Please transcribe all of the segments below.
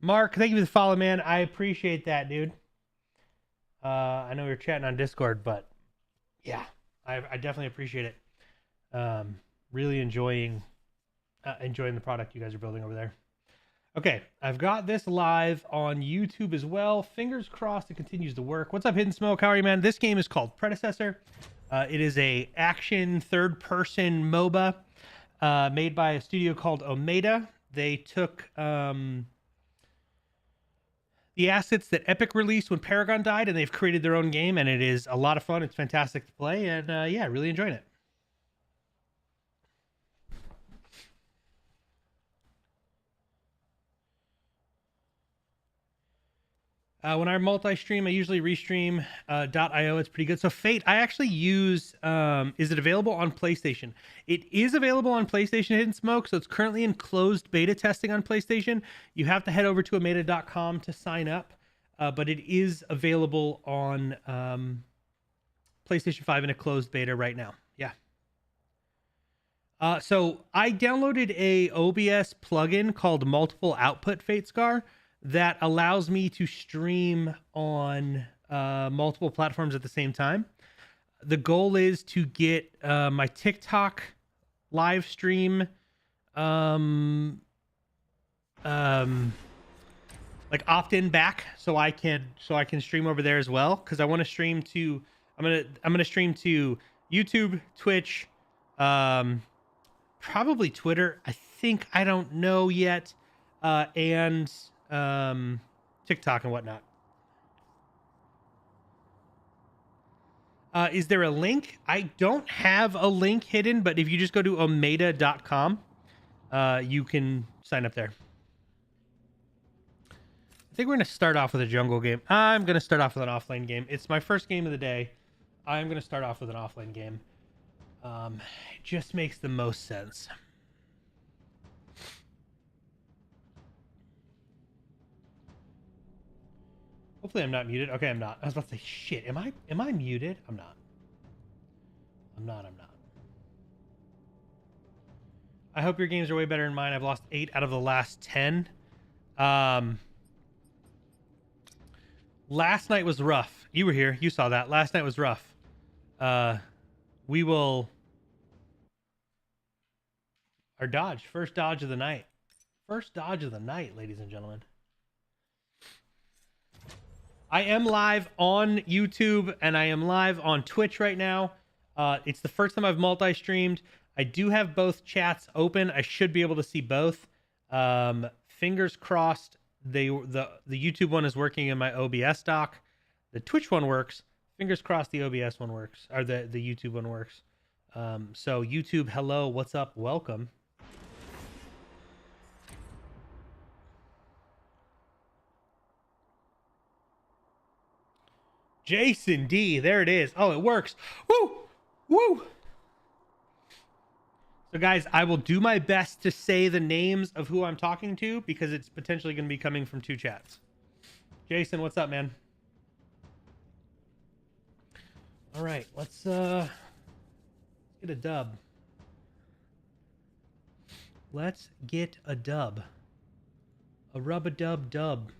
Mark, thank you for the follow, man. I appreciate that, dude. I know we were chatting on Discord, but yeah, I definitely appreciate it. Really enjoying the product you guys are building over there. Okay, I've got this live on YouTube as well. Fingers crossed it continues to work. What's up, Hidden Smoke? How are you, man? This game is called Predecessor. It is a action third-person MOBA made by a studio called Omeda. They took the assets that Epic released when Paragon died, and they've created their own game, and it is a lot of fun. It's fantastic to play, and yeah, really enjoying it. When I multi-stream, I usually restream .io. It's pretty good. So Fate, I actually use. Is it available on PlayStation? It is available on PlayStation Hidden Smoke. So it's currently in closed beta testing on PlayStation. You have to head over to omeda.com to sign up, but it is available on PlayStation 5 in a closed beta right now. Yeah. So I downloaded a OBS plugin called Multiple Output Fate Scar that allows me to stream on multiple platforms at the same time. The goal is to get my TikTok live stream like opt-in back so I can stream over there as well, because I want to stream to I'm gonna stream to YouTube, Twitch, probably Twitter. I don't know yet, and TikTok and whatnot. Is there a link? I don't have a link hidden, but if you just go to omeda.com, you can sign up there. I think we're going to start off with a jungle game. I'm going to start off with an offlane game. It's my first game of the day. I'm going to start off with an offlane game. It just makes the most sense. Hopefully I'm not muted. Okay, I'm not. I was about to say, shit, am I muted? I'm not. I'm not. I hope your games are way better than mine. I've lost 8 out of the last 10. Last night was rough. You were here. You saw that. Last night was rough. We will... Our dodge. First dodge of the night. First dodge of the night, ladies and gentlemen. I am live on YouTube and I am live on Twitch right now. It's the first time I've multi-streamed. I do have both chats open. I should be able to see both. Fingers crossed. The YouTube one is working in my OBS dock. The Twitch one works. Fingers crossed the OBS one works, or the YouTube one works. So YouTube, hello, what's up? Welcome. Jason D, there it is. Oh, it works. Woo! Woo! So guys, I will do my best to say the names of who I'm talking to, because it's potentially going to be coming from 2 chats. Jason, what's up, man? All right, let's get a dub. Let's get a dub. A rub-a-dub-dub.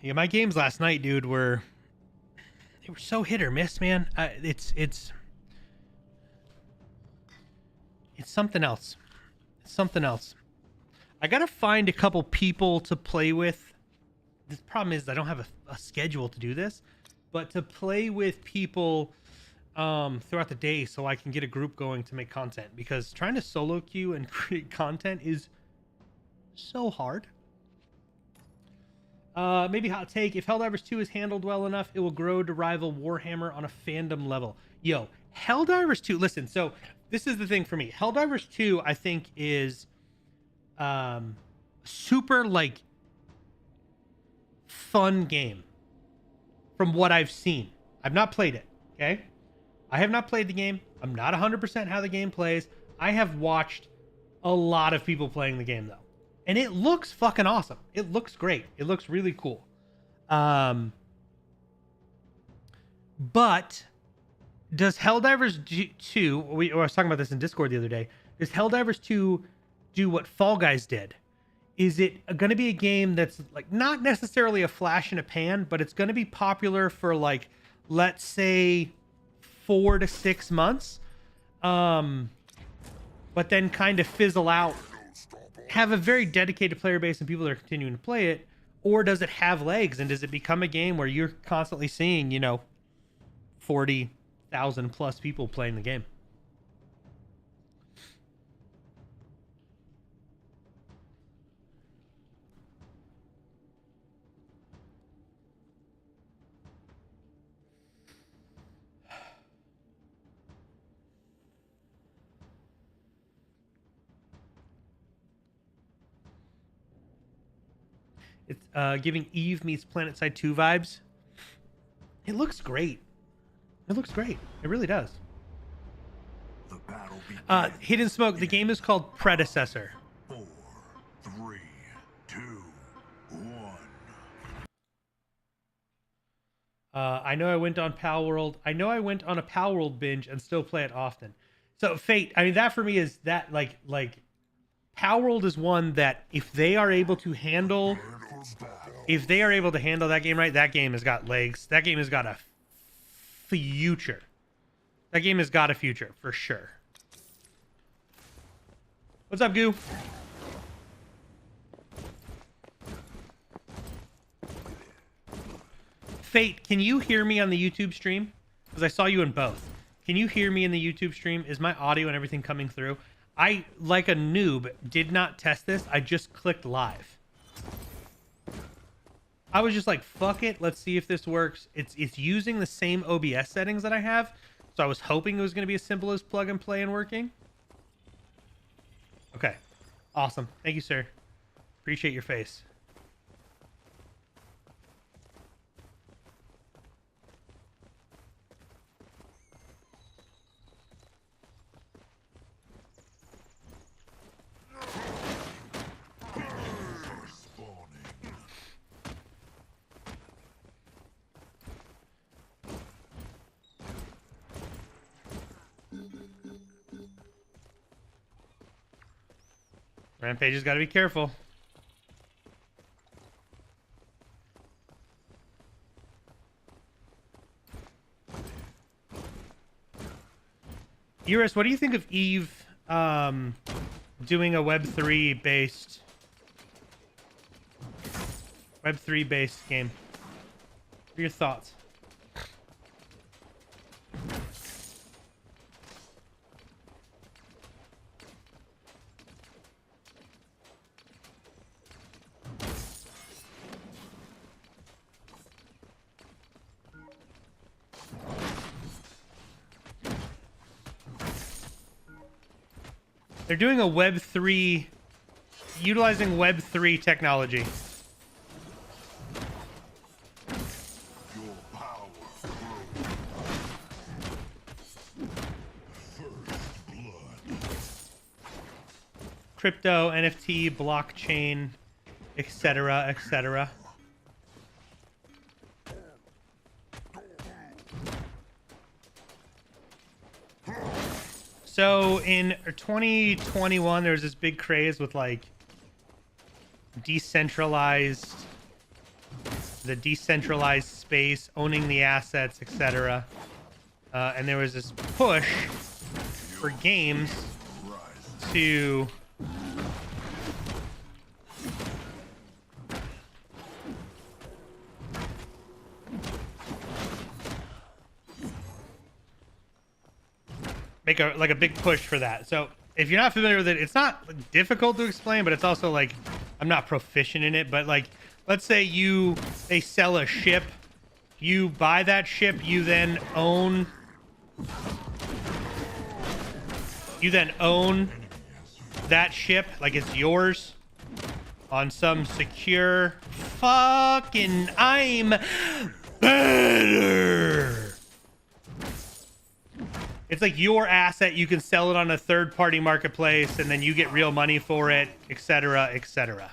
Yeah, my games last night, dude, they were so hit or miss, man. It's something else. It's something else. I gotta find a couple people to play with. The problem is I don't have a schedule to do this, but to play with people throughout the day so I can get a group going to make content, because trying to solo queue and create content is so hard. Maybe hot take. If Helldivers 2 is handled well enough, it will grow to rival Warhammer on a fandom level. Yo, Helldivers 2, listen, so this is the thing for me. Helldivers 2, I think, is super, like, fun game from what I've seen. I've not played it, okay? I have not played the game. I'm not 100% how the game plays. I have watched a lot of people playing the game, though. And it looks fucking awesome. It looks great. It looks really cool. But does Helldivers 2... I was talking about this in Discord the other day. Does Helldivers 2 do what Fall Guys did. Is it going to be a game that's like not necessarily a flash in a pan, but it's going to be popular for like, let's say 4 to 6 months, but then kind of fizzle out, have a very dedicated player base and people that are continuing to play it? Or does it have legs, and does it become a game where you're constantly seeing, 40,000 plus people playing the game? It's giving Eve meets PlanetSide 2 vibes. It looks great. It looks great. It really does. Hidden Smoke. The game is called Predecessor. 4, 3, 2, 1. I know I went on Pal World. I know I went on a Pal World binge and still play it often. So Fate. I mean, that for me is that like Pal World is one that if they are able to handle that game right, that game has got legs. That game has got a future. That game has got a future for sure. What's up, Goo? Fate, can you hear me on the YouTube stream? Because I saw you in both. Can you hear me in the YouTube stream? Is my audio and everything coming through? I, like a noob, did not test this. I just clicked live. I was just like, fuck it. Let's see if this works. It's using the same OBS settings that I have. So I was hoping it was going to be as simple as plug and play and working. Okay. Awesome. Thank you, sir. Appreciate your face. Rampage has got to be careful. Eurus, what do you think of Eve doing a Web3 based game? What are your thoughts? They're doing a Web3, utilizing Web3 technology. Your power grows. First blood. Crypto, NFT, blockchain, etc., etc. So in 2021, there was this big craze with like the decentralized space, owning the assets, etc. And there was this push for games to make a big push for that. So if you're not familiar with it, it's not difficult to explain, but it's also like I'm not proficient in it. But like, let's say they sell a ship, you buy that ship, you then own that ship like it's yours on some secure fucking I'm better. It's like your asset. You can sell it on a third-party marketplace, and then you get real money for it, etc., etc.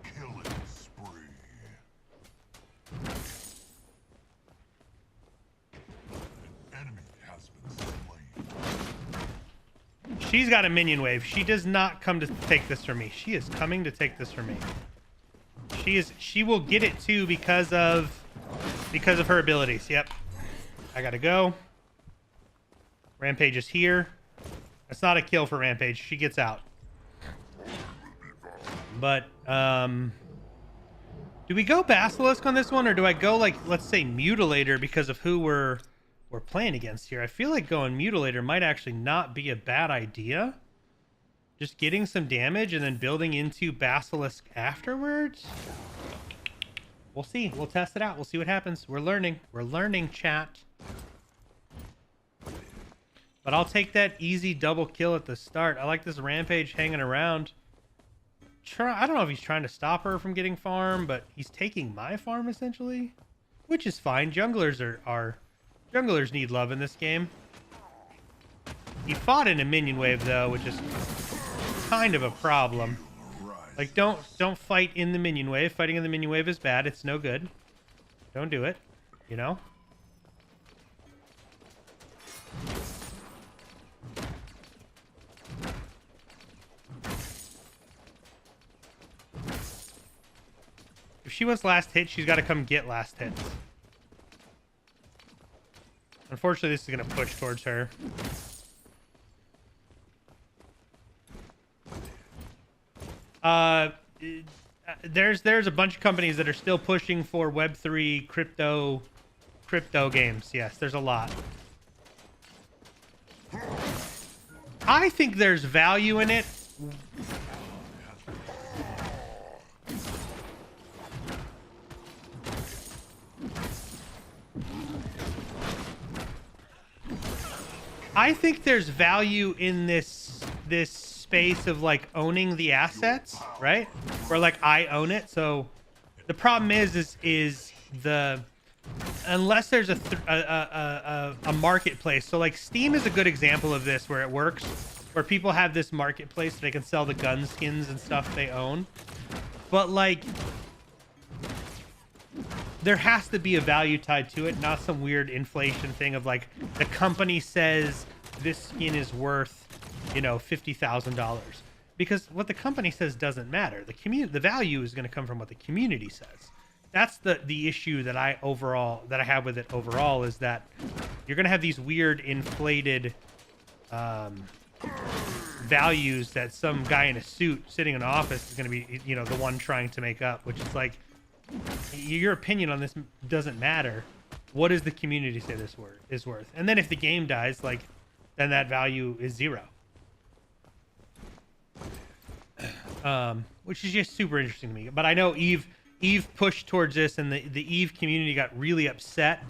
Killing spree. She's got a minion wave. She does not come to take this from me. She is coming to take this from me. She will get it too because of her abilities. Yep. I gotta go. Rampage is here. That's not a kill for Rampage. She gets out. But do we go Basilisk on this one, or do I go like, let's say, Mutilator because of who we're playing against here? I feel like going Mutilator might actually not be a bad idea. Just getting some damage and then building into Basilisk afterwards. We'll see. We'll test it out. We'll see what happens. We're learning. We're learning, chat. But I'll take that easy double kill at the start. I like this Rampage hanging around. I don't know if he's trying to stop her from getting farm, but he's taking my farm essentially, which is fine. Junglers junglers need love in this game. He fought in a minion wave though, which is kind of a problem. Like, don't fight in the minion wave. Fighting in the minion wave is bad. It's no good. Don't do it, you know? If she wants last hit, she's got to come get last hits. Unfortunately, this is going to push towards her. There's a bunch of companies that are still pushing for Web3 crypto games. Yes, there's a lot. I think there's value in it. I think there's value in this space of like owning the assets, right? Where like I own it. So the problem is the unless there's a marketplace. So like Steam is a good example of this where it works, where people have this marketplace so they can sell the gun skins and stuff they own. But like there has to be a value tied to it, not some weird inflation thing of like the company says this skin is worth, you know, $50,000, because what the company says doesn't matter. The value is going to come from what the community says. That's the issue that I have with it overall, is that you're going to have these weird inflated values that some guy in a suit sitting in an office is going to be, you know, the one trying to make up, which is like, your opinion on this doesn't matter. What does the community say this is worth? And then if the game dies, like, then that value is zero. Which is just super interesting to me. But I know Eve pushed towards this, and the Eve community got really upset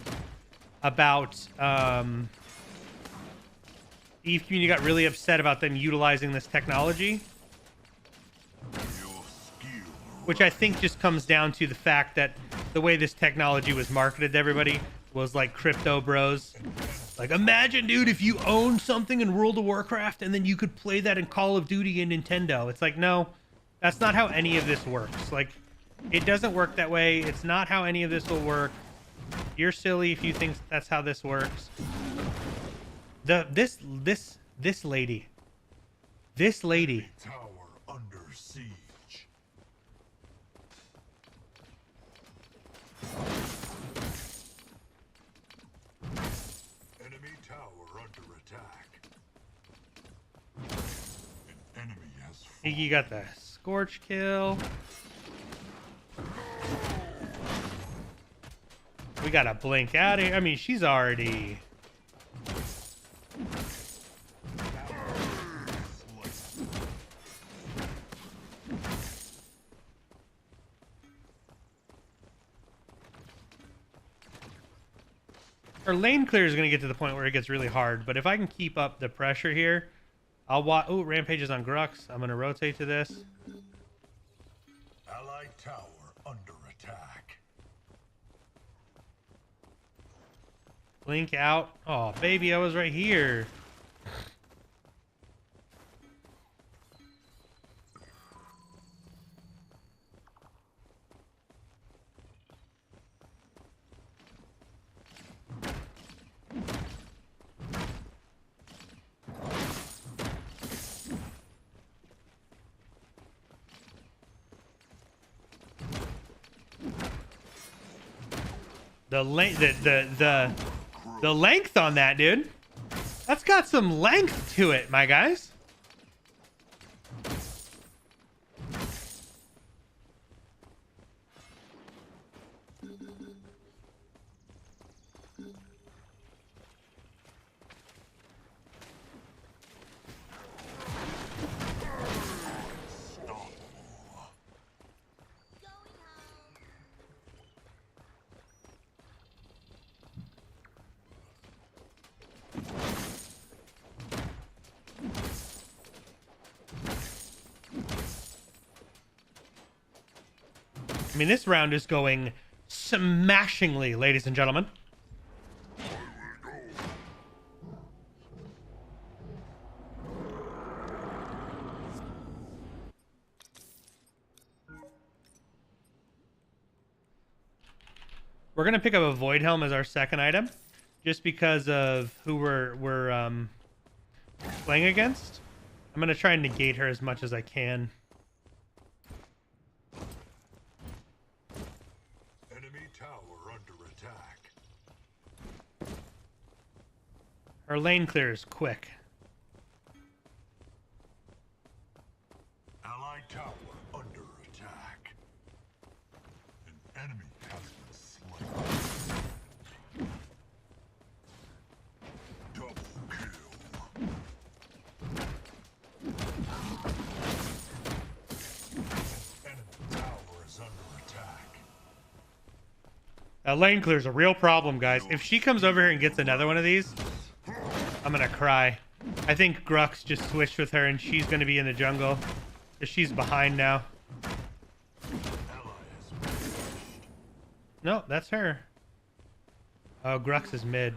about them utilizing this technology. Which I think just comes down to the fact that the way this technology was marketed to everybody was like crypto bros. Like, imagine, dude, if you owned something in World of Warcraft and then you could play that in Call of Duty and Nintendo. It's like, no, that's not how any of this works. Like, it doesn't work that way. It's not how any of this will work. You're silly if you think that's how this works. This lady. Tower under siege. Enemy tower under attack. An enemy has fallen. You got the Scorch kill. We gotta blink out of here. I mean, she's already... Her lane clear is going to get to the point where it gets really hard, but if I can keep up the pressure here, I'll watch... Oh, Rampage is on Grux. I'm going to rotate to this. Allied tower under attack. Blink out. Oh, baby, I was right here. The length on that, dude. That's got some length to it, my guys. I mean, this round is going smashingly, ladies and gentlemen. We're gonna pick up a Void Helm as our second item, just because of who we're playing against. I'm gonna try and negate her as much as I can. Enemy tower under attack. Her lane clears quick. Allied tower under attack. An enemy has been slain. Double kill. Enemy tower is under attack. That lane clear is a real problem, guys. If she comes over here and gets another one of these, I'm gonna cry. I think Grux just switched with her and she's gonna be in the jungle. Because she's behind now. No, that's her. Oh, Grux is mid.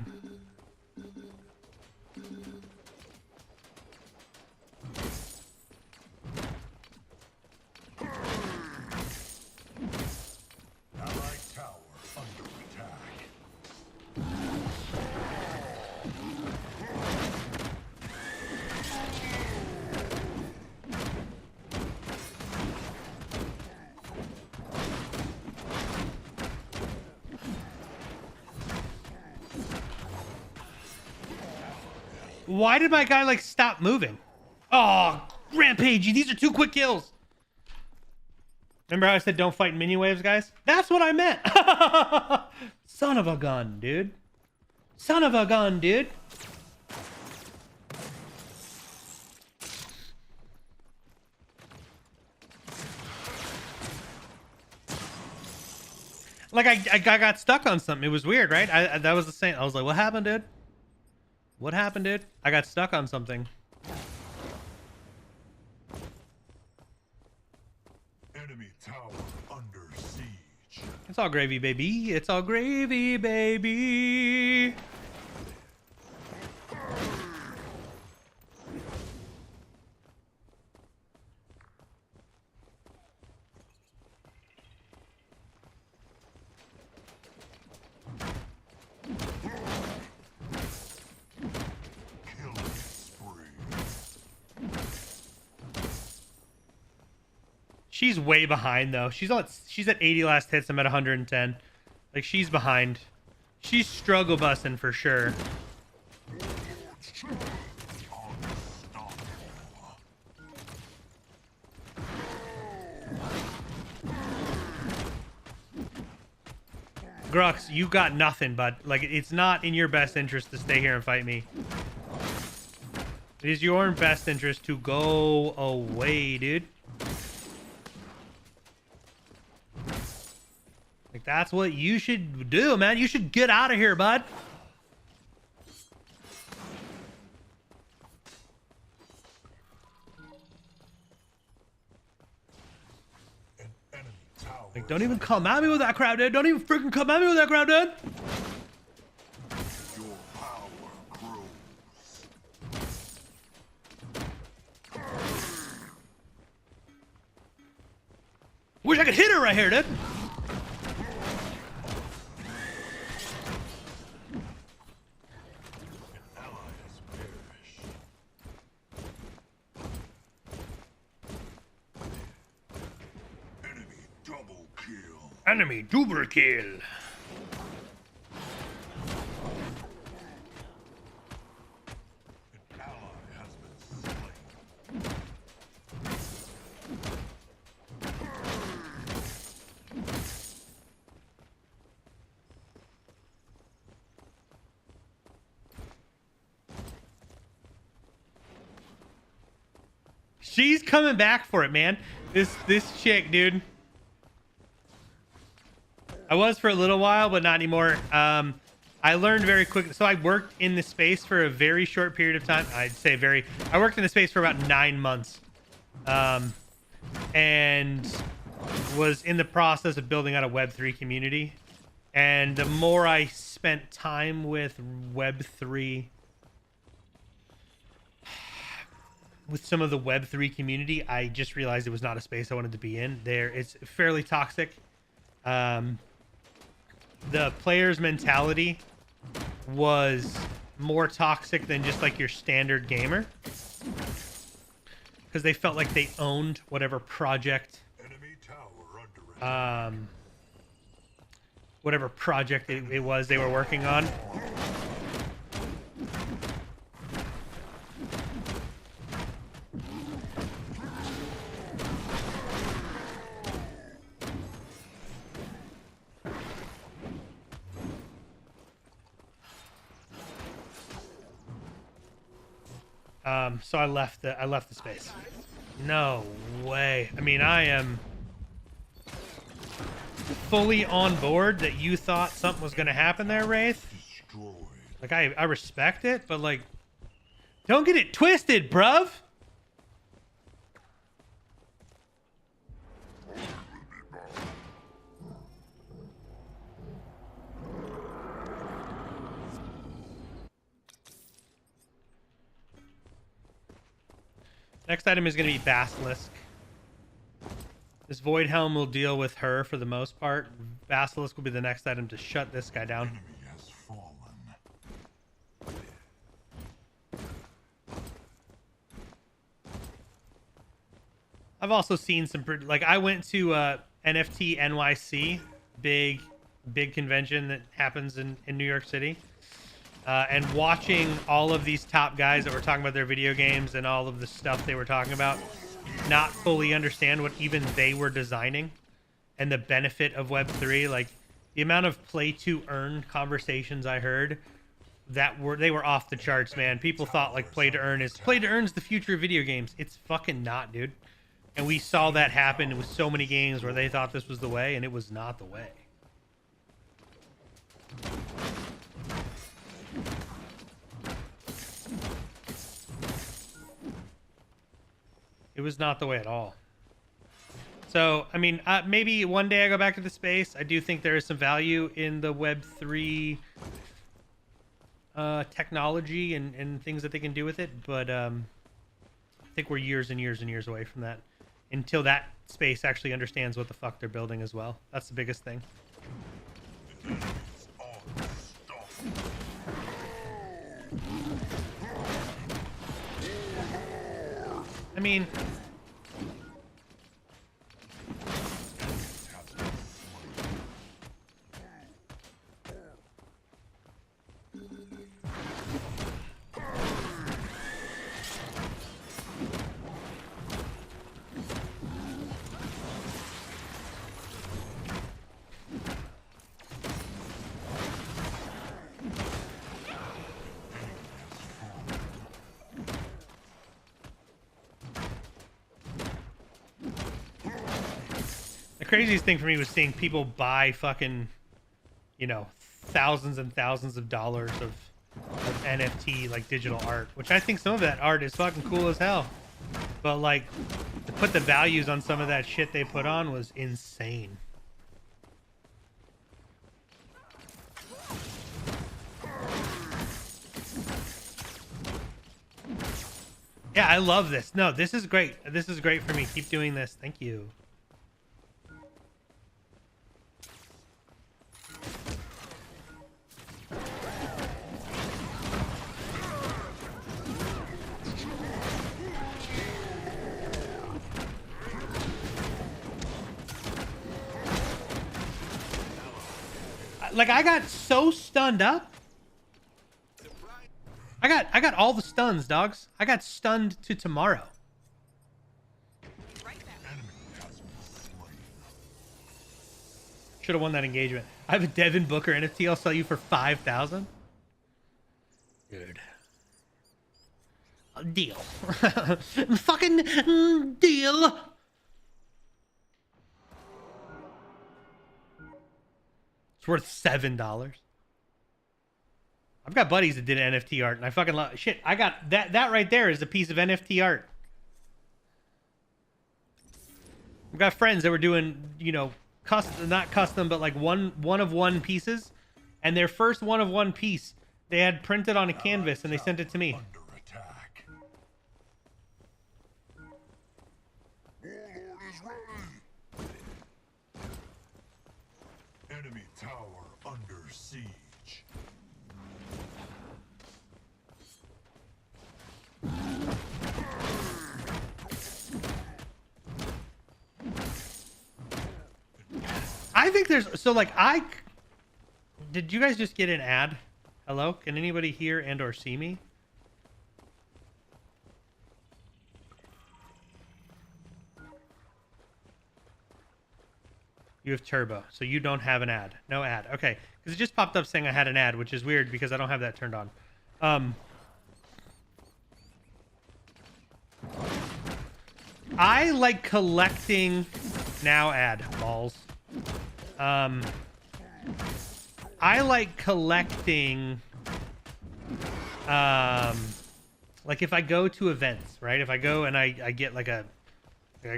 Allied tower under attack. Why did my guy, like, stop moving? Oh, Rampage, these are 2 quick kills. Remember how I said don't fight minion waves, guys? That's what I meant. Son of a gun, dude. Son of a gun, dude. Like, I got stuck on something. It was weird, right? That was the same. I was like, what happened, dude? What happened, dude? I got stuck on something. Enemy tower under siege. It's all gravy, baby. It's all gravy, baby. Killing spree. She's way behind though. She's at 80 last hits. I'm at 110. Like, she's behind. She's struggle busting for sure. Grux, you got nothing, bud. Like, it's not in your best interest to stay here and fight me. It is your best interest to go away, dude. Like, that's what you should do, man. You should get out of here, bud. An enemy tower. Like, don't even come at me with that crowd, dude. Don't even freaking come at me with that crowd, dude. Your power grows. Wish I could hit her right here, dude. Ally has perished. Enemy double kill. Enemy double kill. She's coming back for it, man. This chick, dude. I was for a little while, but not anymore. I learned very quickly. So I worked in the space for a very short period of time. I'd say very. I worked in the space for about 9 months, and was in the process of building out a Web3 community. And the more I spent time with Web3, with some of the Web3 community, I just realized it was not a space I wanted to be in. It's fairly toxic. The player's mentality was more toxic than just like your standard gamer, because they felt like they owned whatever project, whatever project it was they were working on. So I left the space. No way. I mean, I am fully on board that you thought something was going to happen there, Wraith. Like, I respect it, but like, don't get it twisted, bruv. Next item is going to be Basilisk. This Void Helm will deal with her for the most part. Basilisk will be the next item to shut this guy down. Enemy has fallen. I've also seen some like, I went to NFT NYC, big convention that happens in New York City. And watching all of these top guys that were talking about their video games and all of the stuff they were talking about not fully understand what even they were designing and the benefit of Web3. Like, the amount of play to earn conversations I heard they were off the charts, man. People thought like play to earn's the future of video games. It's fucking not, dude. And we saw that happen with so many games where they thought this was the way, and it was not the way. It was not the way at all. So, I mean, maybe one day I go back to the space. I do think there is some value in the Web3 technology and things that they can do with it. But I think we're years and years and years away from that, until that space actually understands what the fuck they're building as well. That's the biggest thing. I mean, the craziest thing for me was seeing people buy fucking, you know, thousands and thousands of dollars of NFT, like digital art, which I think some of that art is fucking cool as hell. But like, to put the values on some of that shit they put on was insane. Yeah, I love this. No, this is great. This is great for me. Keep doing this. Thank you. Like, I got so stunned up. I got all the stuns, dogs. I got stunned to tomorrow. Right back. Should have won that engagement. I have a Devin Booker NFT. I'll sell you for 5,000. Dude. Deal. Fucking deal. It's worth $7. I've got buddies that did NFT art, and I fucking love shit. I got that right there is a piece of NFT art. I've got friends that were doing, you know, custom, not custom, but like one of one pieces, and their first one of one piece they had printed on a canvas and they sent it to me. Under attack. Warlord is ready. Enemy tower under siege. I think there's so like did you guys just get an ad? Hello? Can anybody hear and or see me? You have turbo, so you don't have an ad. No ad. Okay, because it just popped up saying I had an ad, which is weird because I don't have that turned on. I like collecting now ad balls. I like collecting like if I go to events, right? If I go and I get like I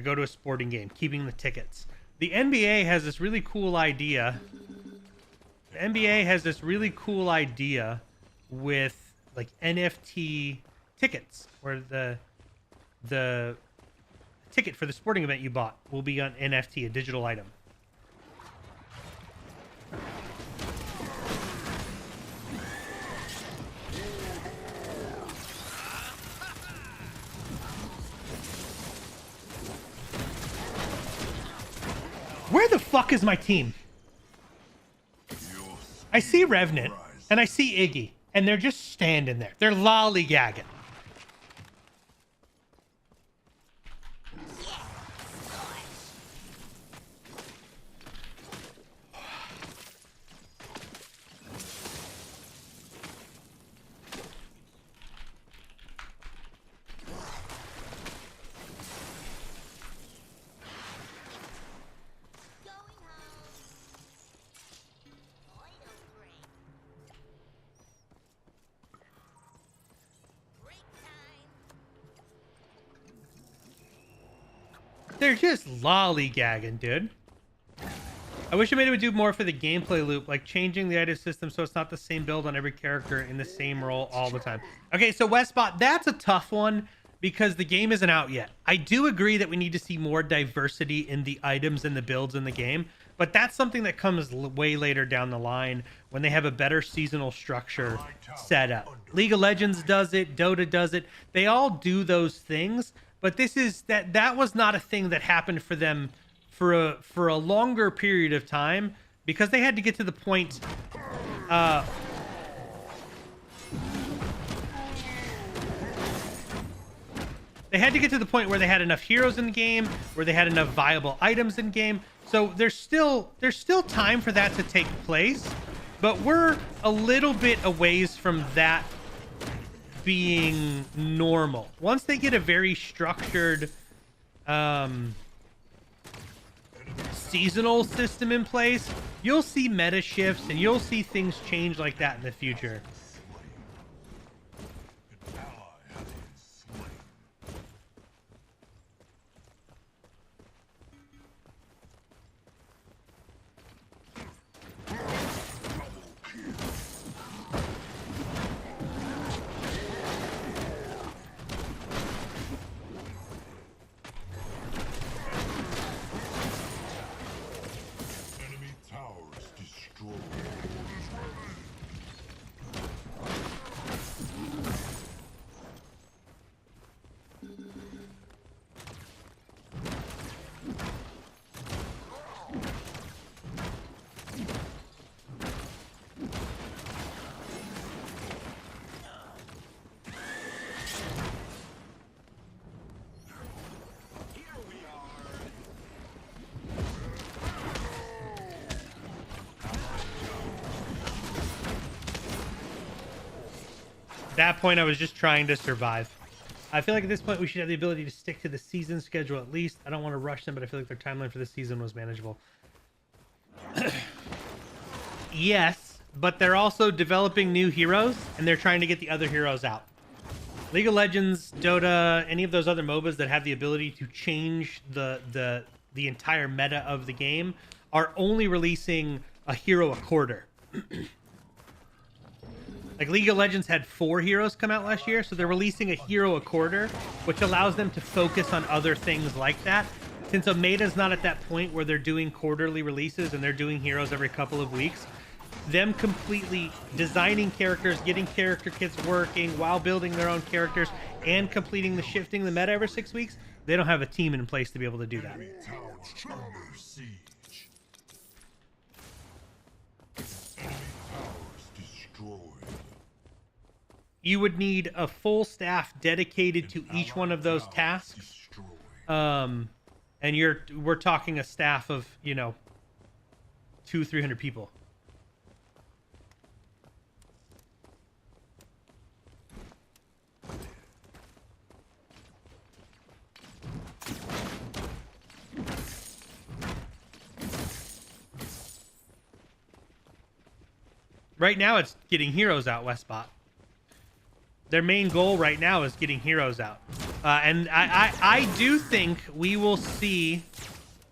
go to a sporting game, keeping the tickets. The NBA has this really cool idea. The NBA has this really cool idea with like NFT tickets, where the ticket for the sporting event you bought will be on NFT, a digital item. Where the fuck is my team? I see Revenant and I see Iggy, and they're just standing there. They're lollygagging. They're just lollygagging, dude. I wish Omeda would do more for the gameplay loop, like changing the item system so it's not the same build on every character in the same role all the time. Okay, so Westbot, that's a tough one because the game isn't out yet. I do agree that we need to see more diversity in the items and the builds in the game, but that's something that comes way later down the line when they have a better seasonal structure set up. League of Legends does it, Dota does it. They all do those things, but this is that was not a thing that happened for them for a longer period of time because they had to get to the point they had to get to the point where they had enough heroes in the game, where they had enough viable items in game. So there's still time for that to take place, but we're a little bit a ways from that being normal. Once they get a very structured seasonal system in place, you'll see meta shifts and you'll see things change like that in the future. that point, I was just trying to survive. I feel like at this point we should have the ability to stick to the season schedule at least. I don't want to rush them, but I feel like their timeline for the season was manageable. Yes, but they're also developing new heroes, and they're trying to get the other heroes out. League of Legends, Dota, any of those other MOBAs that have the ability to change the entire meta of the game are only releasing a hero a quarter. Like League of Legends had 4 heroes come out last year, so they're releasing a hero a quarter, which allows them to focus on other things like that. Since Omeda's not at that point where they're doing quarterly releases and they're doing heroes every couple of weeks, them completely designing characters, getting character kits working while building their own characters, and completing the shifting the meta every 6 weeks, they don't have a team in place to be able to do that. Enemy tower under siege. Enemy towers destroyed. You would need a full staff dedicated to each one of those tasks. Destroyed. And we're talking a staff of, 200-300 people. Right now it's getting heroes out, Westbot. Their main goal right now is getting heroes out. And I do think we will see...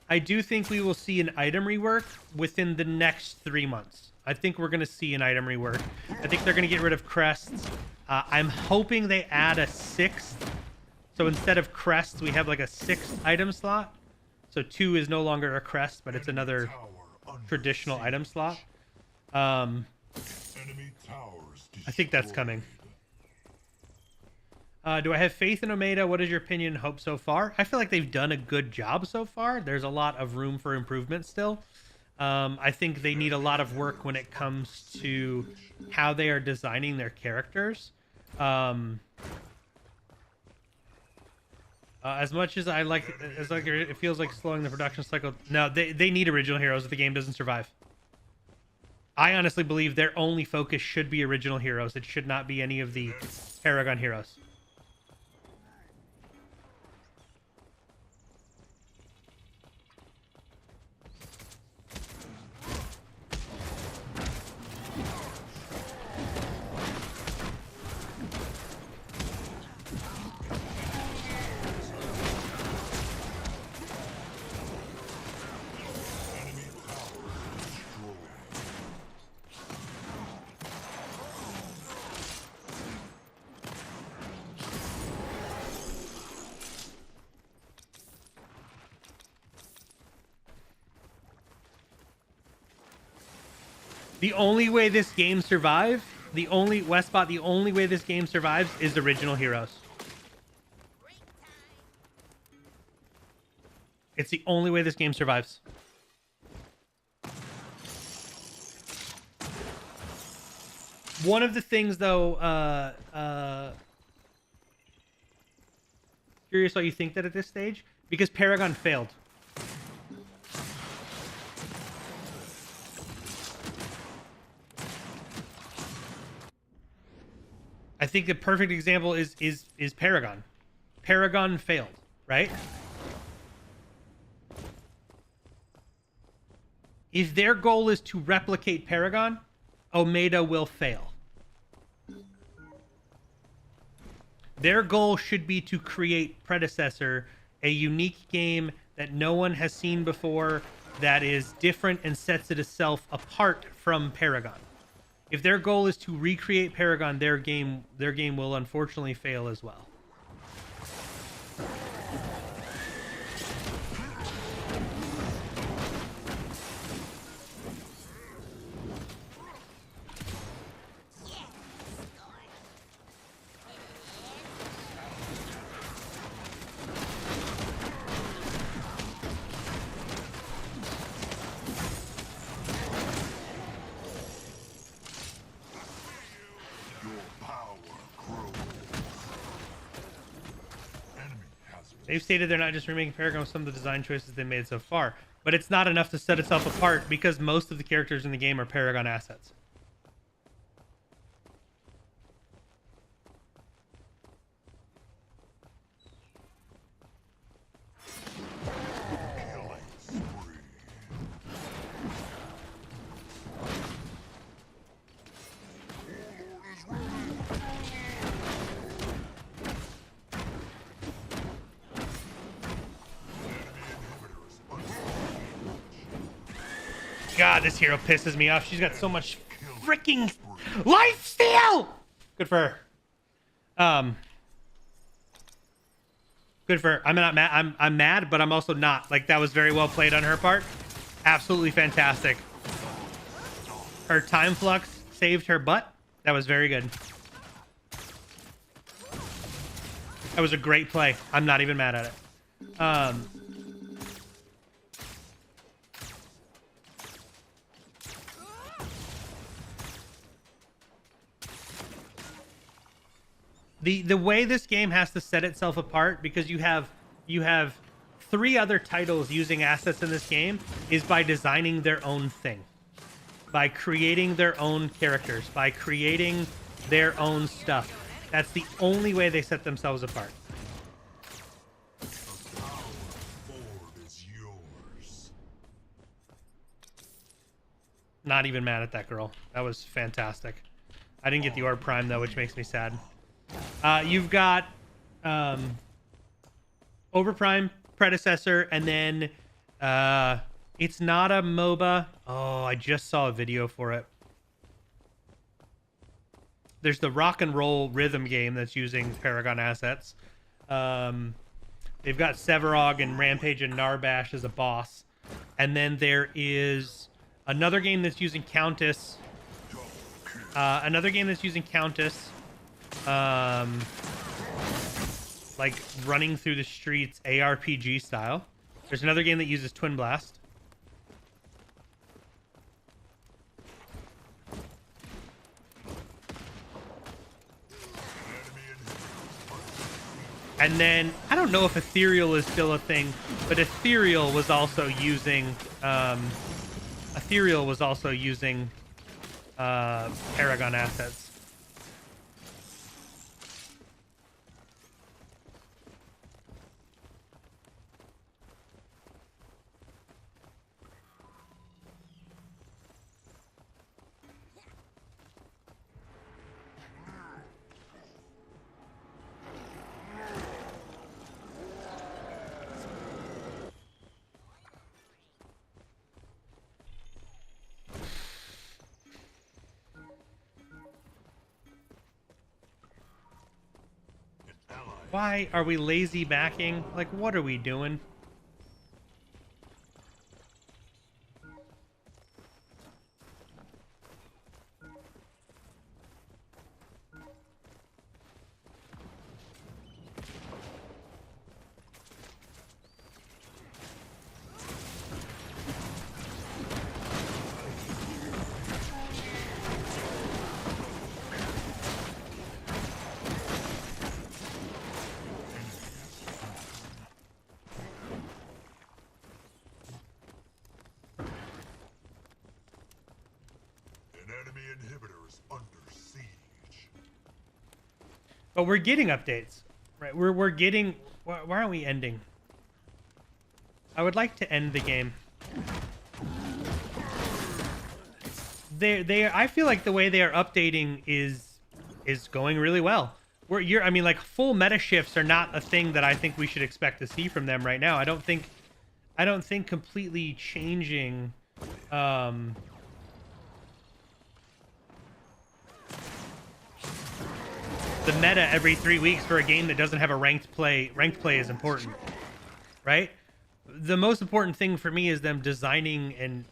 I do think we will see an item rework within the next 3 months. I think we're going to see an item rework. I think they're going to get rid of crests. I'm hoping they add a 6th. So instead of crests, we have like a 6th item slot. So 2 is no longer a crest, but it's another traditional item slot. Enemy towers I think that's coming. Do I have faith in Omeda? What is your opinion and hope so far? I feel like they've done a good job so far. There's a lot of room for improvement still. I think they need a lot of work when it comes to how they are designing their characters. As much as it feels like slowing the production cycle. No, they need original heroes if the game doesn't survive. I honestly believe their only focus should be original heroes. It should not be any of the Paragon heroes. The only way this game survives, the only way this game survives is original heroes. It's the only way this game survives. One of the things, though, curious why you think that at this stage, because Paragon failed. I think the perfect example is Paragon. Paragon failed, right? If their goal is to replicate Paragon, Omeda will fail. Their goal should be to create Predecessor, a unique game that no one has seen before, that is different and sets itself apart from Paragon. If their goal is to recreate Paragon, their game will unfortunately fail as well. They've stated they're not just remaking Paragon with some of the design choices they made so far, but it's not enough to set itself apart because most of the characters in the game are Paragon assets. God, this hero pisses me off. She's got so much freaking life steal. Good for her. Good for her. I'm not mad. I'm mad, but I'm also not. Like, that was very well played on her part. Absolutely fantastic. Her time flux saved her butt. That was very good. That was a great play. I'm not even mad at it. The way this game has to set itself apart, because you have 3 other titles using assets in this game, is by designing their own thing, by creating their own characters, by creating their own stuff. That's the only way they set themselves apart. Not even mad at that girl. That was fantastic. I didn't get the Orb Prime though, which makes me sad. You've got Overprime, Predecessor, and then it's not a MOBA. Oh, I just saw a video for it. There's the rock and roll rhythm game that's using Paragon assets. They've got Sevarog and Rampage and Narbash as a boss. And then there is another game that's using Countess. Another game that's using Countess. Like running through the streets ARPG style. There's another game that uses Twin Blast. And then I don't know if Ethereal is still a thing, but Ethereal was also using Paragon assets. Why are we lazy backing? Like, what are we doing? But we're getting updates, right? We're getting. Why aren't we ending? I would like to end the game. I feel like the way they are updating is going really well. I mean, like, full meta shifts are not a thing that I think we should expect to see from them right now. I don't think completely changing. The meta every 3 weeks for a game that doesn't have a ranked play is important, right? The most important thing for me is them designing and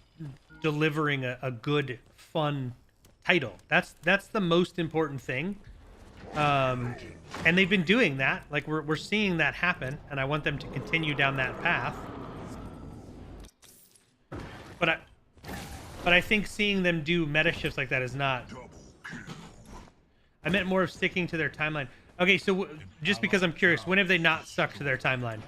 delivering a good, fun title. That's the most important thing, and they've been doing that. Like, we're seeing that happen, and I want them to continue down that path. But I think seeing them do meta shifts like that is not. I meant more of sticking to their timeline. Okay, so just because I'm curious, when have they not stuck to their timeline?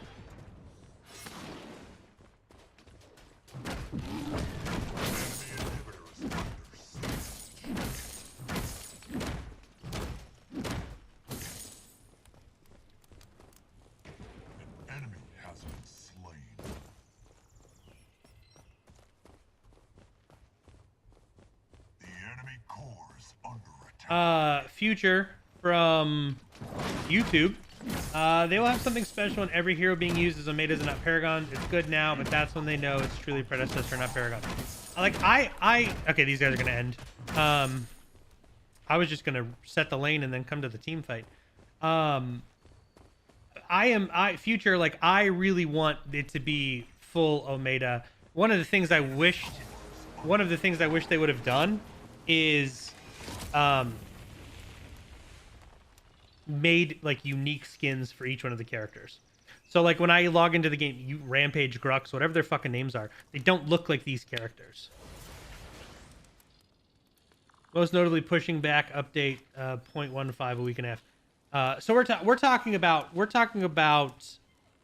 Future from YouTube, they will have something special and every hero being used as Omedas and not Paragon. It's good now, but that's when they know it's truly Predecessor, not Paragon. Okay, these guys are gonna end. I was just gonna set the lane and then come to the team fight. Future, like, I really want it to be full Omeda. One of the things I wish they would have done is made like unique skins for each one of the characters. So like when I log into the game, Rampage, Grux, whatever their fucking names are, they don't look like these characters. Most notably, pushing back update 0.15 a week and a half. So we're talking about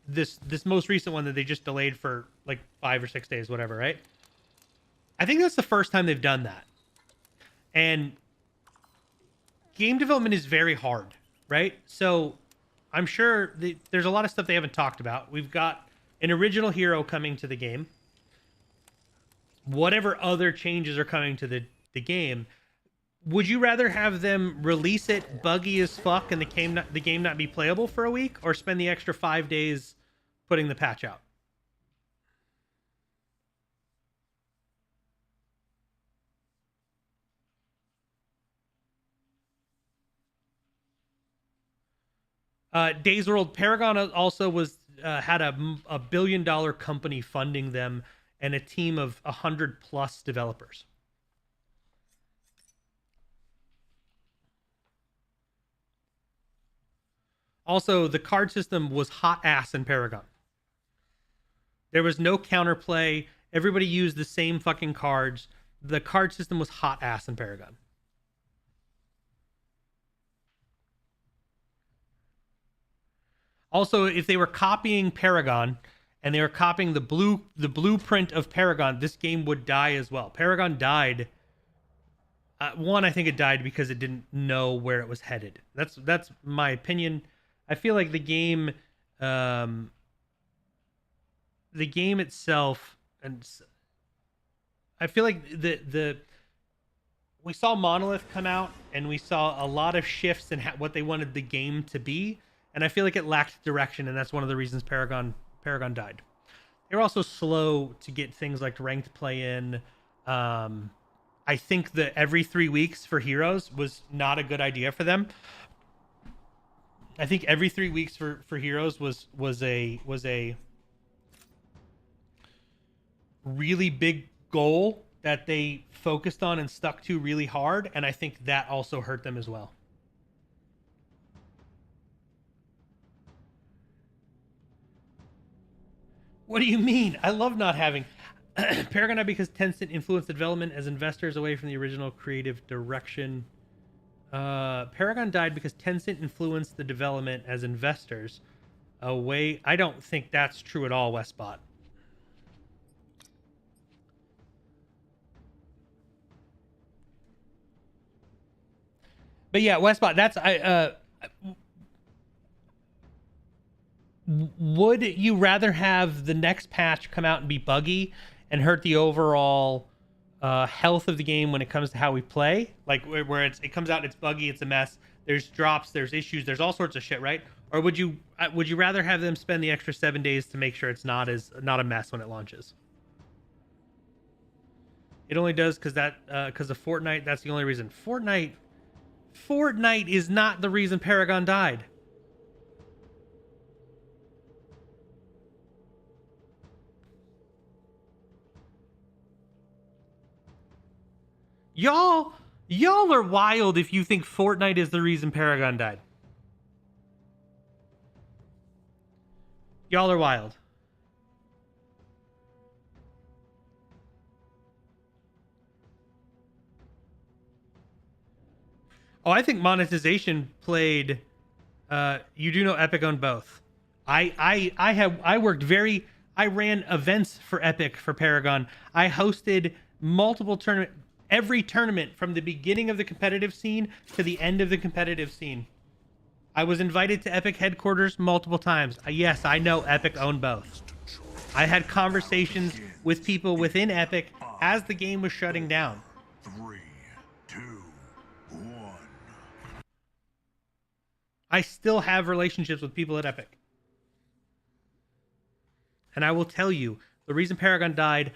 this most recent one that they just delayed for like 5 or 6 days, whatever, right? I think that's the first time they've done that. And game development is very hard, right? So I'm sure there's a lot of stuff they haven't talked about. We've got an original hero coming to the game. Whatever other changes are coming to the game, would you rather have them release it buggy as fuck and the game not be playable for a week, or spend the extra 5 days putting the patch out? Days World Paragon also was had a $1 billion company funding them and a team of 100+ developers. Also, the card system was hot ass in Paragon. There was no counterplay. Everybody used the same fucking cards. The card system was hot ass in Paragon. Also, if they were copying Paragon and they were copying the blueprint of Paragon, this game would die as well. Paragon died. One, I think it died because it didn't know where it was headed. That's my opinion. I feel like the game itself, and I feel like we saw Monolith come out and we saw a lot of shifts in what they wanted the game to be, and I feel like it lacked direction, and that's one of the reasons Paragon died. They were also slow to get things like ranked play in. I think that every 3 weeks for heroes was not a good idea for them. I think every 3 weeks for heroes was a really big goal that they focused on and stuck to really hard, and I think that also hurt them as well. What do you mean? I love not having Paragon died because Tencent influenced the development as investors away from the original creative direction. Paragon died because Tencent influenced the development as investors away. I don't think that's true at all, Westbot. But yeah, Westbot, that's would you rather have the next patch come out and be buggy and hurt the overall health of the game when it comes to how we play, like where it comes out, it's buggy, it's a mess, there's drops, there's issues, there's all sorts of shit, right? Or would you rather have them spend the extra 7 days to make sure it's not a mess when it launches? It only does because of Fortnite. That's the only reason. Fortnite is not the reason Paragon died. Y'all are wild if you think Fortnite is the reason Paragon died. Y'all are wild. Oh, I think monetization played. You do know Epic owned both. I ran events for Epic for Paragon. I hosted multiple tournament. Every tournament from the beginning of the competitive scene to the end of the competitive scene. I was invited to Epic headquarters multiple times. Yes, I know Epic owned both. I had conversations with people within Epic as the game was shutting down. 3, 2, 1. I still have relationships with people at Epic. And I will tell you, the reason Paragon died,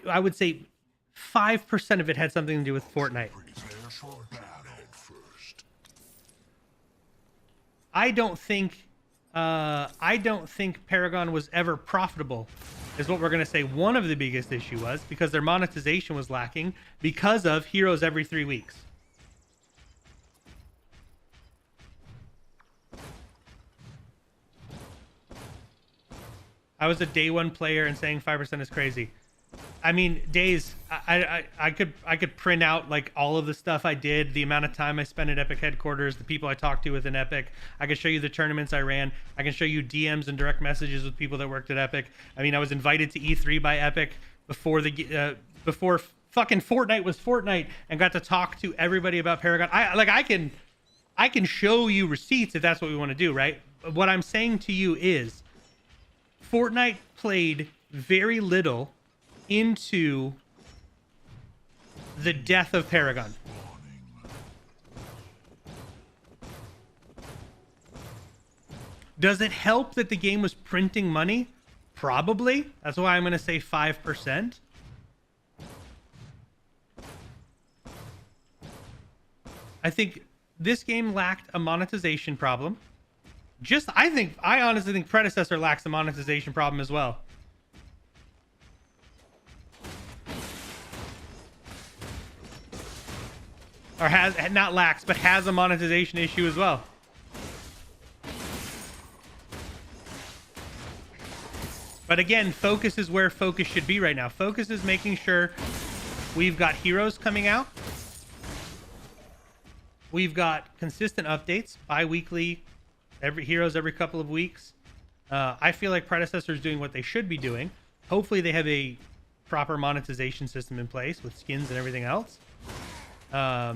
I would say 5% of it had something to do with Fortnite. I don't think Paragon was ever profitable, is what we're going to say. One of the biggest issue was because their monetization was lacking because of heroes every 3 weeks. I was a day one player and saying 5% is crazy. I mean, days. I could print out like all of the stuff I did, the amount of time I spent at Epic headquarters, the people I talked to within Epic. I could show you the tournaments I ran. I can show you DMs and direct messages with people that worked at Epic. I mean, I was invited to E3 by Epic before fucking Fortnite was Fortnite, and got to talk to everybody about Paragon. I can show you receipts if that's what we want to do, right? What I'm saying to you is Fortnite played very little into the death of Paragon. Does it help that the game was printing money? Probably. That's why I'm going to say 5%. I think this game lacked a monetization problem. I honestly think Predecessor lacks a monetization problem as well. Or has a monetization issue as well. But again, focus is where focus should be right now. Focus is making sure we've got heroes coming out. We've got consistent updates, bi-weekly, heroes every couple of weeks. I feel like Predecessor is doing what they should be doing. Hopefully they have a proper monetization system in place with skins and everything else. Are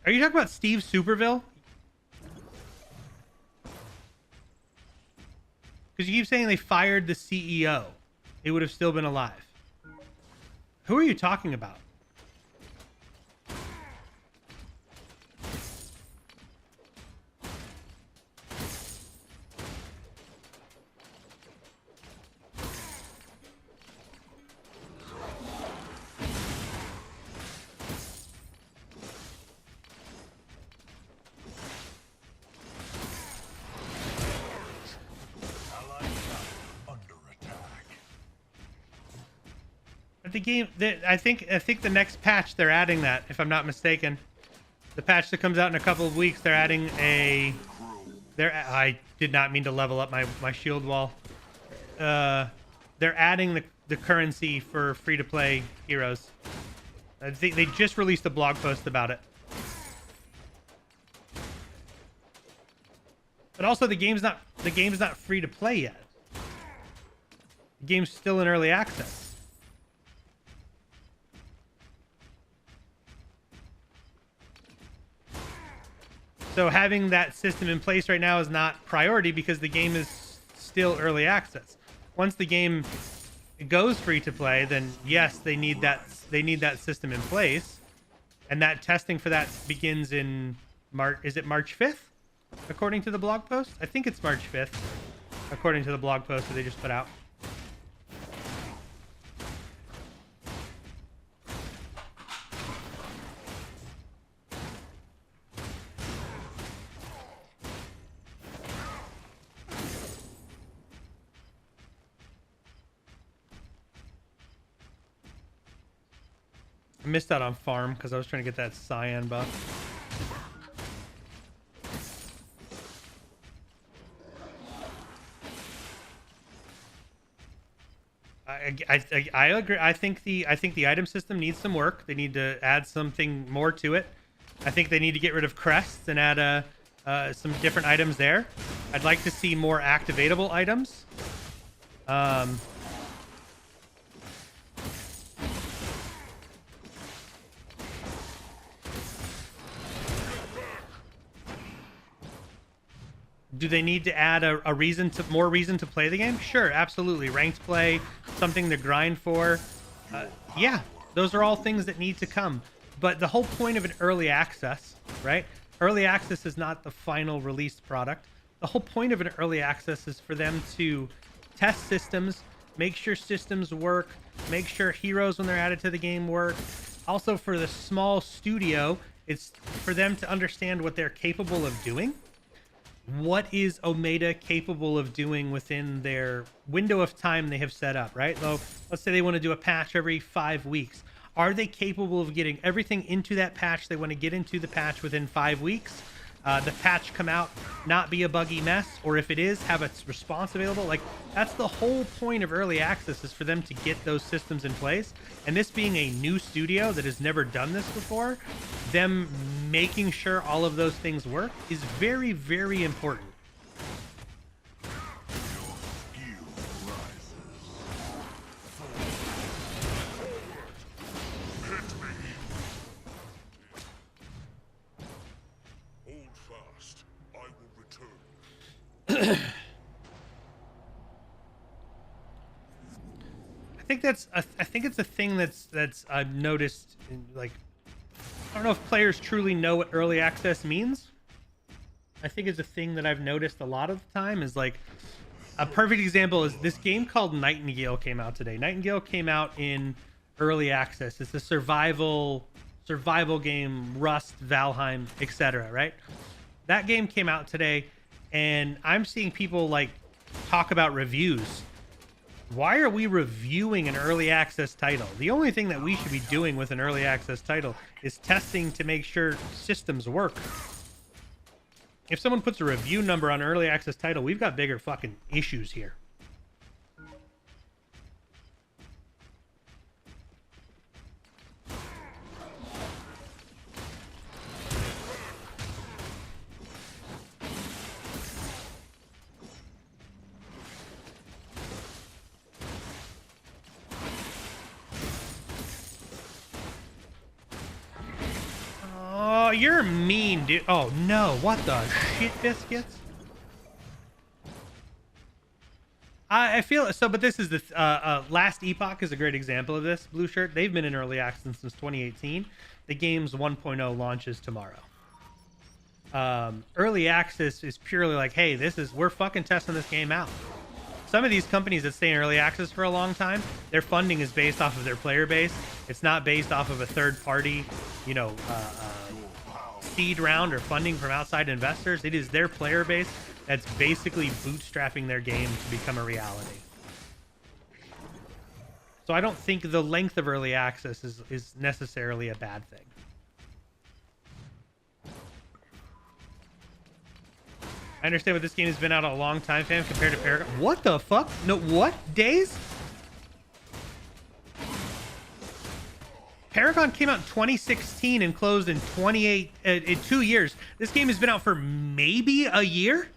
you talking about Steve Superville? Because you keep saying they fired the CEO. It would have still been alive. Who are you talking about? The game, I think the next patch they're adding that, if I'm not mistaken. The patch that comes out in a couple of weeks, they're adding I did not mean to level up my shield wall. They're adding the currency for free-to-play heroes. I think they just released a blog post about it. But also the game's not free to play yet. The game's still in early access. So having that system in place right now is not priority because the game is still early access. Once the game goes free to play, then yes, they need that system in place, and that testing for that begins in March. Is it March 5th, according to the blog post? I think it's March 5th, according to the blog post that they just put out. I missed out on farm because I was trying to get that cyan buff. I agree. I think the item system needs some work. They need to add something more to it. I think they need to get rid of crests and add some different items there. I'd like to see more activatable items. Do they need to add more reason to play the game? Sure, absolutely. Ranked play, something to grind for. Yeah, those are all things that need to come. But the whole point of an early access, right? Early access is not the final released product. The whole point of an early access is for them to test systems, make sure systems work, make sure heroes when they're added to the game work. Also for the small studio, it's for them to understand what they're capable of doing. What is Omeda capable of doing within their window of time they have set up, right? So let's say they want to do a patch every 5 weeks. Are they capable of getting everything into that patch they want to get into the patch within 5 weeks? The patch come out, not be a buggy mess, or if it is, have its response available. Like, that's the whole point of early access, is for them to get those systems in place. And this being a new studio that has never done this before, them making sure all of those things work is very, very important. I think it's a thing that's I've noticed in, like, I don't know if players truly know what early access means. I think it's a thing that I've noticed a lot of the time. Is like, a perfect example is this game called Nightingale came out today. Nightingale came out in early access. It's a survival game, Rust, Valheim, etc. Right? That game came out today, and I'm seeing people like talk about reviews. Why are we reviewing an early access title? The only thing that we should be doing with an early access title is testing to make sure systems work. If someone puts a review number on an early access title, we've got bigger fucking issues here. Oh, you're mean, dude. Oh, no. What the shit, biscuits? I feel... So, but this is the... Last Epoch is a great example of this. Blue Shirt, they've been in early access since 2018. The game's 1.0 launches tomorrow. Early access is purely like, hey, we're fucking testing this game out. Some of these companies that stay in early access for a long time, their funding is based off of their player base. It's not based off of a third party, you know, seed round or funding from outside investors. It is their player base that's basically bootstrapping their game to become a reality. So I don't think the length of early access is necessarily a bad thing. I understand what this game has been out a long time, fam, compared to Paragon. What the fuck? No, what? Days? Paragon came out in 2016 and closed in 2 years. This game has been out for maybe a year?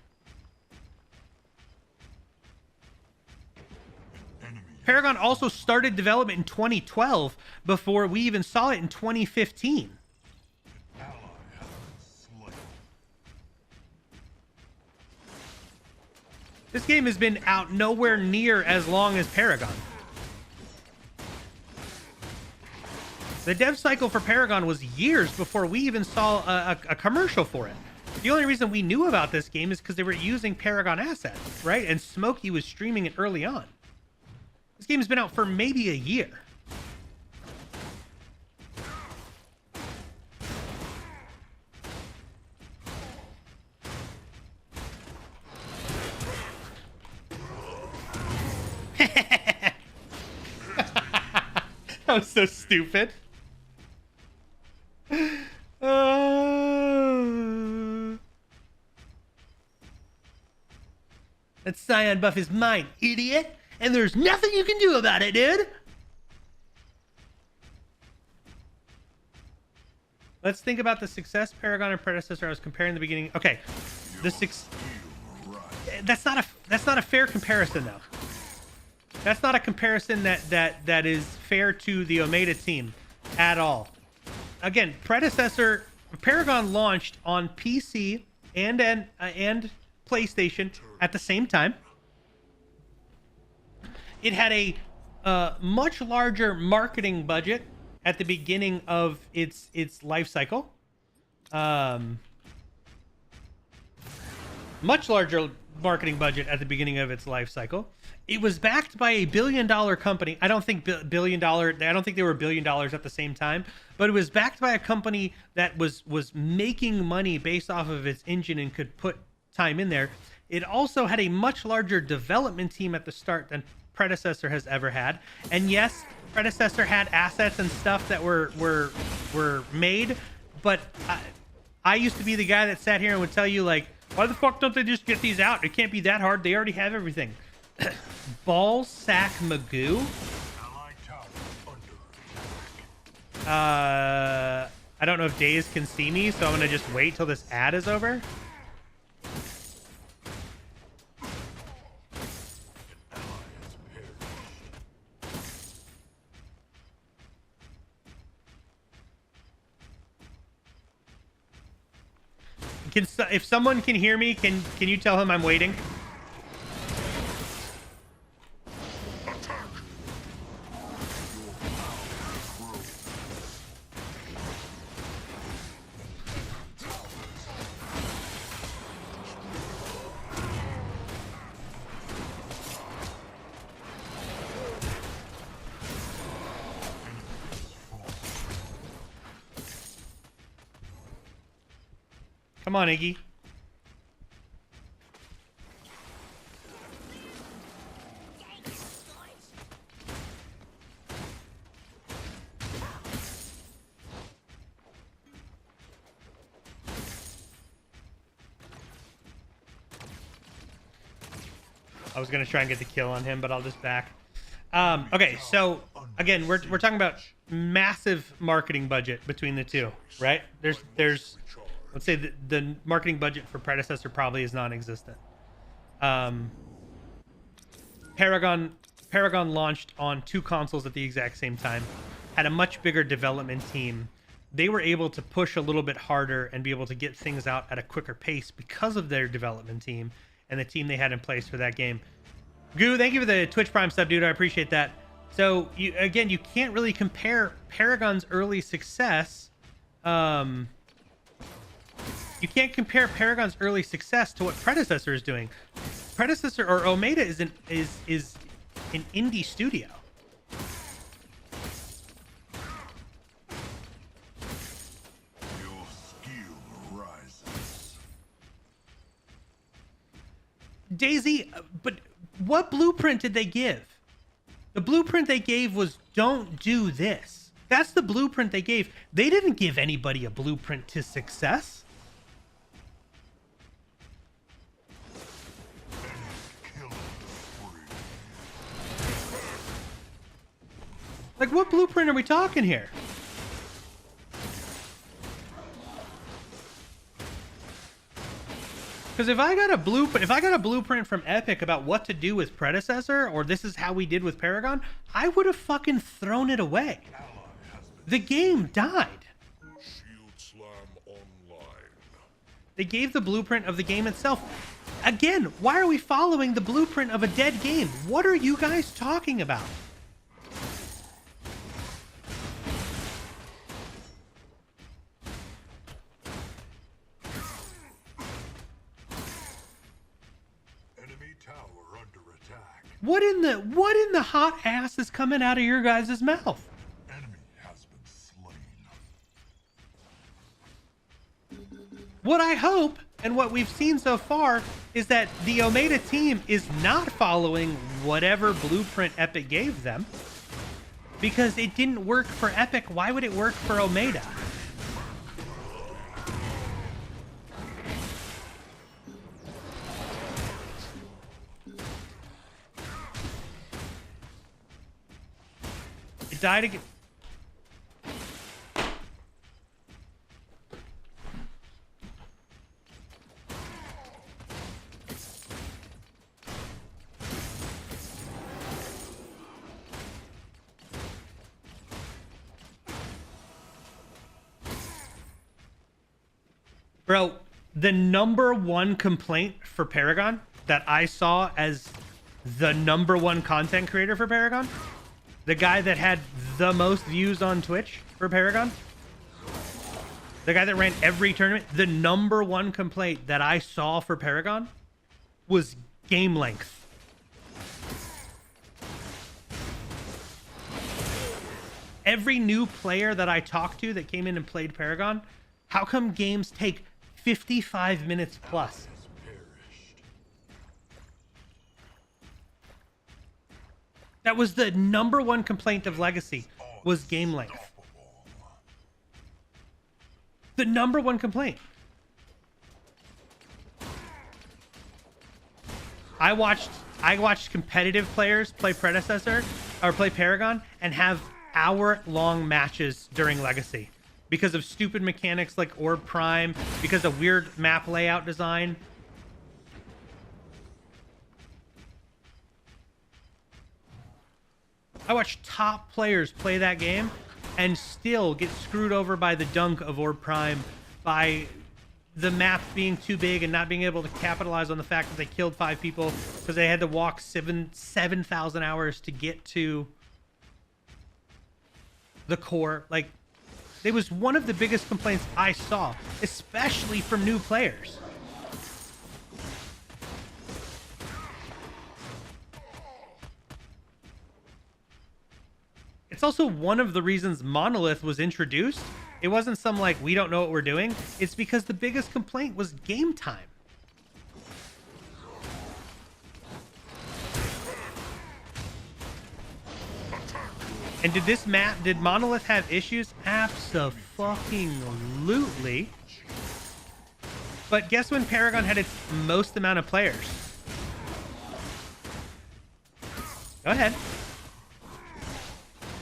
Paragon also started development in 2012 before we even saw it in 2015. This game has been out nowhere near as long as Paragon. The dev cycle for Paragon was years before we even saw a commercial for it. The only reason we knew about this game is because they were using Paragon assets, right? And Smokey was streaming it early on. This game has been out for maybe a year. That was so stupid. That Scion buff is mine, idiot. And there's nothing you can do about it, dude. Let's think about the success Paragon and Predecessor. I was comparing the beginning. Okay, that's not a fair comparison, though. That's not a comparison that is fair to the Omeda team at all. Again, Predecessor, Paragon launched on PC and PlayStation at the same time. It had a much larger marketing budget at the beginning of its life cycle. Much larger marketing budget at the beginning of its life cycle. It was backed by a $1 billion company. I don't think I don't think they were $1 billion at the same time, but it was backed by a company that was making money based off of its engine and could put time in there. It also had a much larger development team at the start than Predecessor has ever had. And yes, Predecessor had assets and stuff that were made, but I used to be the guy that sat here and would tell you, like, why the fuck don't they just get these out? It can't be that hard. They already have everything. Ball sack Magoo. I don't know if Daze can see me, so I'm gonna just wait till this ad is over. If someone can hear me, can you tell him I'm waiting? Come on, Iggy. I was gonna try and get the kill on him, but I'll just back. Okay, so again, we're talking about massive marketing budget between the two, right? There's let's say the marketing budget for Predecessor probably is non-existent. Paragon launched on 2 consoles at the exact same time, had a much bigger development team. They were able to push a little bit harder and be able to get things out at a quicker pace because of their development team and the team they had in place for that game. Goo, thank you for the Twitch Prime sub, dude. I appreciate that. So, you can't really compare Paragon's early success. You can't compare Paragon's early success to what Predecessor is doing. Predecessor or Omeda is an indie studio. Your skill rises. Daisy, but what blueprint did they give? The blueprint they gave was don't do this. That's the blueprint they gave. They didn't give anybody a blueprint to success. Like, what blueprint are we talking here? Because if I got a blueprint from Epic about what to do with Predecessor, or this is how we did with Paragon, I would have fucking thrown it away. The game died. Shield Slam Online. They gave the blueprint of the game itself. Again, why are we following the blueprint of a dead game? What are you guys talking about? What in the hot ass is coming out of your guys' mouth? Enemy has been slain. What I hope, and what we've seen so far, is that the Omeda team is not following whatever blueprint Epic gave them. Because it didn't work for Epic, why would it work for Omeda? Died again. Bro, the #1 complaint for Paragon that I saw as the #1 content creator for Paragon, the guy that had the most views on Twitch for Paragon. The guy that ran every tournament. The #1 complaint that I saw for Paragon was game length. Every new player that I talked to that came in and played Paragon, how come games take 55 minutes plus? That was the #1 complaint of Legacy, was game length. The #1 complaint. I watched competitive players play Predecessor or play Paragon and have hour-long matches during Legacy because of stupid mechanics like Orb Prime, because of weird map layout design. I watched top players play that game and still get screwed over by the dunk of Orb Prime, by the map being too big and not being able to capitalize on the fact that they killed 5 people because they had to walk 7,000 hours to get to the core. Like, it was one of the biggest complaints I saw, especially from new players. It's also one of the reasons Monolith was introduced. It wasn't some like, we don't know what we're doing. It's because the biggest complaint was game time. And did Monolith have issues? Abso-fucking-lutely. But guess when Paragon had its most amount of players? Go ahead.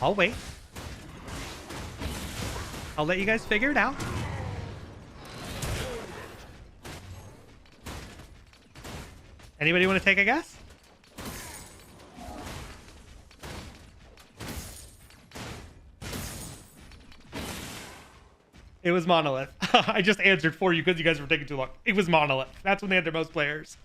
I'll wait. I'll let you guys figure it out. Anybody want to take a guess? It was Monolith. I just answered for you because you guys were taking too long. It was Monolith. That's when they had their most players.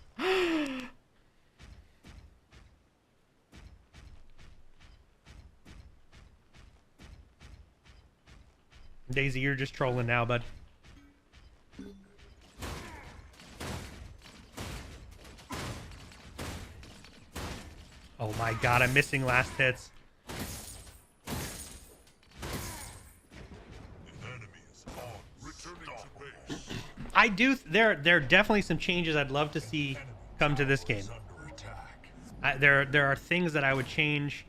Daisy, you're just trolling now, bud. Oh my god, I'm missing last hits. I do. There are definitely some changes I'd love to see come to this game. There are things that I would change.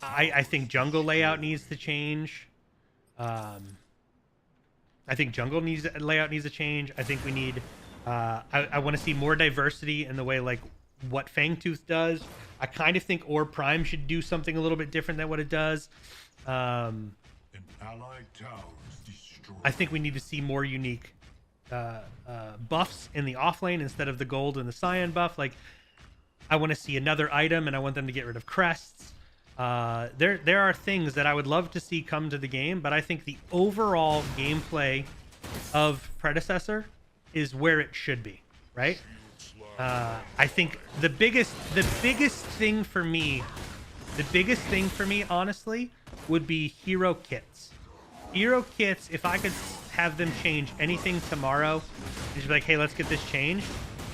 I think jungle layout needs to change. I think jungle layout needs to change. I think we need. I want to see more diversity in the way like what Fangtooth does. I kind of think Orb Prime should do something a little bit different than what it does. An allied tower is destroyed. I think we need to see more unique buffs in the off lane instead of the gold and the cyan buff. Like, I want to see another item, and I want them to get rid of crests. There are things that I would love to see come to the game, but I think the overall gameplay of Predecessor is where it should be, right? I think the biggest thing for me, honestly, would be hero kits. Hero kits, if I could have them change anything tomorrow, just be like, hey, let's get this changed,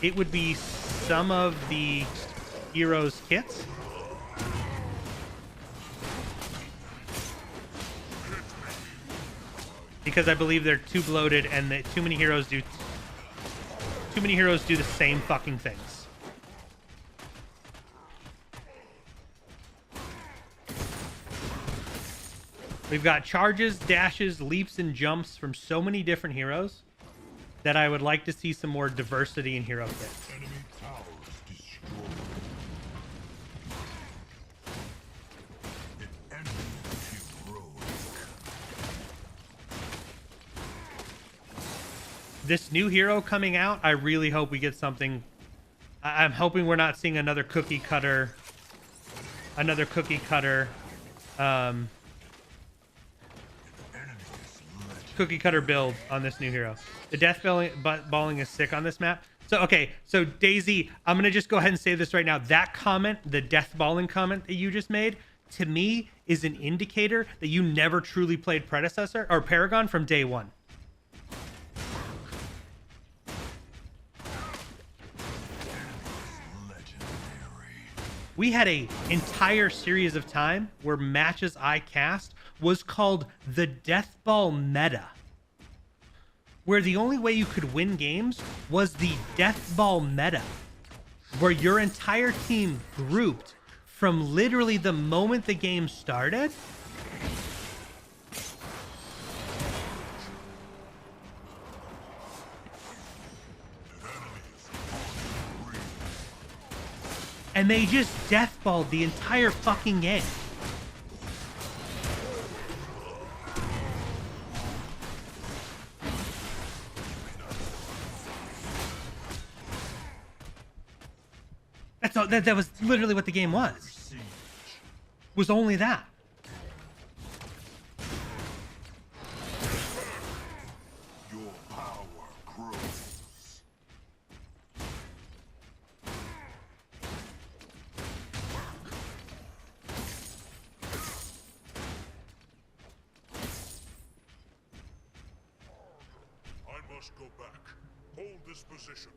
it would be some of the heroes kits. Because I believe they're too bloated and that too many heroes do the same fucking things. We've got charges, dashes, leaps, and jumps from so many different heroes that I would like to see some more diversity in hero kits. Enemy towers destroyed. An enemy heroic. This new hero coming out, I really hope we get something. I'm hoping we're not seeing another cookie cutter build on this new hero. The death balling is sick on this map. So, okay, so Daisy, I'm going to just go ahead and say this right now. That comment, the death balling comment that you just made, to me is an indicator that you never truly played Predecessor or Paragon from day one. We had a entire series of time where matches I cast was called the Death Ball meta, where the only way you could win games was the Death Ball meta, where your entire team grouped from literally the moment the game started. And they just deathballed the entire fucking game. That's all. That was literally what the game was. Was only that. Your power grows. I must go back. Hold this position.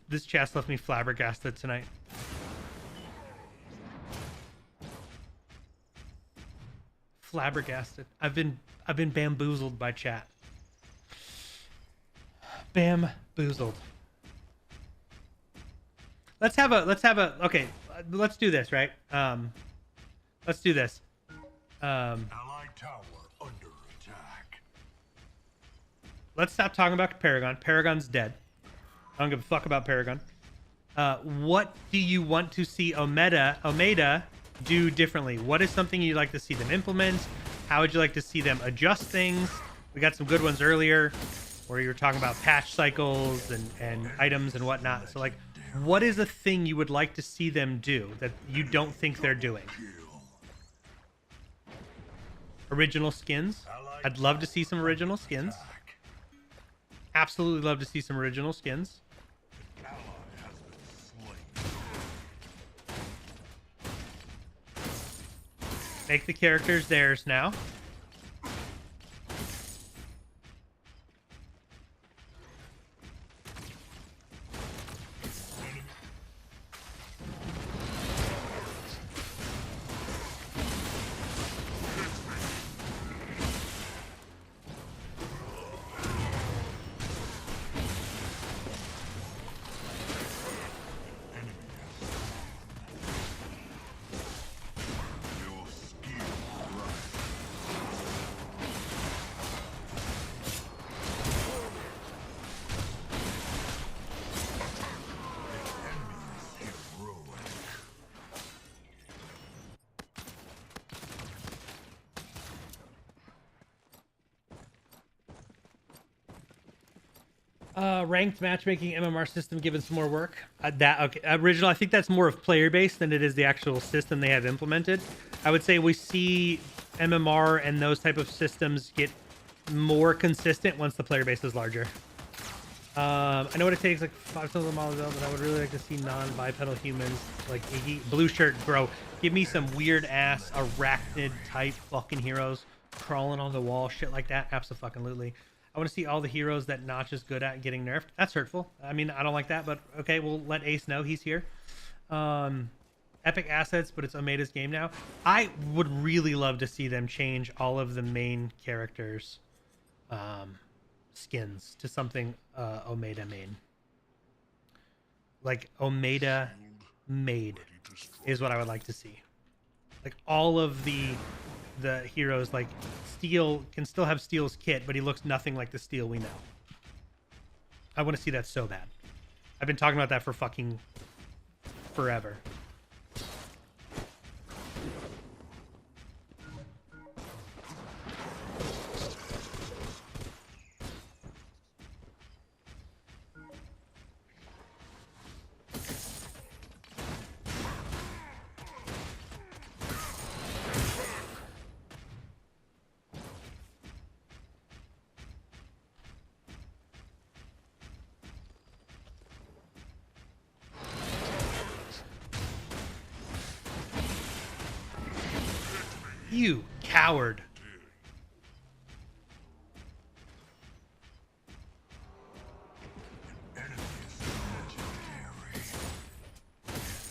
This chest left me flabbergasted tonight. Flabbergasted. I've been bamboozled by chat. Bamboozled. Let's have a okay, let's do this, right? Let's do this. Allied tower under attack. Let's stop talking about Paragon. Paragon's dead. I don't give a fuck about Paragon. What do you want to see Omeda do differently? What is something you'd like to see them implement? How would you like to see them adjust things? We got some good ones earlier where you were talking about patch cycles and items and whatnot. So like, what is a thing you would like to see them do that you don't think they're doing? Original skins. I'd love to see some original skins. Absolutely love to see some original skins. Make the characters theirs now. Ranked matchmaking MMR system given some more work. Original. I think that's more of player based than it is the actual system they have implemented. I would say we see MMR and those type of systems get more consistent once the player base is larger. I know what it takes, like 5 times a mile, but I would really like to see non-bipedal humans like Iggy, blue shirt, bro. Give me some weird ass arachnid type fucking heroes crawling on the wall, shit like that. Absolutely. I want to see all the heroes that Notch is good at getting nerfed. That's hurtful. I mean, I don't like that, but okay, we'll let Ace know he's here. Epic assets, but it's Omeda's game now. I would really love to see them change all of the main characters' skins to something Omeda main. Like Omeda made is what I would like to see. Like all of the heroes, like Steel can still have Steel's kit, but he looks nothing like the Steel we know. I want to see that so bad. I've been talking about that for fucking forever. You coward.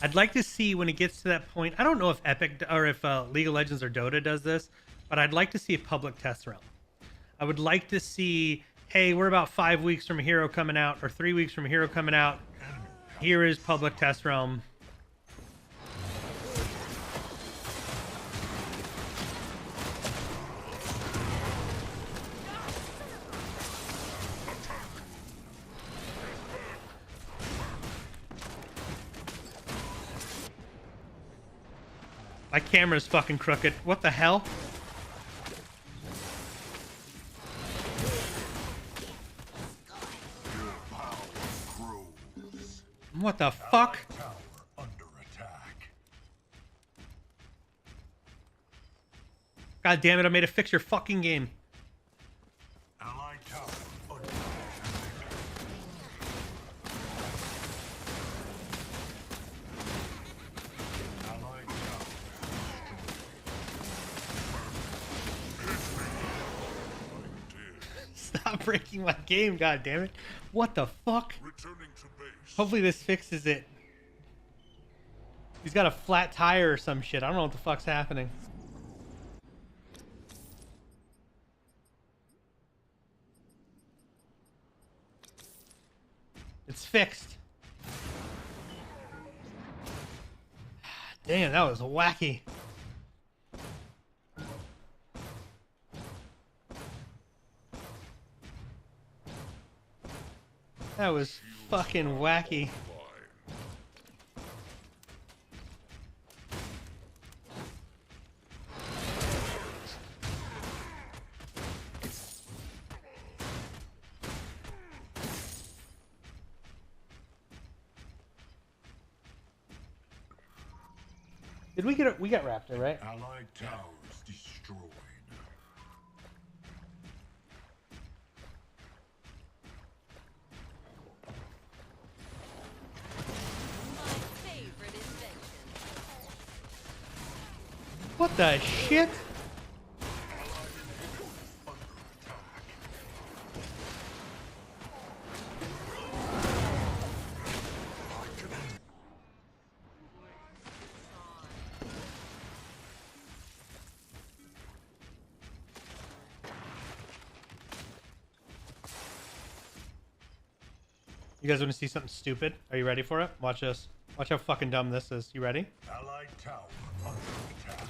I'd like to see when it gets to that point. I don't know if Epic or if League of Legends or Dota does this, but I'd like to see a public test realm. I would like to see, hey, we're about 5 weeks from a hero coming out, or 3 weeks from a hero coming out. Here is public test realm. My camera's fucking crooked. What the hell? What the fuck? God damn it, I made a fix your fucking game. Stop breaking my game, god damn it. What the fuck? Returning to base. Hopefully this fixes it. He's got a flat tire or some shit. I don't know what the fuck's happening. It's fixed. Damn, that was wacky. That was fucking wacky. Did we get we got Raptor, right? Allied towers destroyed. What the shit? You guys want to see something stupid? Are you ready for it? Watch this. Watch how fucking dumb this is. You ready? Allied tower under attack.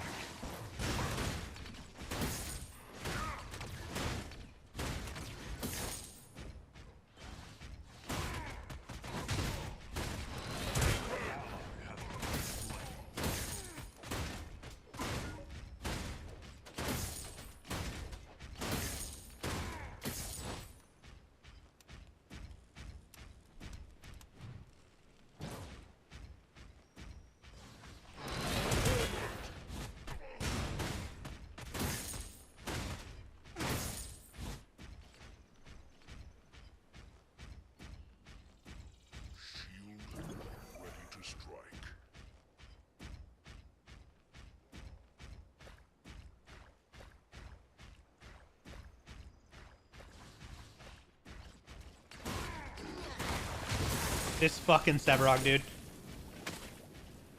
This fucking Sevarog, dude.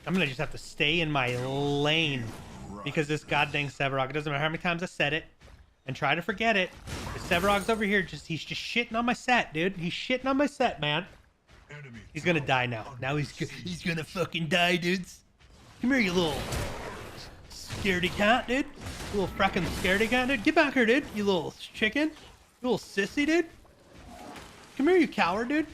I'm gonna just have to stay in my lane because this goddamn Sevarog, it doesn't matter how many times I said it and try to forget it. The Sevarog's over here, he's just shitting on my set, dude. He's shitting on my set, man. He's gonna die now. Now he's gonna fucking die, dudes. Come here, you little scaredy cat, dude. You little frickin' scaredy cat, dude. Get back here, dude. You little chicken. You little sissy, dude. Come here, you coward, dude.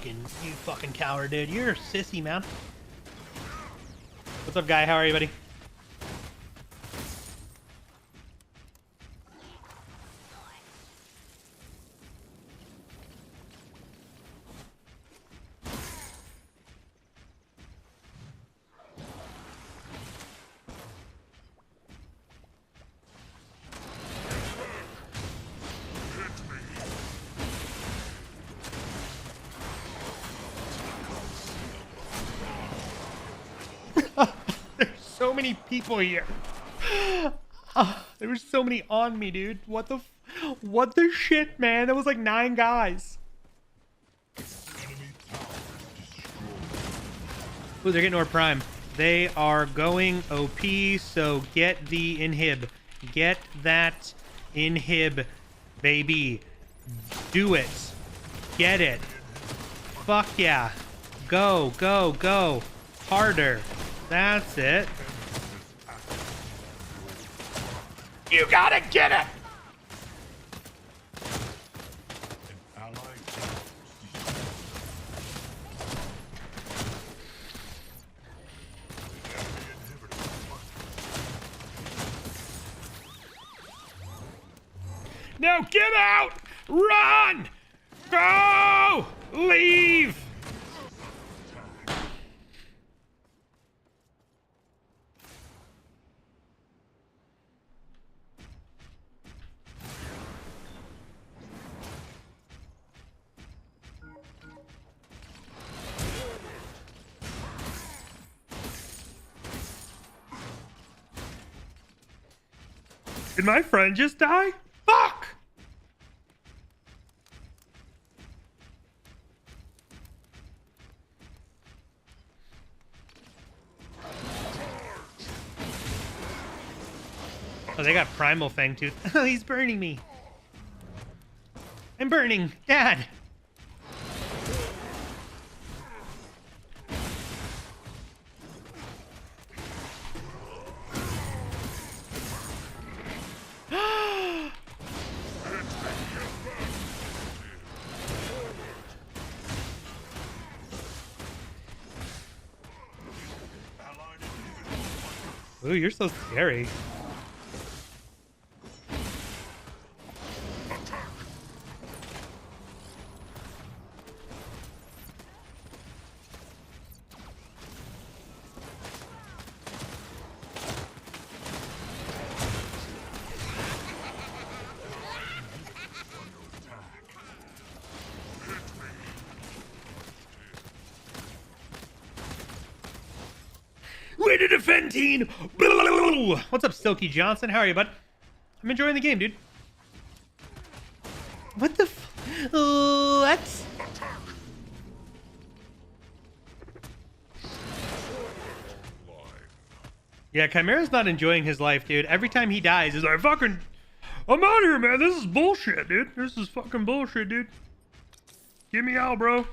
You fucking coward, dude. You're a sissy, man. What's up, guy? How are you, buddy? so many people here. There were so many on me, dude. What the shit, man? That was like 9 guys. Ooh, they're getting our prime. They are going OP, so get the inhib. Get that inhib, baby. Do it. Get it. Fuck yeah. Go, go, go. Harder. That's it. You gotta get it! Now get out! Run! Go! Leave! Did my friend just die? Fuck! Oh, they got Primal Fangtooth. Oh, he's burning me. I'm burning. Dad! Ooh, you're so scary. Way to defend, teen! What's up, Silky Johnson? How are you, bud? I'm enjoying the game, dude. What the what? Yeah, Chimera's not enjoying his life, dude. Every time he dies, he's like, fucking, I'm out of here, man. This is bullshit, dude. This is fucking bullshit, dude. Get me out, bro.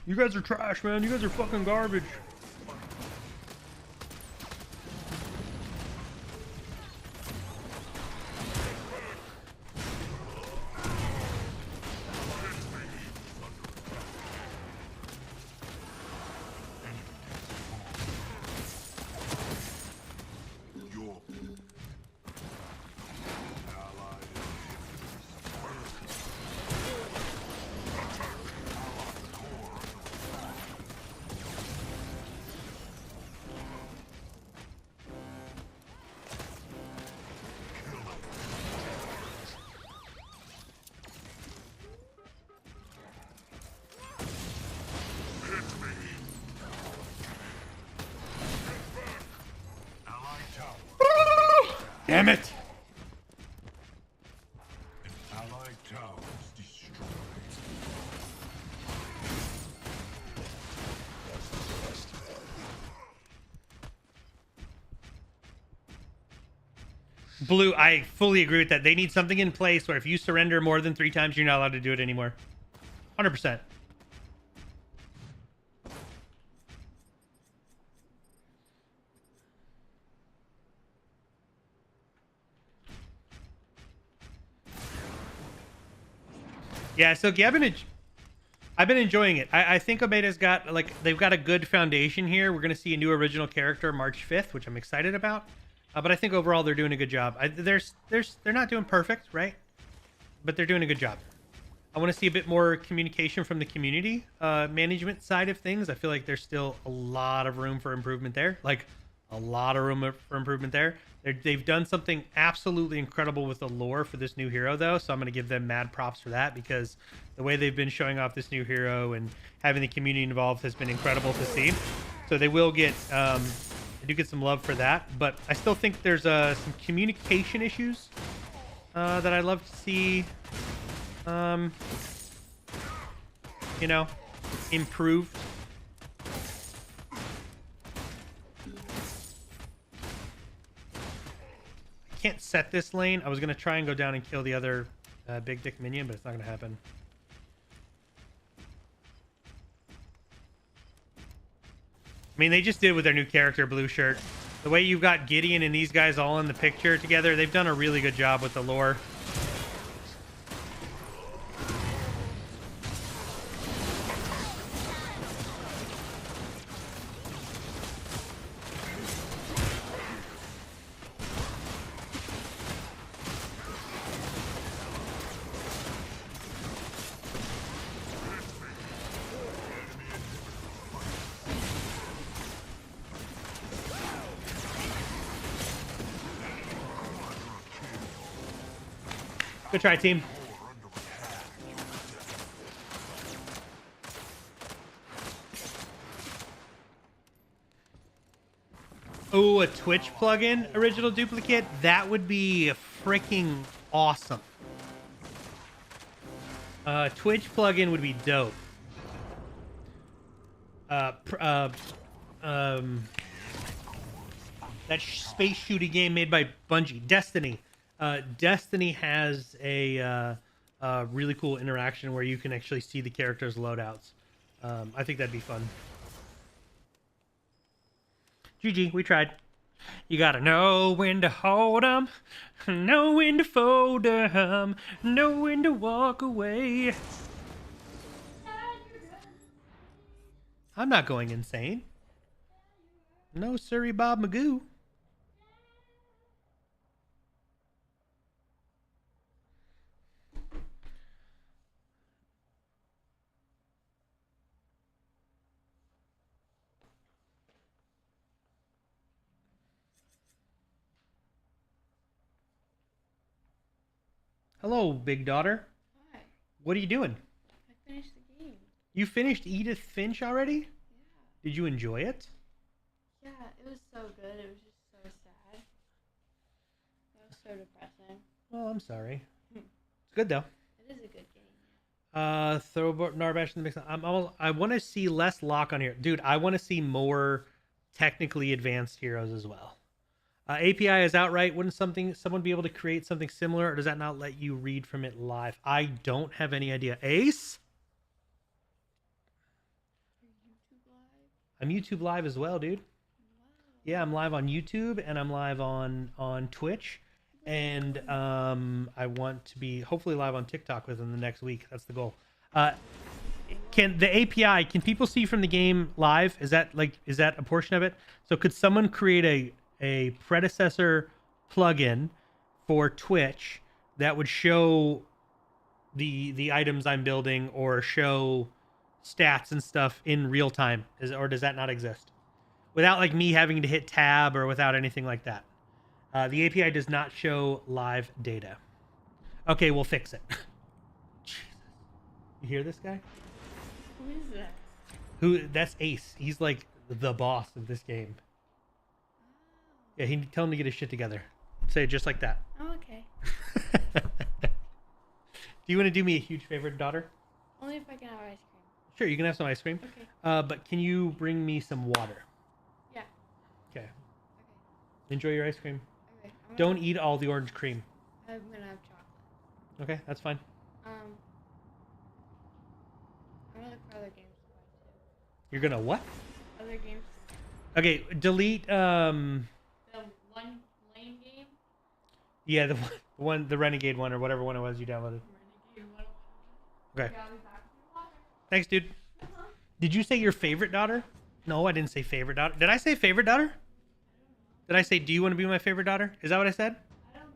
You guys are trash, man. You guys are fucking garbage. Damn it! An allied tower is destroyed. Blue, I fully agree with that. They need something in place where if you surrender more than 3 times, you're not allowed to do it anymore. 100%. Yeah, so I've been enjoying it. I think Omeda's got, like, they've got a good foundation here. We're going to see a new original character March 5th, which I'm excited about. But I think overall they're doing a good job. They're not doing perfect, right? But they're doing a good job. I want to see a bit more communication from the community management side of things. I feel like there's still a lot of room for improvement there. Like, a lot of room for improvement there. They've done something absolutely incredible with the lore for this new hero, though, so I'm going to give them mad props for that, because the way they've been showing off this new hero and having the community involved has been incredible to see. So they will get I do get some love for that, but I still think there's some communication issues that I'd love to see, you know, improved. I can't set this lane. I was going to try and go down and kill the other big dick minion, but it's not going to happen. I mean, they just did with their new character, Blue Shirt. The way you've got Gideon and these guys all in the picture together, they've done a really good job with the lore. Good try, team. Oh, a Twitch plugin, original duplicate? That would be freaking awesome. Twitch plugin would be dope. That space shooting game made by Bungie, Destiny. Destiny has a really cool interaction where you can actually see the characters' loadouts. I think that'd be fun. GG, we tried. You gotta know when to hold 'em, know when to fold 'em, know when to walk away. I'm not going insane. No, sorry, Bob Magoo. Hello, big daughter. Hi. What are you doing? I finished the game. You finished Edith Finch already? Yeah. Did you enjoy it? Yeah, it was so good. It was just so sad. It was so depressing. Oh, I'm sorry. It's good though. It is a good game. Throw Narbash in the mix. I want to see less lock on here, dude. I want to see more technically advanced heroes as well. API is outright. Wouldn't someone be able to create something similar, or does that not let you read from it live? I don't have any idea. Ace? YouTube Live? I'm YouTube live as well, dude. Wow. Yeah, I'm live on YouTube and I'm live on Twitch, and I want to be hopefully live on TikTok within the next week. That's the goal. Can the API? Can people see from the game live? Is that a portion of it? So could someone create a predecessor plugin for Twitch that would show the items I'm building or show stats and stuff in real time? Or does that not exist? Without like me having to hit tab or without anything like that. The API does not show live data. Okay, we'll fix it. Jesus. You hear this guy? Who is that? That's Ace. He's like the boss of this game. Yeah, tell him to get his shit together. Say it just like that. Oh, okay. Do you want to do me a huge favor, daughter? Only if I can have ice cream. Sure, you can have some ice cream. Okay. But can you bring me some water? Yeah. Okay. Okay. Enjoy your ice cream. Okay. Don't eat all the orange cream. I'm gonna have chocolate. Okay, that's fine. I'm gonna look for other games to play too. You're gonna what? Other games. Okay, delete The one lane game. yeah, the Renegade one or whatever one it was you downloaded. Renegade 101. Okay. I'll be back with water. Thanks, dude. Did you say your favorite daughter? No, I didn't say favorite daughter. Did I say favorite daughter? Did I say, do you want to be my favorite daughter? Is that what I said? I don't know.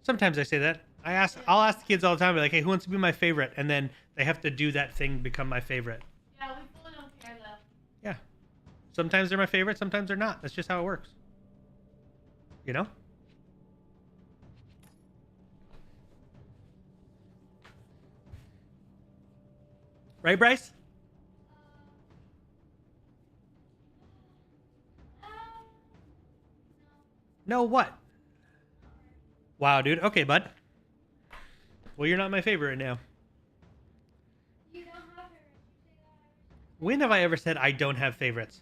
Sometimes I say that. I'll ask the kids all the time, like, hey, who wants to be my favorite? And then they have to do that thing, become my favorite. Yeah, we fully don't care though. Yeah. Sometimes they're my favorite, sometimes they're not. That's just how it works. You know? Right, Bryce? No, what? Wow, dude. Okay, bud. Well, you're not my favorite right now. You don't have favorites. You say that When have I ever said I don't have favorites?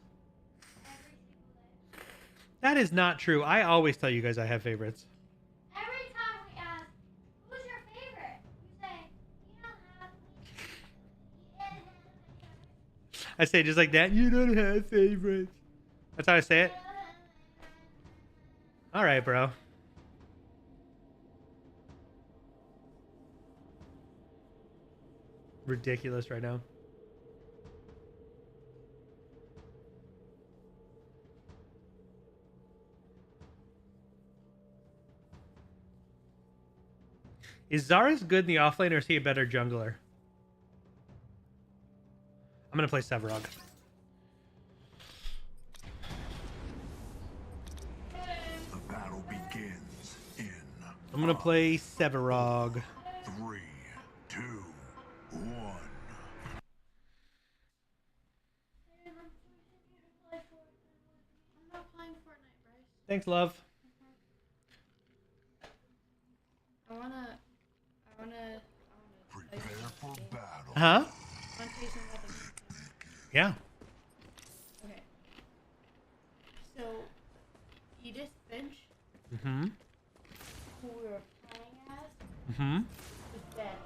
every single day. That is not true. I always tell you guys I have favorites. Every time we ask, who's your favorite? You say, you don't have any. I say it just like that. You don't have favorites. That's how I say it. All right, bro. Ridiculous right now. Is Zara's good in the offlane, or is he a better jungler? I'm gonna play Sevarog. The battle begins in I'm gonna play Sevarog. 3, 2, 1. I'm not playing Fortnite, Bryce. Thanks, love. I wanna Prepare for battle. Huh? wanna tell you something about the Yeah. Okay. So, Edith Finch, Mm-hmm. who we were playing as, Mm-hmm. was dead.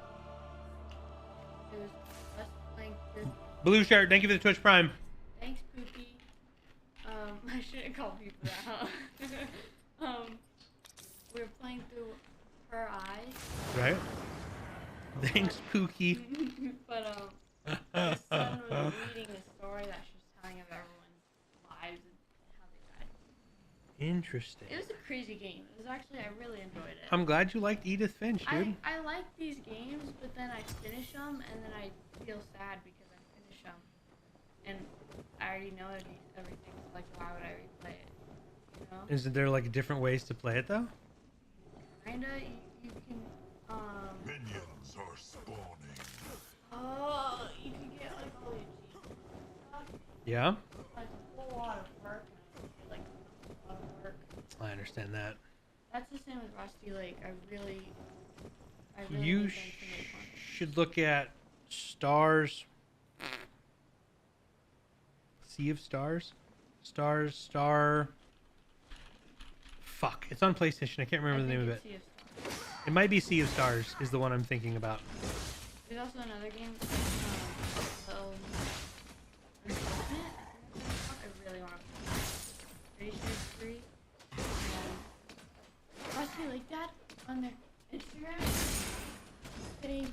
It was us playing through. Blue shirt, thank you for the Twitch Prime. Thanks, Poopy. I shouldn't call people that, huh? We were playing through her eyes. Right? Thanks, Pookie. But, the son was reading the story that she was telling of everyone's lives and how they died. Interesting. It was a crazy game. It was actually, I really enjoyed it. I'm glad you liked Edith Finch, dude. I like these games, but then I finish them, and then I feel sad because I finish them, and I already know everything. So like, why would I replay it? You know? Isn't there like different ways to play it though? Kinda. You can. Minions are spawning. Oh, you can get like all your cheats and stuff. Yeah. Like a whole lot of work, and I like a lot of work. I understand that. That's the same with Rusty Lake. I really You need them to make one. should look at Stars. Sea of Stars? Star. Fuck. It's on PlayStation. I can't remember the name of it. Sea of Stars. It might be Sea of Stars is the one I'm thinking about. There's also another game, Little Enforcement. I really want to play it. Pretty sure it's free. Rusty Lake Dad on their Instagram today.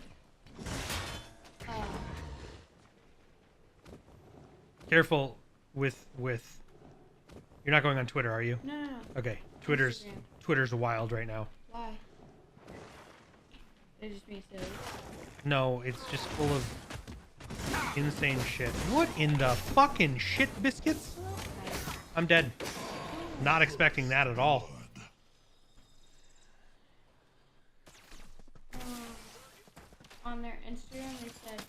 Careful with. You're not going on Twitter, are you? No. Okay. Instagram. Twitter's wild right now. Why? They're just being silly. No, it's just full of insane shit. What in the fucking shit biscuits? I'm dead. Not expecting that at all. On their Instagram, they said,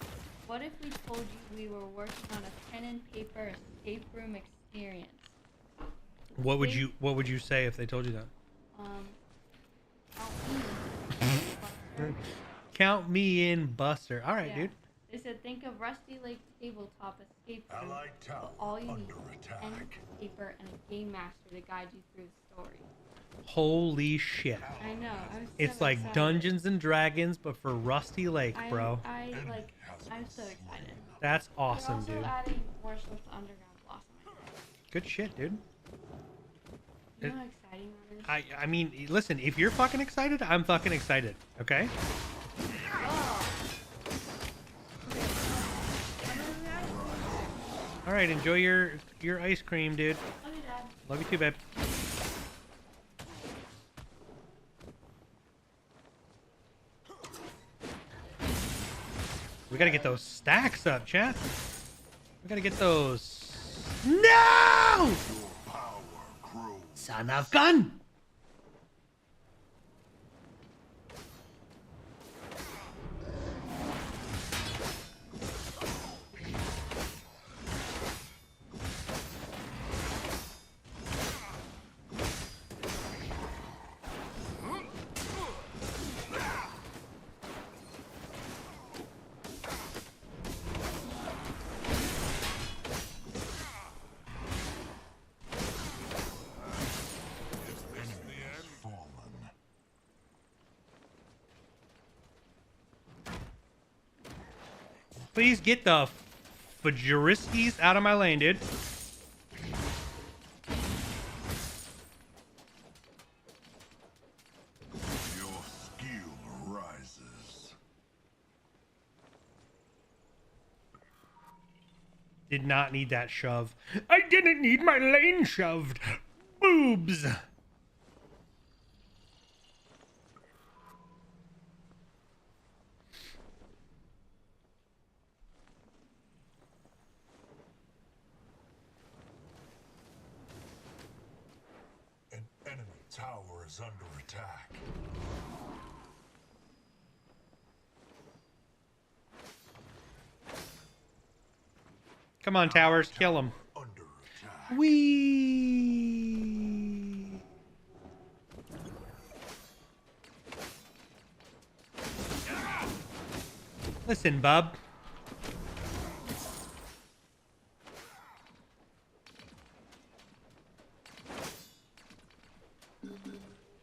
"What if we told you we were working on a pen and paper escape room experience?" What would you say if they told you that? Help me. Count me in, Buster. All right, Yeah. dude. They said, think of Rusty Lake tabletop escape room. Allied But tower all you need under is pen, attack. paper, and a game master to guide you through the story. Holy shit. I know. I'm so It's like excited. Dungeons and Dragons, but for Rusty Lake, bro. I'm so excited. That's They're awesome, also dude. adding more stuff to Underground Blossom. Good shit, dude. You know how exciting that is? I mean, listen, if you're fucking excited, I'm fucking excited, okay? Oh. All right, enjoy your ice cream, dude. Love you, Dad. Love you too, babe. We gotta get those stacks up, chat. We gotta get those. No! Your power grows. Son of gun! Please get the Fajuriskis out of my lane, dude. Your skill rises. Did not need that shove. I didn't need my lane shoved. Boobs. An enemy tower is under attack. Come on, towers, kill him. Under attack. Wee. Listen, bub.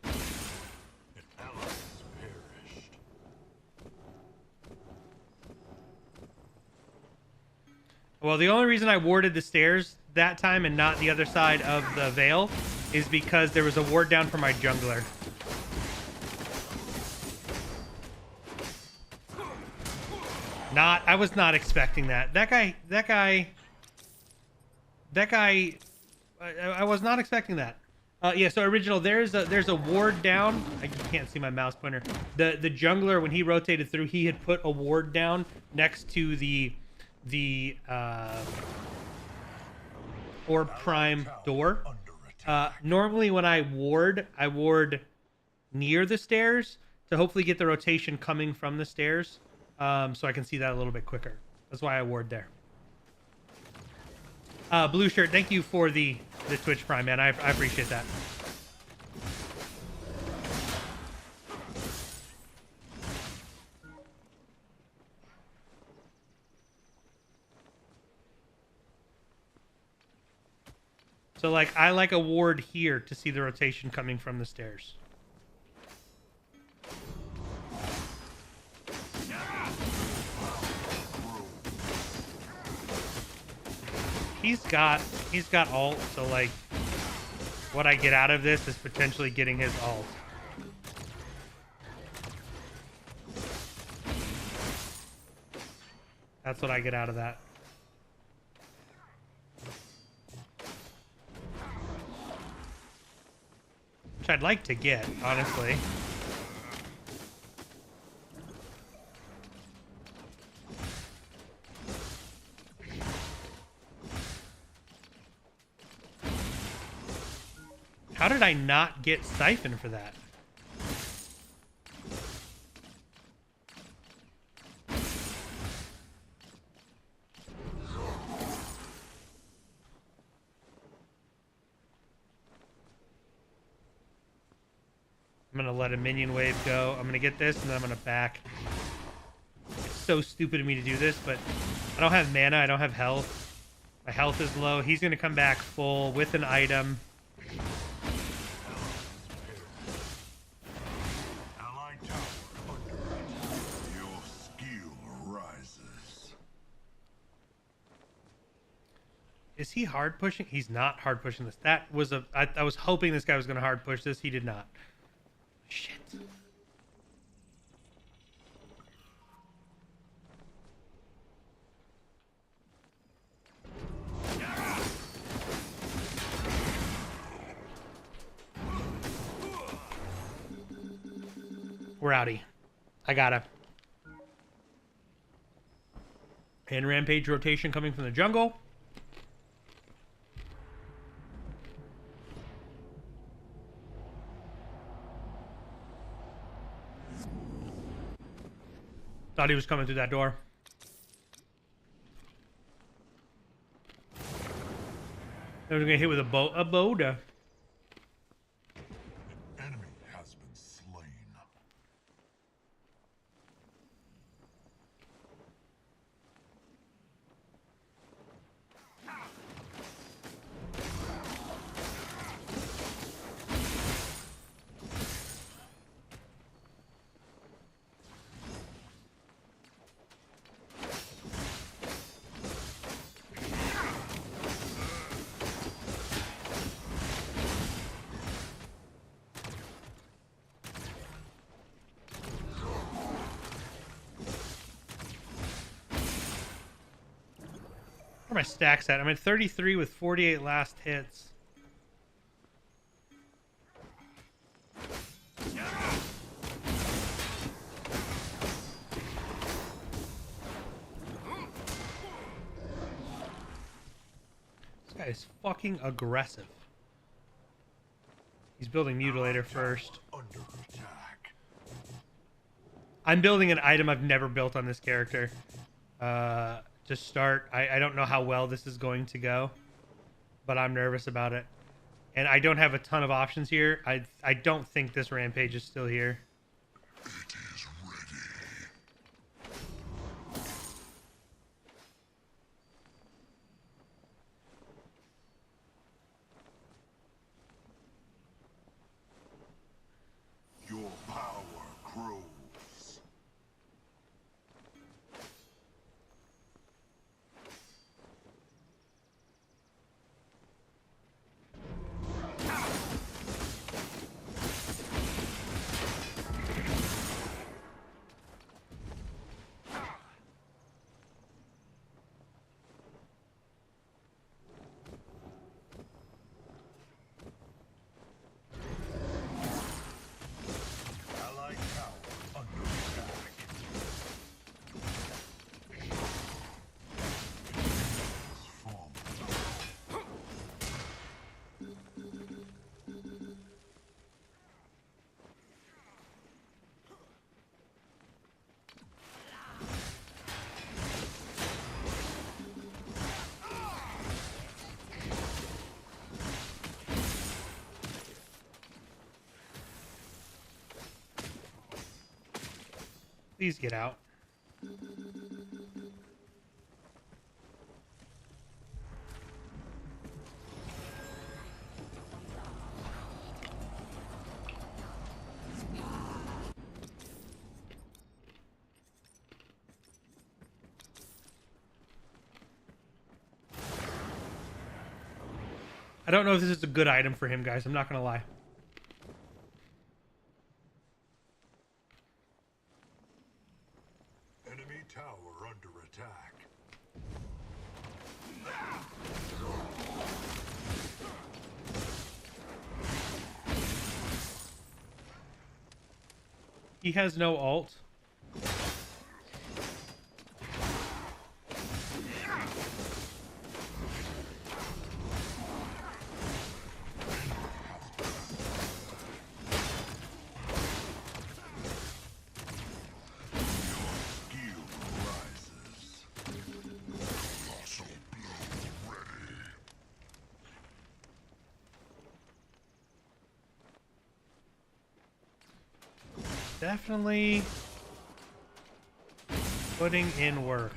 An ally has perished. Well, the only reason I warded the stairs that time and not the other side of the veil is because there was a ward down for my jungler. I was not expecting that. I was not expecting that. Yeah, so original, there's a ward down. I can't see my mouse pointer. The jungler, when he rotated through, he had put a ward down next to the Orb Prime door. Normally when I ward near the stairs to hopefully get the rotation coming from the stairs, so I can see that a little bit quicker. That's why I ward there. Blue shirt, thank you for the Twitch Prime, man. I appreciate that. So, like, I like a ward here to see the rotation coming from the stairs. He's got ult, so, like, what I get out of this is potentially getting his ult. That's what I get out of that. Which I'd like to get, honestly. How did I not get Siphon for that? I'm gonna let a minion wave go. I'm gonna get this, and then I'm gonna back. It's so stupid of me to do this, but I don't have mana. I don't have health. My health is low. He's gonna come back full with an item. Allied tower under attack. Your skill rises. Is he hard pushing? He's not hard pushing this. That was I was hoping this guy was gonna hard push this. He did not. Shit. We're outie. I gotta. And Rampage rotation coming from the jungle. Thought he was coming through that door. I was gonna hit with a Omeda. An enemy has been slain. Where are my stacks at? I'm at 33 with 48 last hits. This guy is fucking aggressive. He's building Mutilator first. I'm building an item I've never built on this character. To start, I don't know how well this is going to go, but I'm nervous about it. And I don't have a ton of options here. I don't think this rampage is still here. It is ready. Your power grows. Allied tower under attack. Transform. Please get out. I don't know if this is a good item for him, guys. I'm not gonna lie. Enemy tower under attack. He has no ult. Skill rises. Colossal blow ready. Definitely putting in work.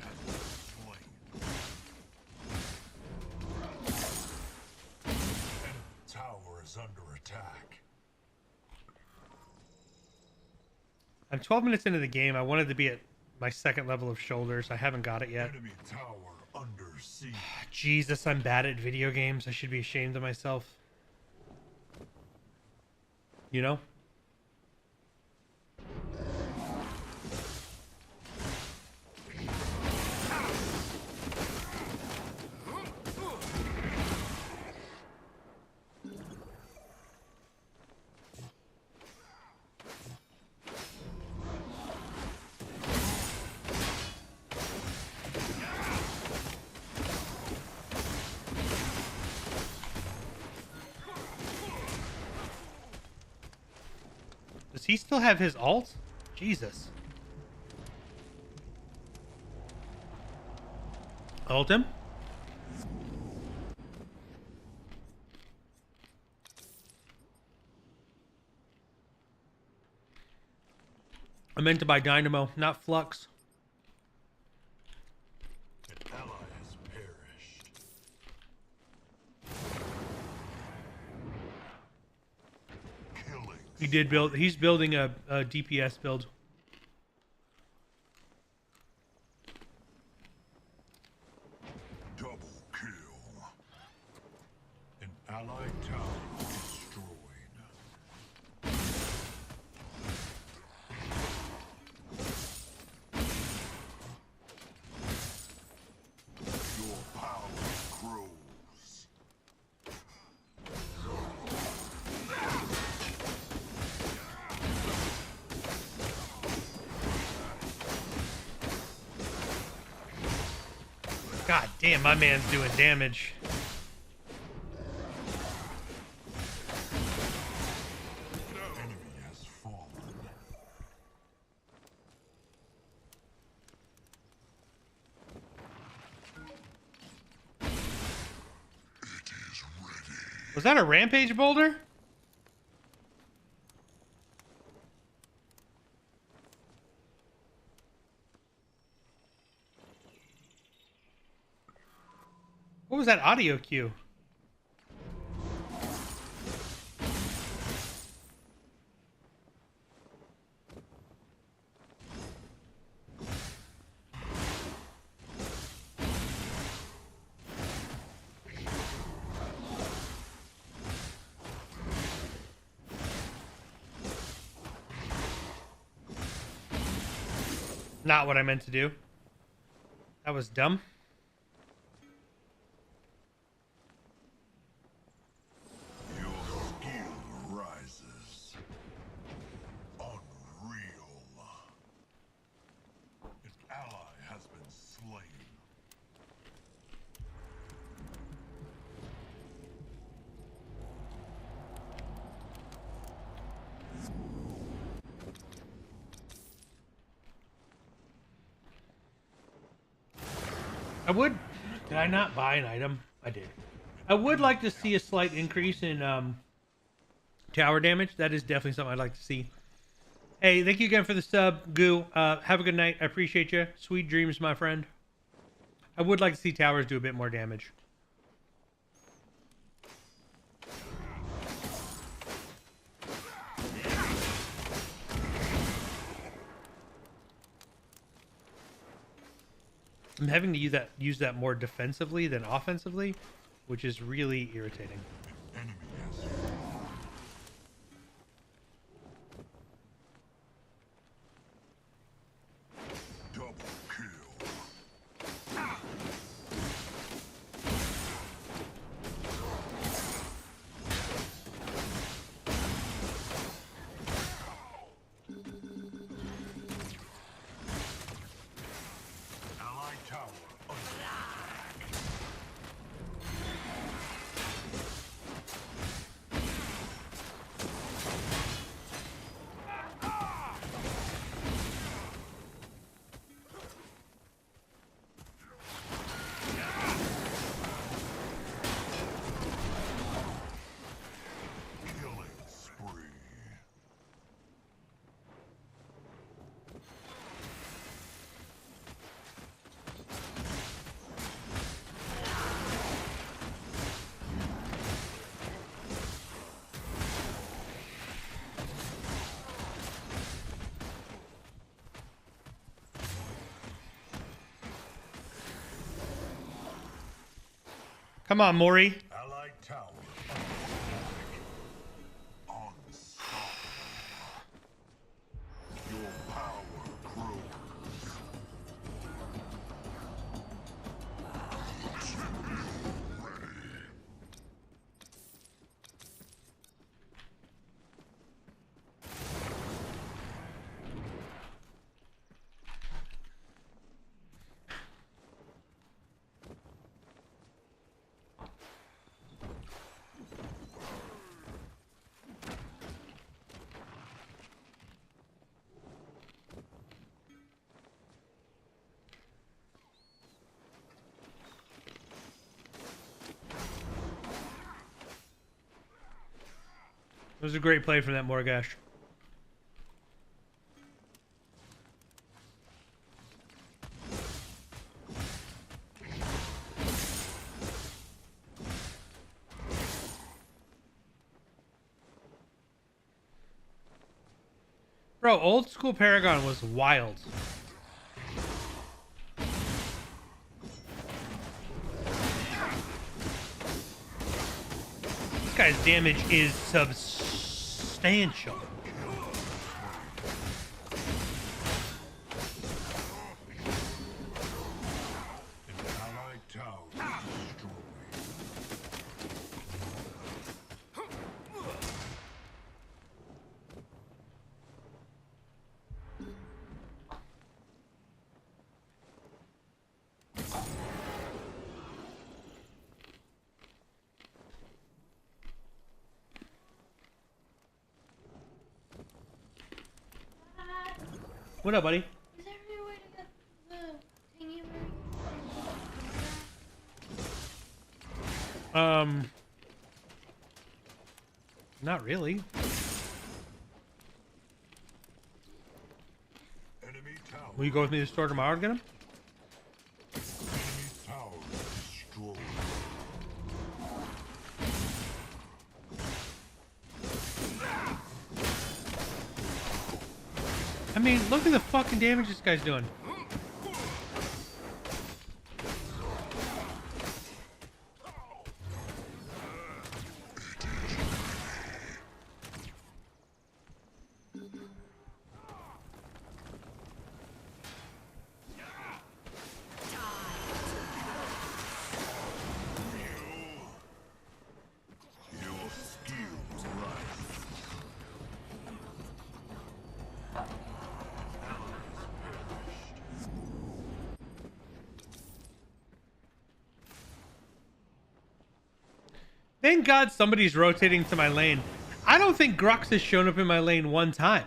Tower is under attack. I'm 12 minutes into the game. I wanted to be at my second level of shoulders. I haven't got it yet. Enemy tower under siege. Jesus, I'm bad at video games. I should be ashamed of myself. You know? Does he still have his ult? Jesus. Ult him? I meant to buy Dynamo, not Flux. An ally has perished. Killing. He did build. He's building a DPS build. Double kill. An allied tower destroyed. Your power God damn, my man's doing damage. Enemy has fallen. It is ready. Was that a rampage boulder? What was that audio cue? Not what I meant to do. That was dumb. Your skill rises. Unreal. An ally has been slain. I would. Did I not buy an item? I did. I would like to see a slight increase in tower damage. That is definitely something I'd like to see. Hey, thank you again for the sub, Goo. Have a good night. I appreciate you. Sweet dreams, my friend. I would like to see towers do a bit more damage. I'm having to use that more defensively than offensively, which is really irritating. Enemy has fallen. Double kill. Allied tower under attack. Killing spree. Come on, Mori. Allied tower under attack. Unstoppable. Your power grows. It was a great play from that Morgash. Bro, old school Paragon was wild. This guy's damage is substantial. An allied tower destroyed. What up, buddy? Is there any way to get the thingy where Not really. Enemy tower. Will you go with me to the store tomorrow to get him? Enemy tower destroyed. I mean, look at the fucking damage this guy's doing. Your skill rises. Thank God somebody's rotating to my lane. I don't think Grux has shown up in my lane one time.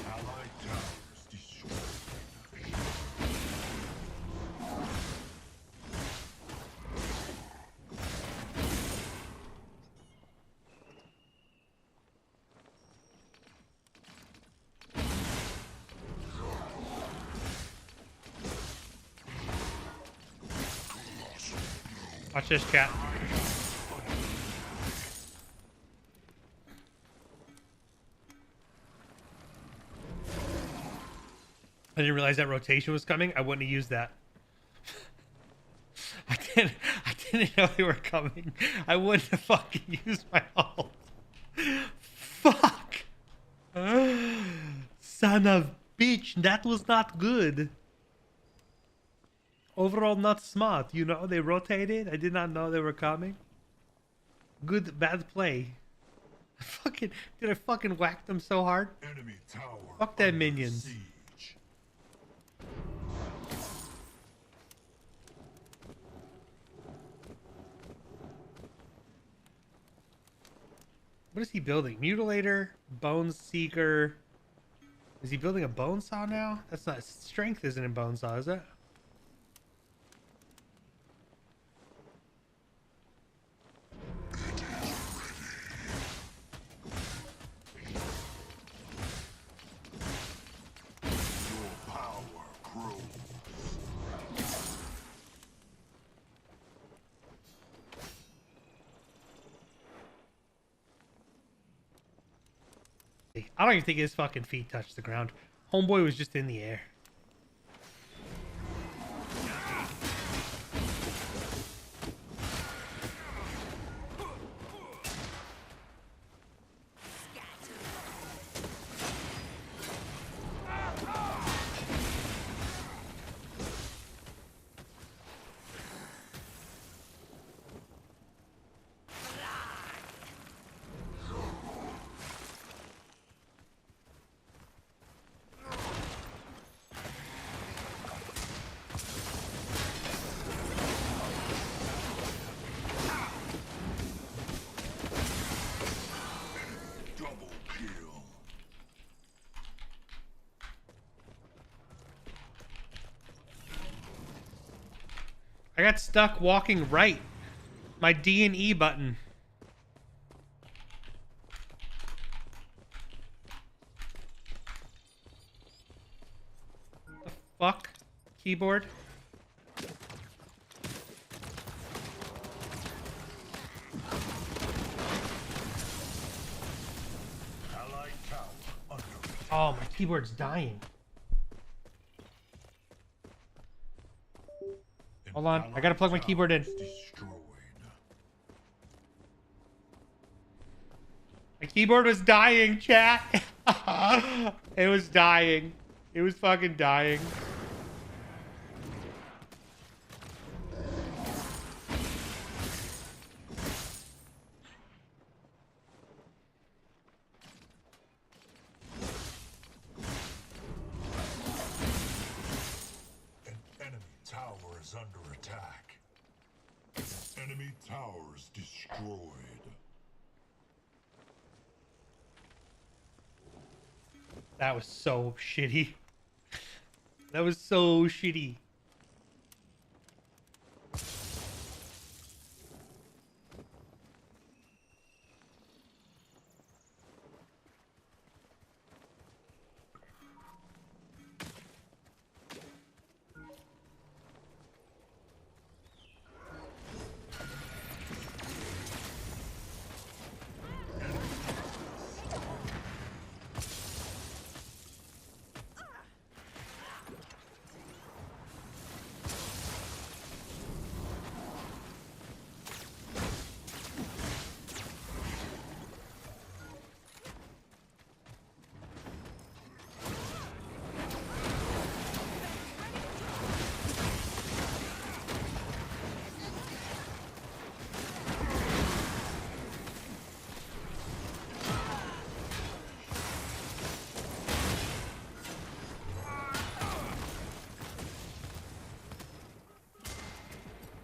Allied towers destroyed. Watch this, chat. I didn't realize that rotation was coming. I wouldn't have used that. I didn't know they were coming. I wouldn't have fucking used my ult. Fuck. Son of bitch, that was not good. Overall, not smart. You know, they rotated. I did not know they were coming. Good, bad play. Did I fucking whack them so hard? Enemy tower. Fuck that under minions. Siege. What is he building? Mutilator, Bone Seeker. Is he building a Bone Saw now? That's not... Strength isn't in Bone Saw, is it? Your power grows. I don't even think his fucking feet touched the ground. Homeboy was just in the air. Double kill. I got stuck walking right. My D and E button. The fuck? Keyboard? Allied tower under attack. Oh, my keyboard's dying. Hold on, I gotta plug my keyboard in. Destroyed. My keyboard was dying, chat. It was dying. It was fucking dying. is under attack. Enemy towers destroyed. That was so shitty. That was so shitty.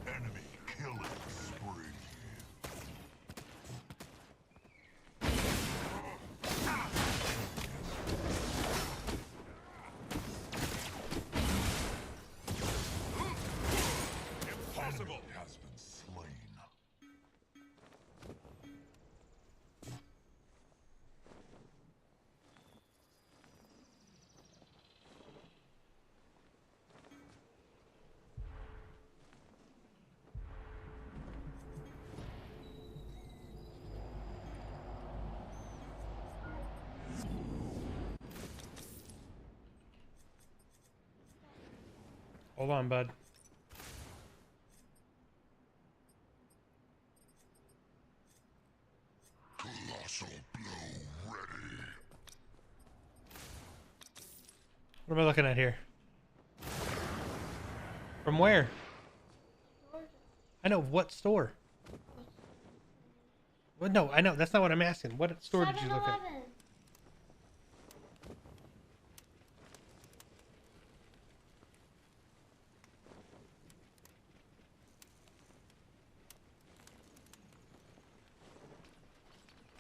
Enemy killing spree. Impossible has been slain. Hold on, bud. Colossal blow ready. What am I looking at here? From where? I know, what store? Well, no, I know, that's not what I'm asking. What store did you look at? 7-Eleven.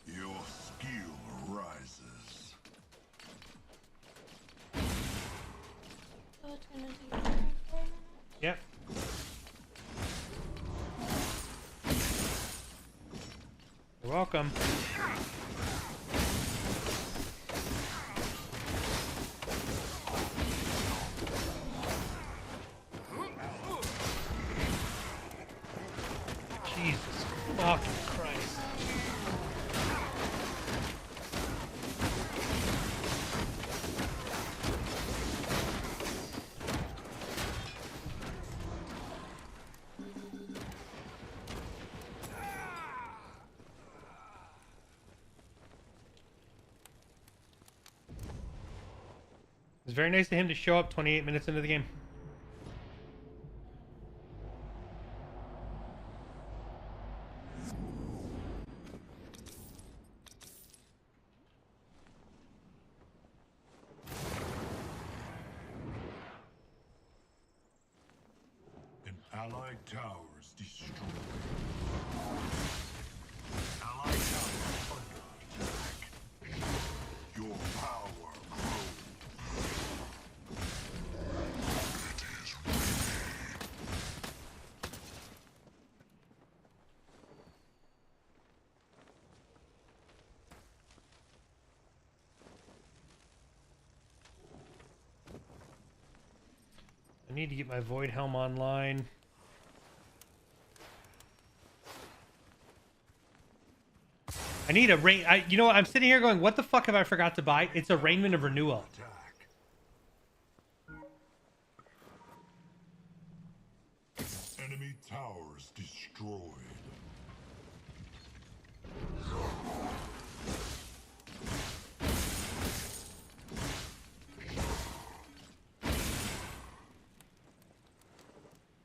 Your skill rises. So it's gonna take time for a minute. Yep. You're welcome. Jesus fucking Christ. It's very nice of him to show up 28 minutes into the game. An allied tower is destroyed. Allied tower under attack. Your power grows. It is ready. I need to get my Void Helm online. I need a rain. You know what? I'm sitting here going, what the fuck have I forgot to buy? It's a Raiment of Renewal. Attack. Enemy towers destroyed.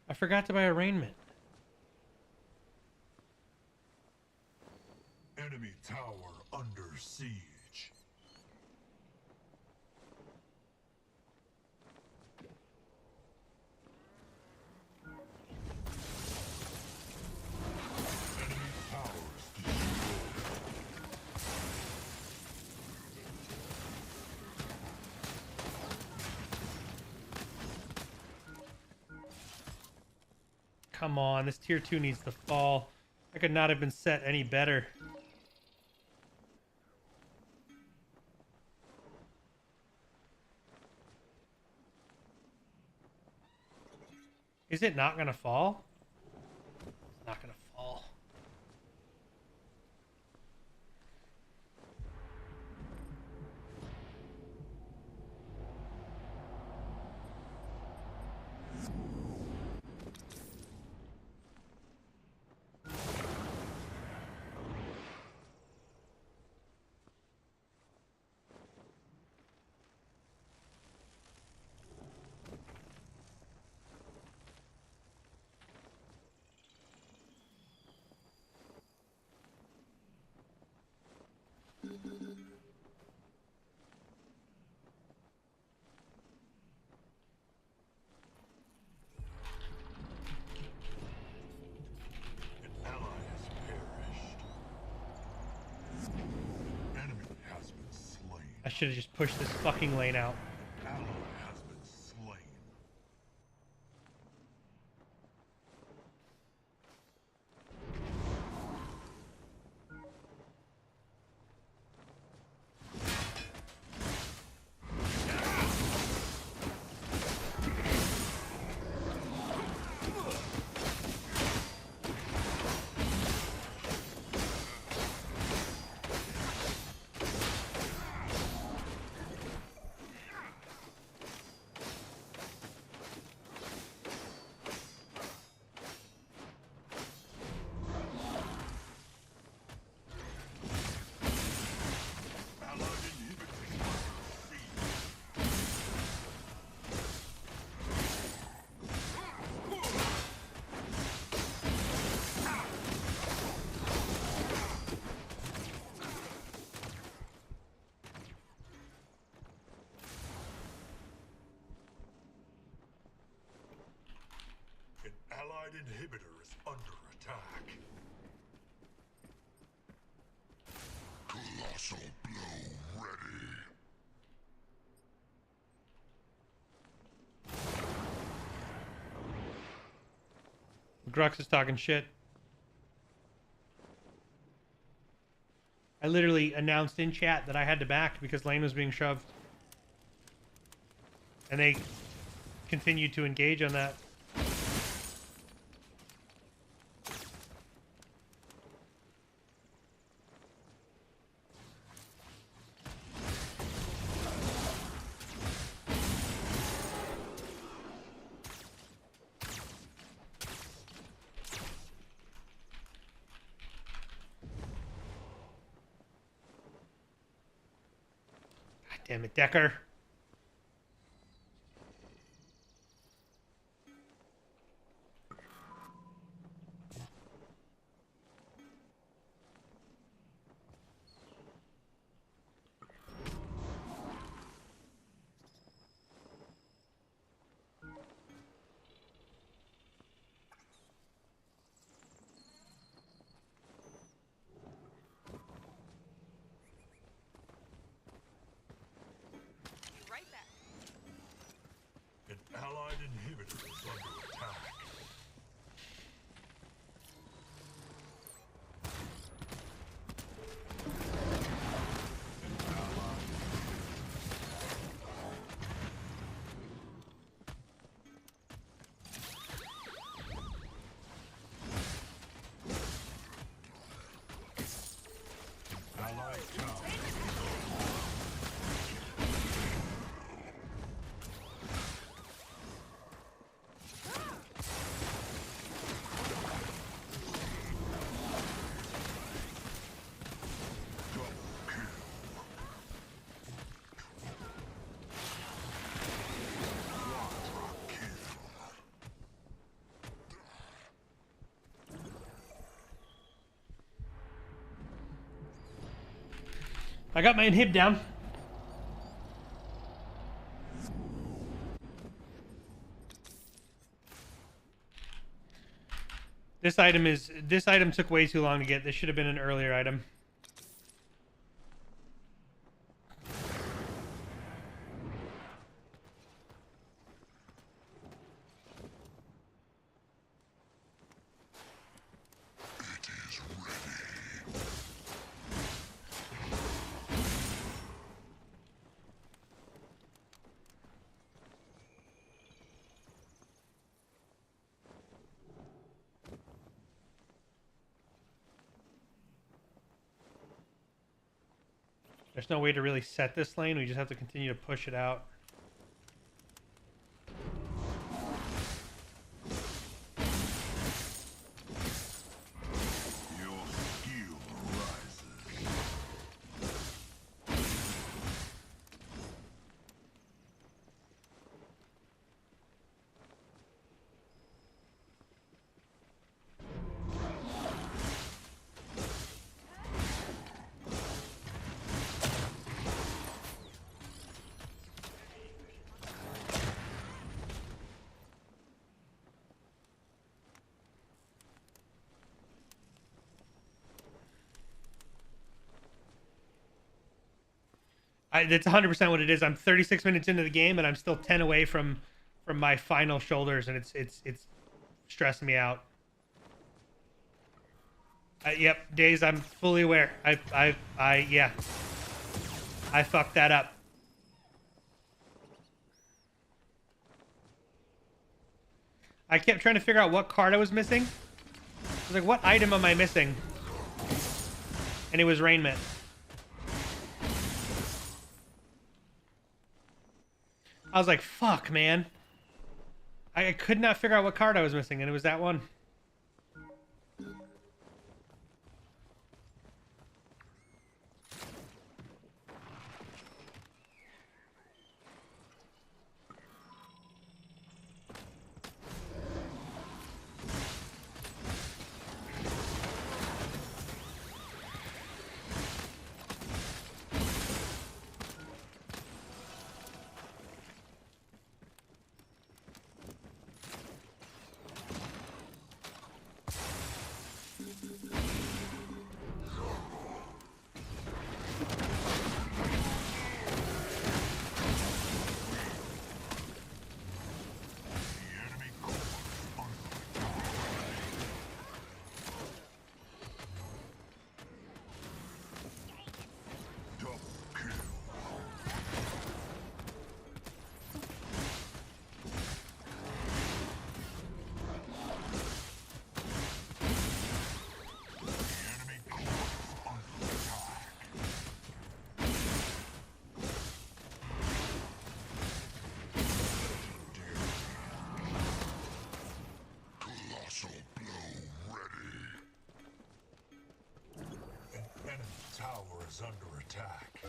I forgot to buy a Raiment. Enemy tower under siege. come on. This tier 2 needs to fall. I could not have been set any better. Is it not going to fall? It's not going to fall. I should have just pushed this fucking lane out. Allied inhibitor is under attack. Colossal blow ready. Grux is talking shit. I literally announced in chat that I had to back because lane was being shoved. And they continued to engage on that. Damn it, Decker. Allied inhibitor is under attack. Allied tower. I got my inhib down. This item took way too long to get. This should have been an earlier item. There's no way to really set this lane. We just have to continue to push it out. Your skill rises. That's 100% what it is. I'm 36 minutes into the game and I'm still 10 away from my final shoulders, and it's stressing me out. Yep, Days, I'm fully aware. Yeah. I fucked that up. I kept trying to figure out what card I was missing. I was like, what item am I missing? And it was Raiment. I was like, fuck, man. I could not figure out what card I was missing, and it was that one. Tower is under attack.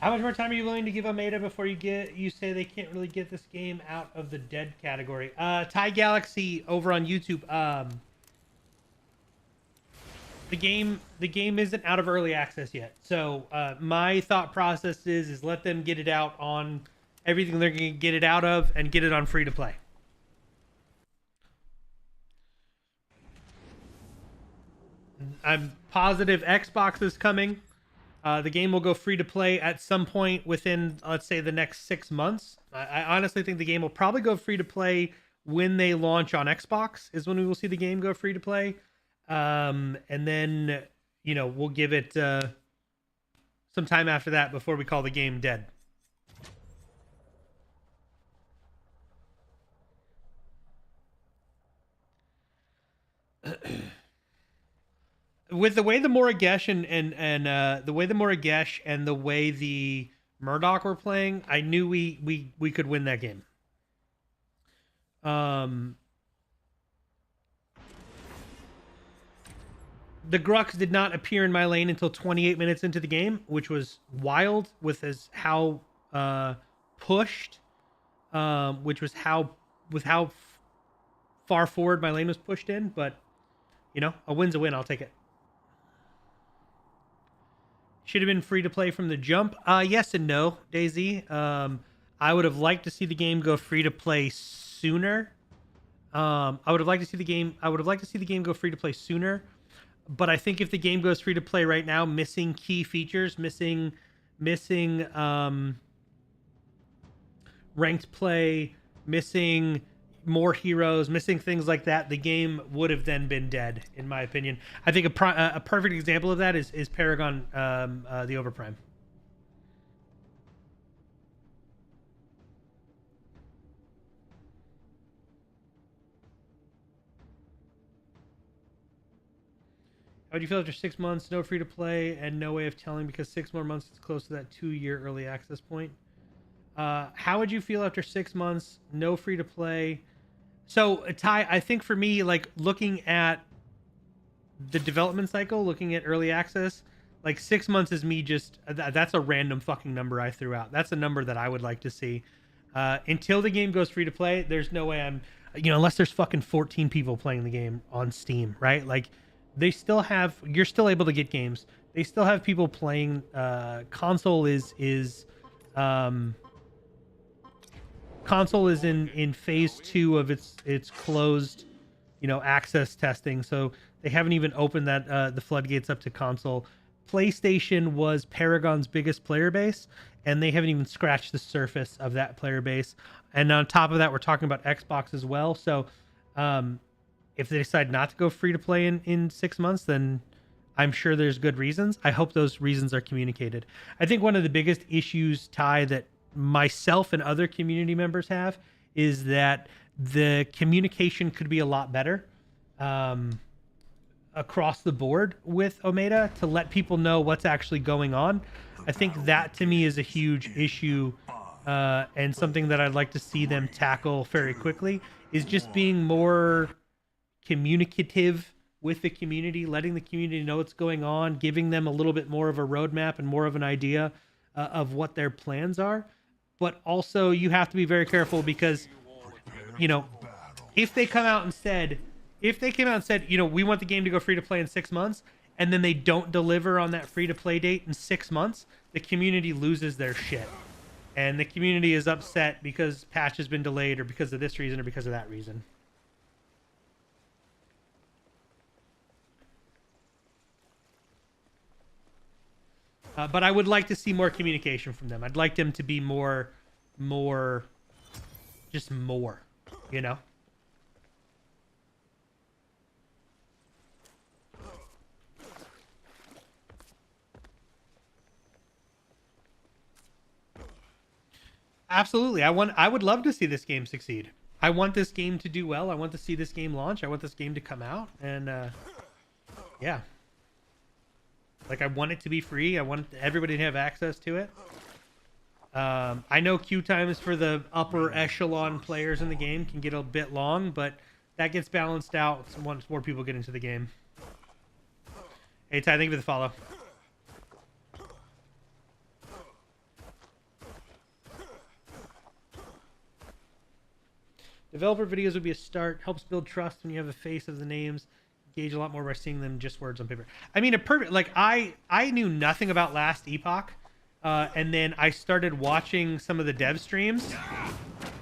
How much more time are you willing to give Omeda before you say they can't really get this game out of the dead category? Ty Galaxy over on YouTube. The game isn't out of early access yet. So my thought process is let them get it out on everything they're gonna get it out of and get it on free to play. I'm positive Xbox is coming. The game will go free to play at some point within, let's say, the next 6 months. I honestly think the game will probably go free to play when they launch on Xbox, is when we will see the game go free to play. And then, we'll give it some time after that before we call the game dead. With the way the Moragesh and the way the Moragesh and the way the Murdoch were playing, I knew we could win that game. The Grux did not appear in my lane until 28 minutes into the game, which was wild with how pushed, which was how far forward my lane was pushed in. But a win's a win. I'll take it. Should have been free to play from the jump. Yes and no, Daisy. I would have liked to see the game go free to play sooner. I would have liked to see the game go free to play sooner. But I think if the game goes free to play right now, missing key features, missing ranked play, missing more heroes, missing things like that, the game would have then been dead, in my opinion. I think a perfect example of that is Paragon, the Overprime. How would you feel after 6 months, no free to play, and no way of telling because 6 more months is close to that 2-year early access point? How would you feel after 6 months, no free to play? So, Ty, I think for me, like looking at the development cycle, looking at early access, like 6 months is me just, that's a random fucking number I threw out. That's a number that I would like to see. Until the game goes free to play, there's no way I'm, unless there's fucking 14 people playing the game on Steam, right? Like, they still have, you're still able to get games. They still have people playing. Console is in phase 2 of its closed, access testing. So they haven't even opened that the floodgates up to console. PlayStation was Paragon's biggest player base, and they haven't even scratched the surface of that player base. And on top of that, we're talking about Xbox as well. So, if they decide not to go free to play in 6 months, then I'm sure there's good reasons. I hope those reasons are communicated. I think one of the biggest issues, Ty, that myself and other community members have is that the communication could be a lot better across the board with Omeda to let people know what's actually going on. I think that to me is a huge issue and something that I'd like to see them tackle very quickly is just being more communicative with the community, letting the community know what's going on, giving them a little bit more of a roadmap and more of an idea of what their plans are. But also you have to be very careful because, if they come out and said, we want the game to go free to play in 6 months, and then they don't deliver on that free to play date in 6 months, the community loses their shit. And the community is upset because patch has been delayed or because of this reason or because of that reason. But I would like to see more communication from them. I'd like them to be more, just more, Absolutely. I would love to see this game succeed. I want this game to do well. I want to see this game launch. I want this game to come out. And, yeah. Like, I want it to be free. I want everybody to have access to it. I know queue times for the upper echelon players in the game can get a bit long, but that gets balanced out once more people get into the game. Hey, Ty, thank you for the follow. Developer videos would be a start. Helps build trust when you have a face of the names. Engage a lot more by seeing them just words on paper. I mean, a perfect like I knew nothing about Last Epoch, and then I started watching some of the dev streams,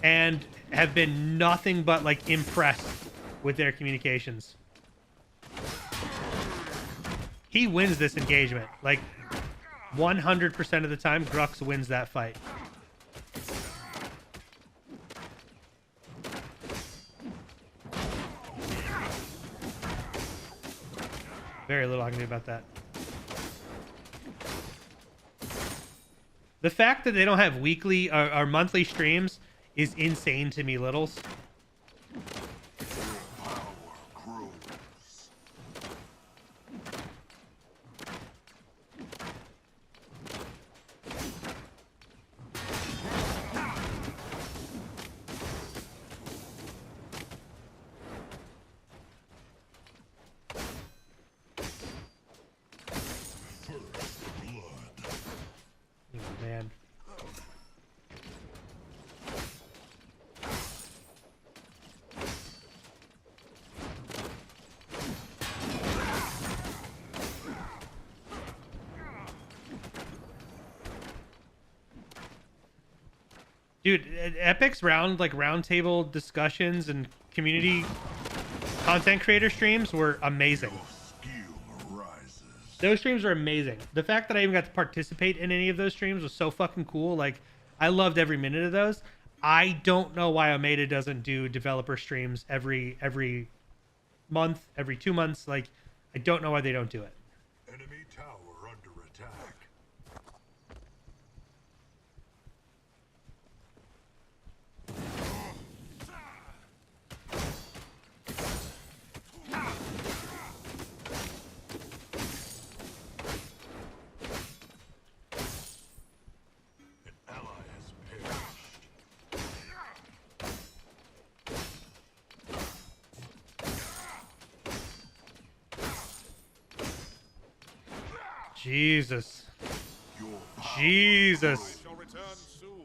and have been nothing but like impressed with their communications. He wins this engagement like 100% of the time. Grux wins that fight. Very little I can do about that. The fact that they don't have weekly or monthly streams is insane to me, Littles. Man. Dude, Epic's roundtable discussions and community content creator streams were amazing. Those streams were amazing. The fact that I even got to participate in any of those streams was so fucking cool. Like, I loved every minute of those. I don't know why Omeda doesn't do developer streams every month, every 2 months. Like, I don't know why they don't do it. Enemy tower under attack. Jesus. Jesus. Shall return soon.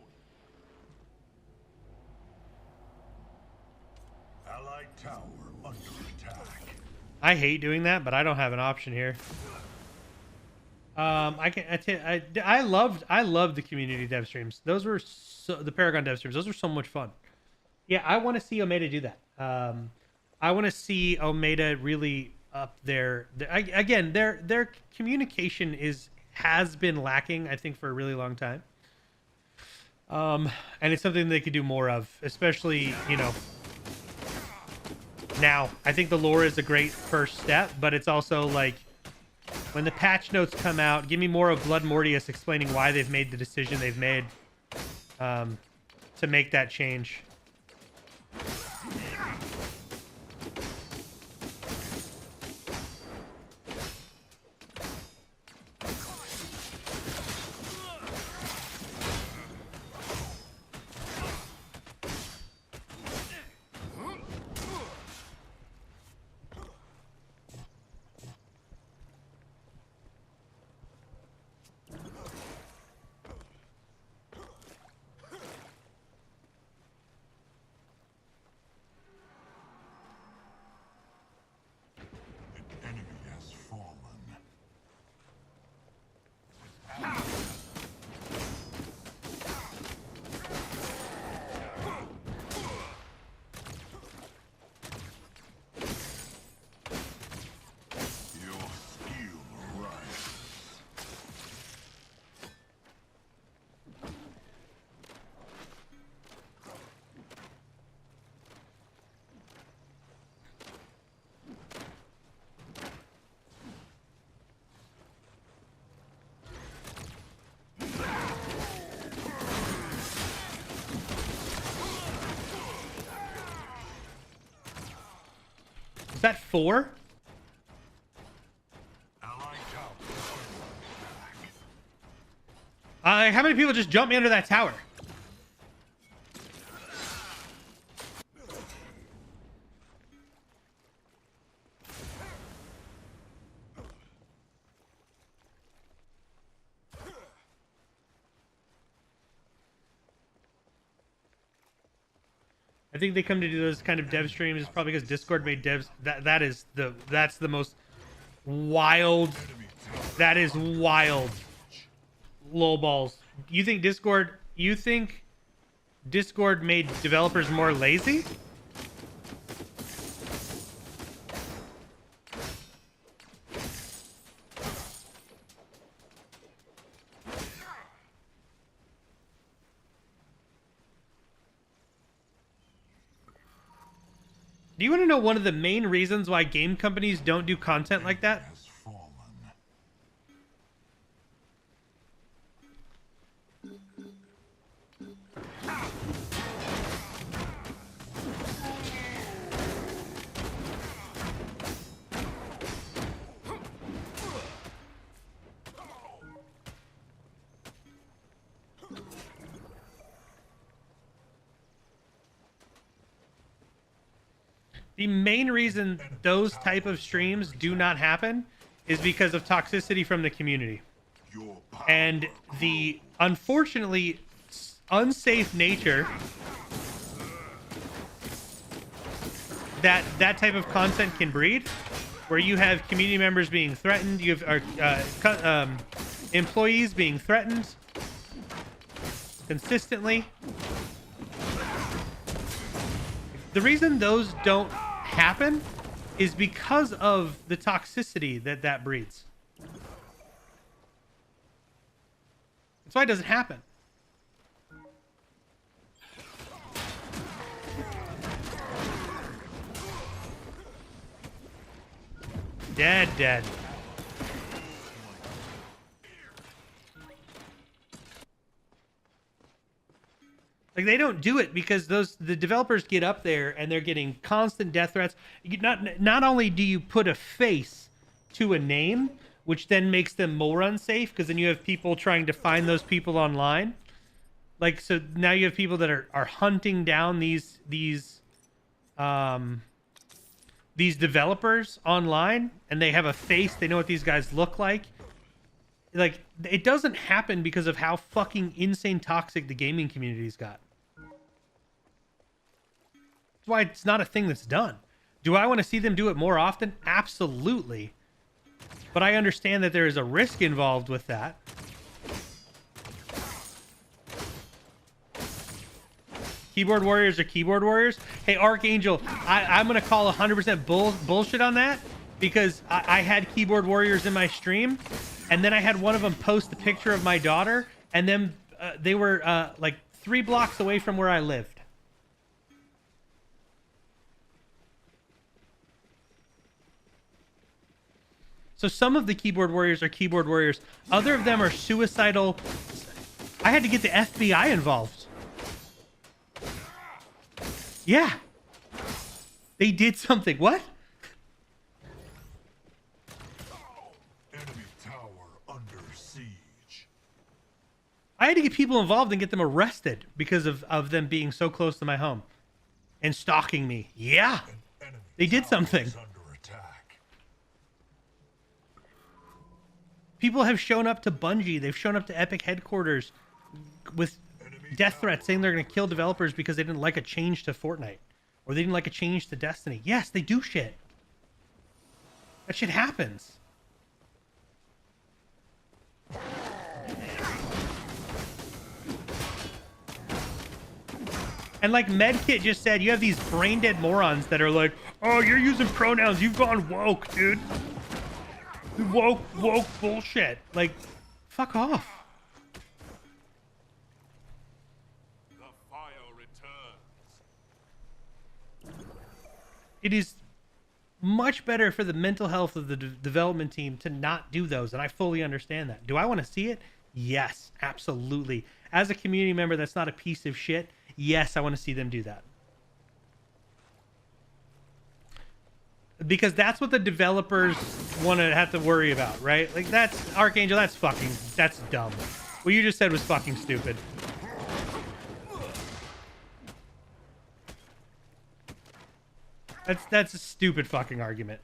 Allied tower under attack. I hate doing that, but I don't have an option here. I loved the community dev streams. Those were the Paragon dev streams. Those were so much fun. Yeah, I want to see Omeda do that. I want to see Omeda really up their communication has been lacking, I think, for a really long time. And it's something they could do more of, especially, you know, now. I think the lore is a great first step, but it's also like, when the patch notes come out, give me more of Blood Mortius explaining why they've made the decision they've made to make that change. Enemy has fallen. Your skill rises. Is that 4? Allied tower. How many people just jumped me under that tower? I think they come to do those kind of dev streams is probably because Discord made devs. That's the most wild. That is wild. Lowballs. You think Discord made developers more lazy? Do you want to know one of the main reasons why game companies don't do content like that? Has fallen. The main reason those type of streams do not happen is because of toxicity from the community. Your power And the unfortunately unsafe nature that type of content can breed, where you have community members being threatened, you have employees being threatened consistently. The reason those don't happen is because of the toxicity that breeds. That's why it doesn't happen. Dead. Like, they don't do it because the developers get up there and they're getting constant death threats. Not only do you put a face to a name, which then makes them more unsafe, because then you have people trying to find those people online. Like, so now you have people that are hunting down these developers online, and they have a face. They know what these guys look like. Like, it doesn't happen because of how fucking insane toxic the gaming community's got. That's why it's not a thing that's done. Do I want to see them do it more often? Absolutely. But I understand that there is a risk involved with that. Keyboard warriors are keyboard warriors. Hey, Archangel, I'm going to call 100% bullshit on that, because I had keyboard warriors in my stream, and then I had one of them post a picture of my daughter, and then they were like 3 blocks away from where I lived. So some of the keyboard warriors are keyboard warriors. Other of them are suicidal. I had to get the FBI involved. Yeah. They did something. What? enemy tower under siege. I had to get people involved and get them arrested because of them being so close to my home and stalking me. Yeah. Enemy They did tower something. is under attack. People have shown up to Bungie. They've shown up to Epic headquarters with death threats saying they're going to kill developers because they didn't like a change to Fortnite or they didn't like a change to Destiny. Yes, they do shit. That shit happens. And like Medkit just said, you have these brain dead morons that are like, oh, you're using pronouns. You've gone woke, dude. Woke bullshit. Like, fuck off. The fire returns. It is much better for the mental health of the development team to not do those, and I fully understand that. Do I want to see it? Yes, absolutely. As a community member that's not a piece of shit, yes, I want to see them do that. Because that's what the developers want to have to worry about, right? Like, that's, Archangel, that's dumb. What you just said was fucking stupid. That's a stupid fucking argument.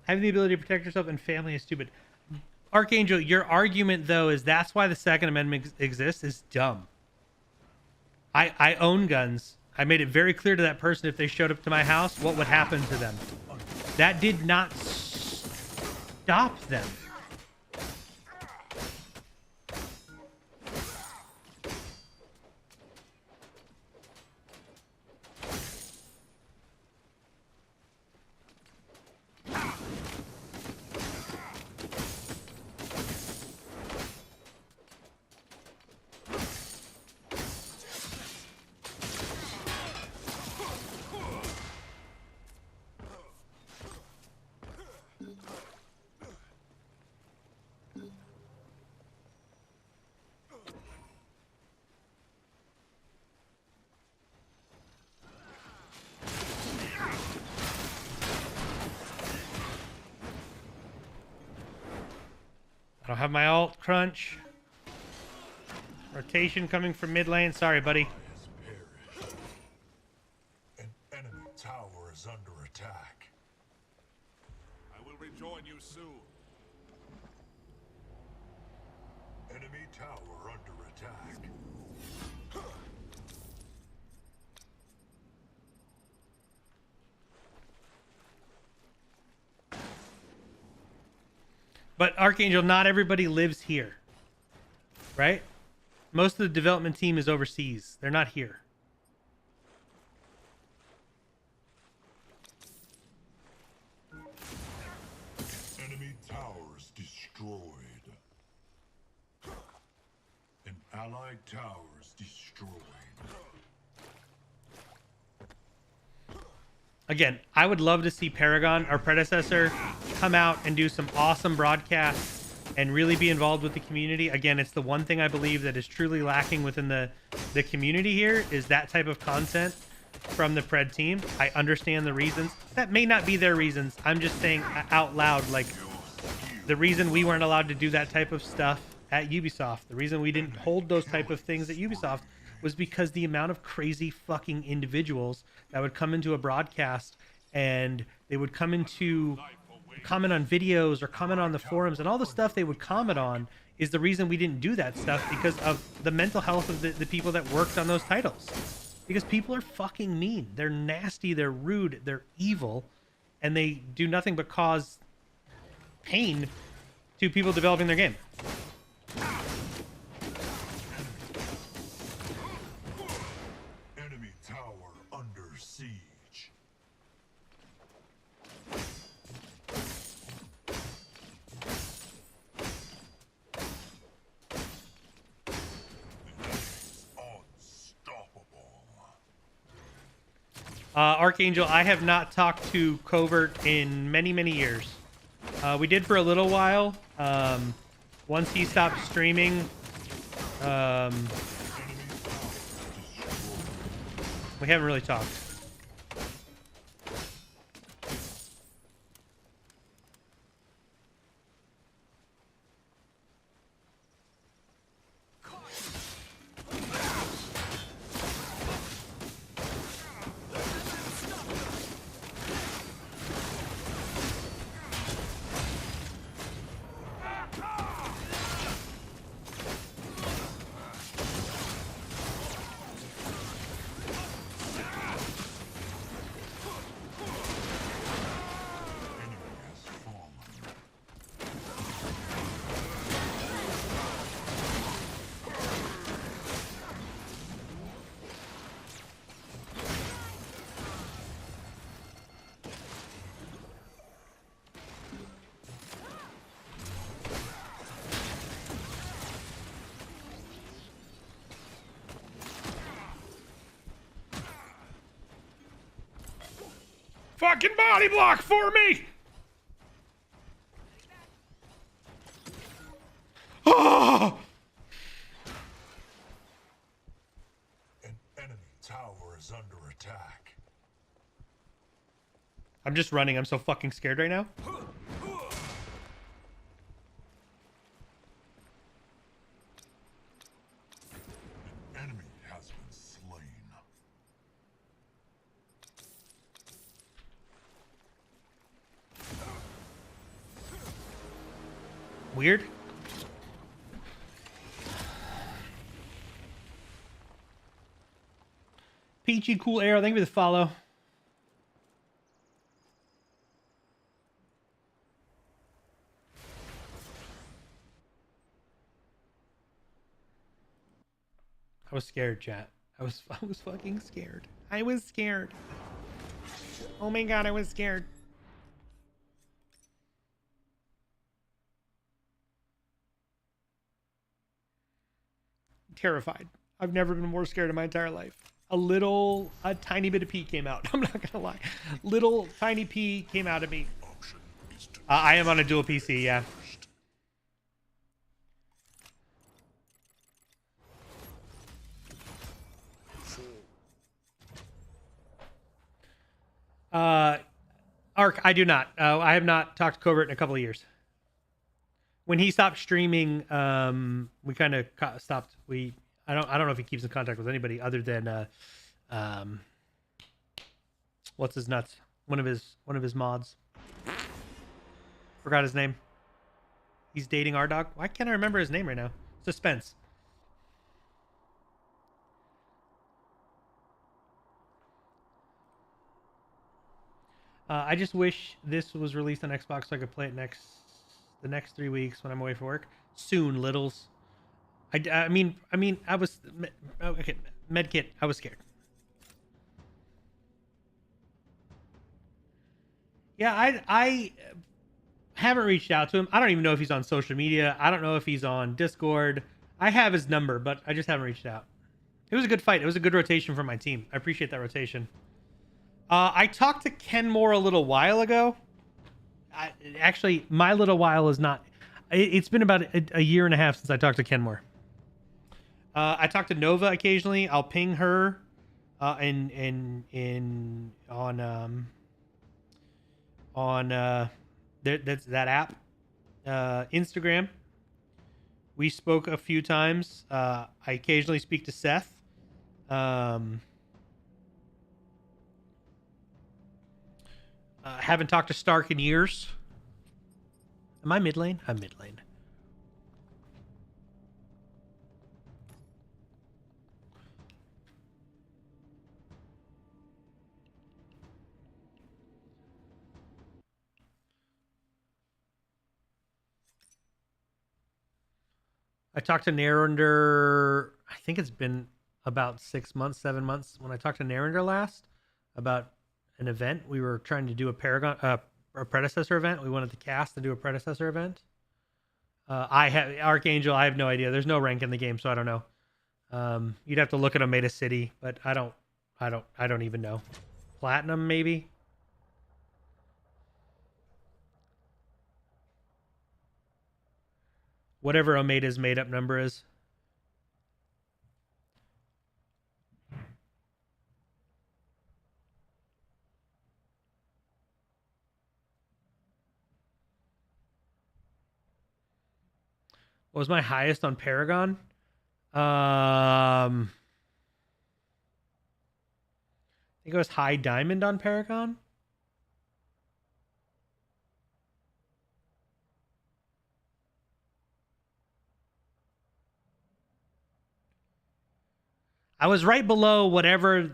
Having the ability to protect yourself and family is stupid. Archangel, your argument though is that's why the Second Amendment exists is dumb. I own guns. I made it very clear to that person if they showed up to my house, what would happen to them. That did not stop them. I don't have my ult, Crunch. Rotation coming from mid lane. Sorry, buddy. An enemy tower is under attack. I will rejoin you soon. Enemy tower under attack. But Archangel, not everybody lives here, right? Most of the development team is overseas. They're not here. Enemy towers destroyed. An allied towers destroyed. Again, I would love to see Paragon, our predecessor, come out and do some awesome broadcasts and really be involved with the community. Again, it's the one thing I believe that is truly lacking within the community here is that type of content from the Pred team. I understand the reasons. That may not be their reasons. I'm just saying out loud, like, the reason we weren't allowed to do that type of stuff at Ubisoft, the reason we didn't hold those type of things at Ubisoft was because the amount of crazy fucking individuals that would come into a broadcast and they would come into comment on videos or comment on the forums, and all the stuff they would comment on is the reason we didn't do that stuff, because of the mental health of the people that worked on those titles. Because people are fucking mean. They're nasty, they're rude, they're evil, and they do nothing but cause pain to people developing their game. Enemy tower under siege. Archangel, I have not talked to Covert in many, many years. We did for a little while. Once he stopped streaming, we haven't really talked. Fucking body block for me! Oh! An enemy tower is under attack. I'm just running. I'm so fucking scared right now. An enemy has been slain. Weird. Peachy Cool Arrow, thank you for the follow. I was scared, chat. I was fucking scared. I was scared. Oh my god, I was scared. Terrified. I've never been more scared in my entire life. A tiny bit of pee came out. I'm not gonna lie. Little tiny pee came out of me. I am on a dual PC, yeah. Ark, I do not. I have not talked to Covert in a couple of years. When he stopped streaming, we kind of stopped. I don't know if he keeps in contact with anybody other than what's his nuts? One of his mods. Forgot his name. He's dating our dog. Why can't I remember his name right now? Suspense. I just wish this was released on Xbox so I could play it the next 3 weeks when I'm away for work. Soon, littles. I mean, I was okay. Medkit. I was scared. Yeah, I haven't reached out to him. I don't even know if he's on social media. I don't know if he's on Discord. I have his number, but I just haven't reached out. It was a good fight. It was a good rotation for my team. I appreciate that rotation. I talked to Kenmore a little while ago. Actually, my little while is not. It's been about a year and a half since I talked to Kenmore. I talk to Nova occasionally. I'll ping her, on that's that app, Instagram. We spoke a few times. I occasionally speak to Seth. Haven't talked to Stark in years. Am I mid lane? I'm mid lane. I talked to Narender. I think it's been about 6 months, 7 months when I talked to Narender last about an event. We were trying to do a Paragon, a predecessor event. We wanted the cast to do a predecessor event. I have Archangel. I have no idea. There's no rank in the game, so I don't know. You'd have to look at Omeda City, but I don't even know. Platinum, maybe. Whatever Omeda's made up number is. What was my highest on Paragon? I think it was high diamond on Paragon. I was right below whatever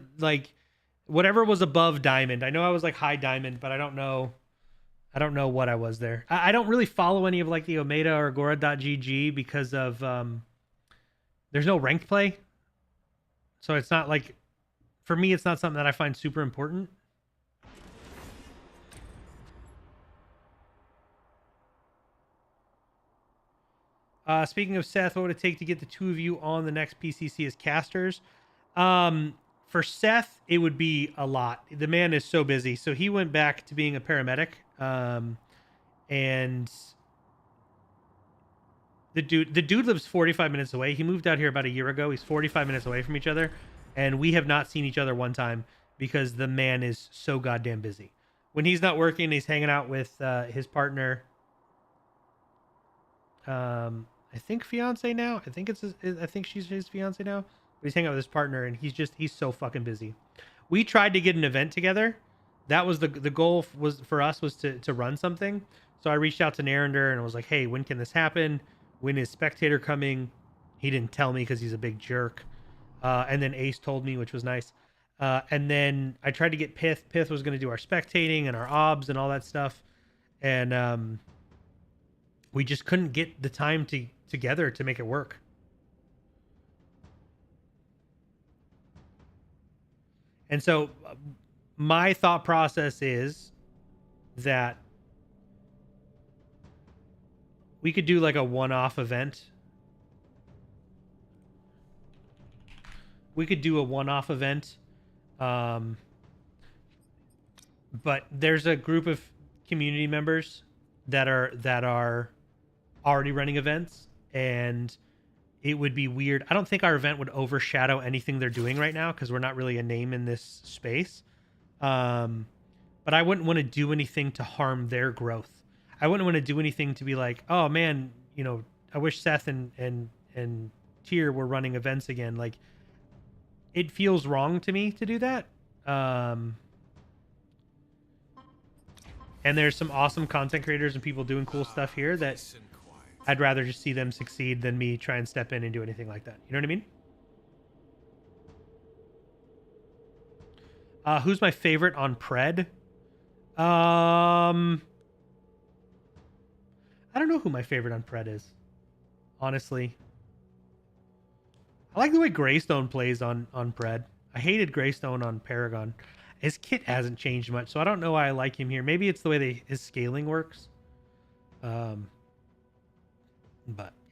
was above diamond. I know I was like high diamond, but I don't know what I was there. I don't really follow any of like the Omeda or Agora.gg because of there's no ranked play. So it's not like, for me, it's not something that I find super important. Speaking of Seth, what would it take to get the two of you on the next PCC as casters? For Seth, it would be a lot. The man is so busy. So he went back to being a paramedic. And the dude lives 45 minutes away. He moved out here about a year ago. He's 45 minutes away from each other. And we have not seen each other one time because the man is so goddamn busy. When he's not working, he's hanging out with his partner. I think fiance now. I think she's his fiance now. But he's hanging out with his partner, and he's so fucking busy. We tried to get an event together. That was the goal was for us was to run something. So I reached out to Narrander and was like, hey, when can this happen? When is Spectator coming? He didn't tell me because he's a big jerk. And then Ace told me, which was nice. And then I tried to get Pith. Pith was going to do our spectating and our obs and all that stuff. And we just couldn't get the time together to make it work. And so my thought process is that we could do like a one-off event. We could do a one-off event. But there's a group of community members that are already running events, and it would be weird. I don't think our event would overshadow anything they're doing right now because we're not really a name in this space. But I wouldn't want to do anything to harm their growth. I wouldn't want to do anything to be like, oh man, you know, I wish Seth and Tyr were running events again. Like, it feels wrong to me to do that. And there's some awesome content creators and people doing cool stuff here that I'd rather just see them succeed than me try and step in and do anything like that. You know what I mean? Who's my favorite on Pred? I don't know who my favorite on Pred is, honestly. I like the way Greystone plays on Pred. I hated Greystone on Paragon. His kit hasn't changed much, so I don't know why I like him here. Maybe it's the way his scaling works. But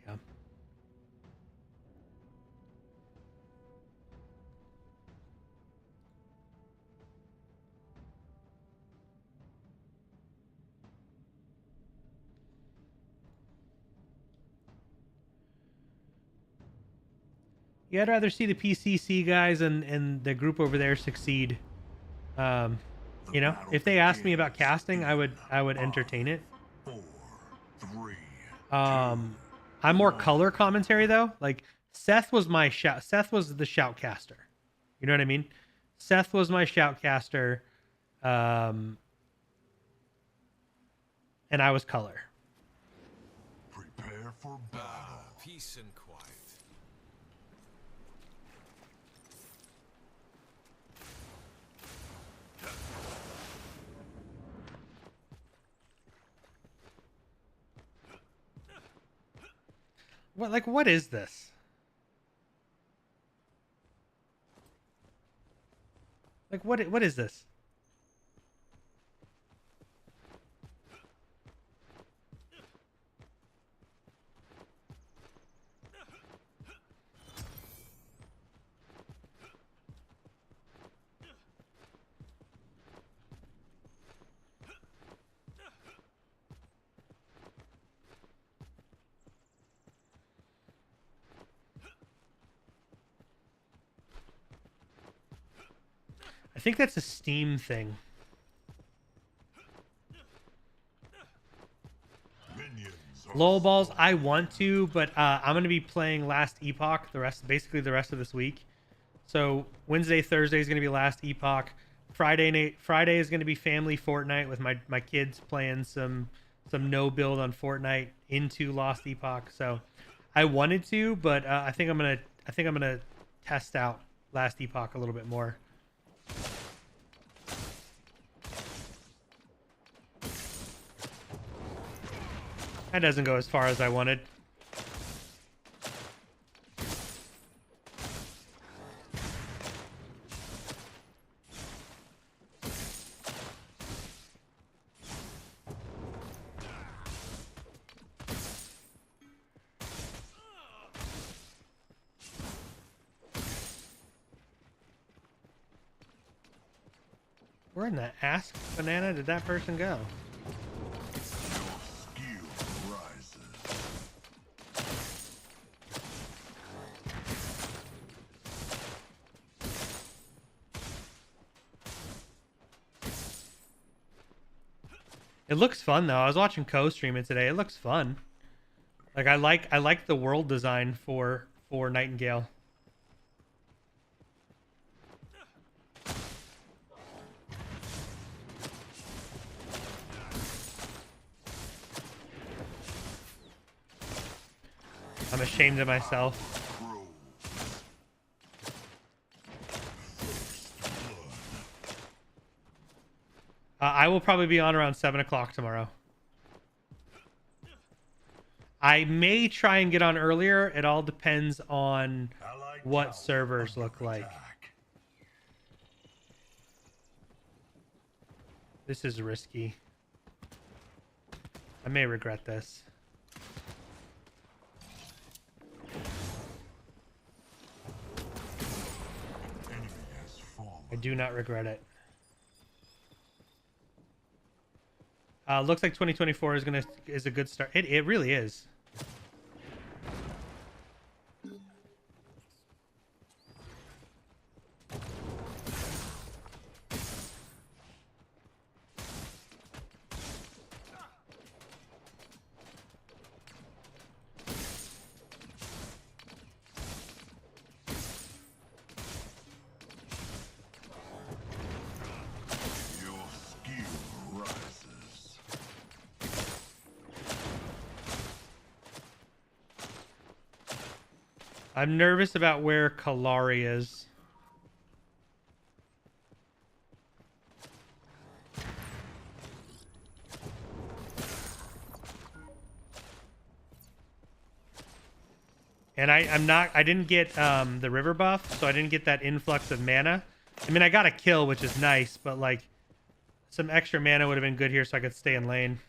yeah. Yeah, I'd rather see the PCC guys and the group over there succeed. You know, if they asked me about casting, I would entertain it. 4, 3, I'm more color commentary though. Like Seth was my shout. Seth was the shoutcaster. You know what I mean? Seth was my shoutcaster. And I was color. prepare for battle. Peace and quiet. What is this? Like what is this? I think that's a Steam thing. Minions Lol balls, I want to, but I'm gonna be playing Last Epoch basically the rest of this week. So Wednesday, Thursday is gonna be Last Epoch. Friday is gonna be Family Fortnite with my kids playing some no build on Fortnite into Lost Epoch. So I wanted to, but I think I'm gonna test out Last Epoch a little bit more. That doesn't go as far as I wanted. Where in the ass banana did that person go? skill rises. It looks fun though. I was watching Co stream it today. It looks fun. Like I like the world design for Nightingale. I'm ashamed of myself. I will probably be on around 7 o'clock tomorrow. I may try and get on earlier. It all depends on what servers look like. This is risky. I may regret this. I do not regret it. Looks like 2024 is a good start. It really is. I'm nervous about where Kalari is. And I didn't get the river buff, so I didn't get that influx of mana. I mean, I got a kill, which is nice, but like some extra mana would have been good here so I could stay in lane.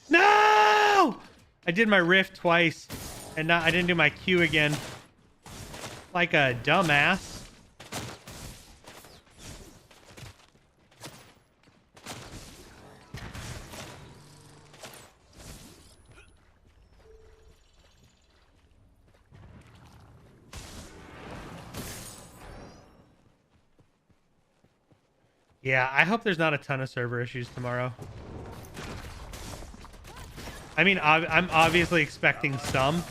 No! I did my rift twice, and I didn't do my Q again. Like a dumbass. Yeah, I hope there's not a ton of server issues tomorrow. I mean, I'm obviously expecting some,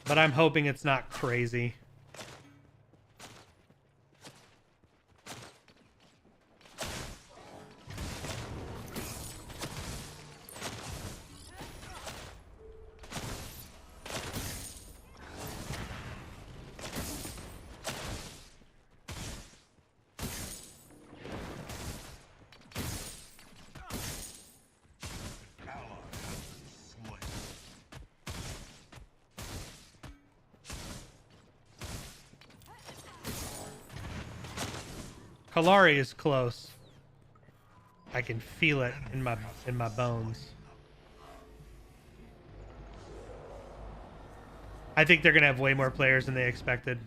but I'm hoping it's not crazy. Kalari is close. I can feel it in my bones. I think they're gonna have way more players than they expected.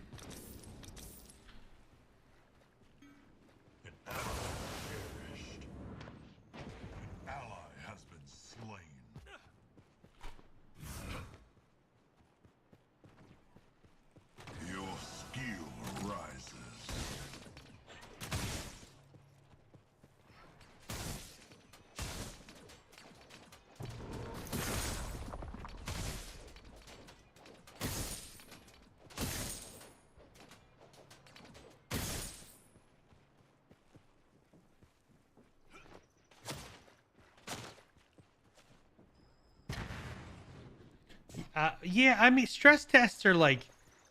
Yeah, I mean, stress tests are like,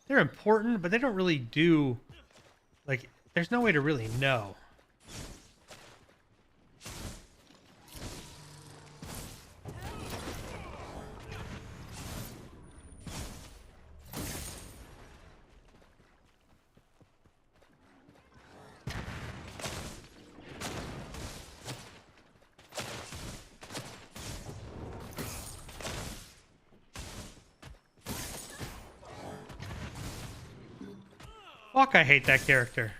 they're important, but they don't really do, like, there's no way to really know. Fuck, I hate that character.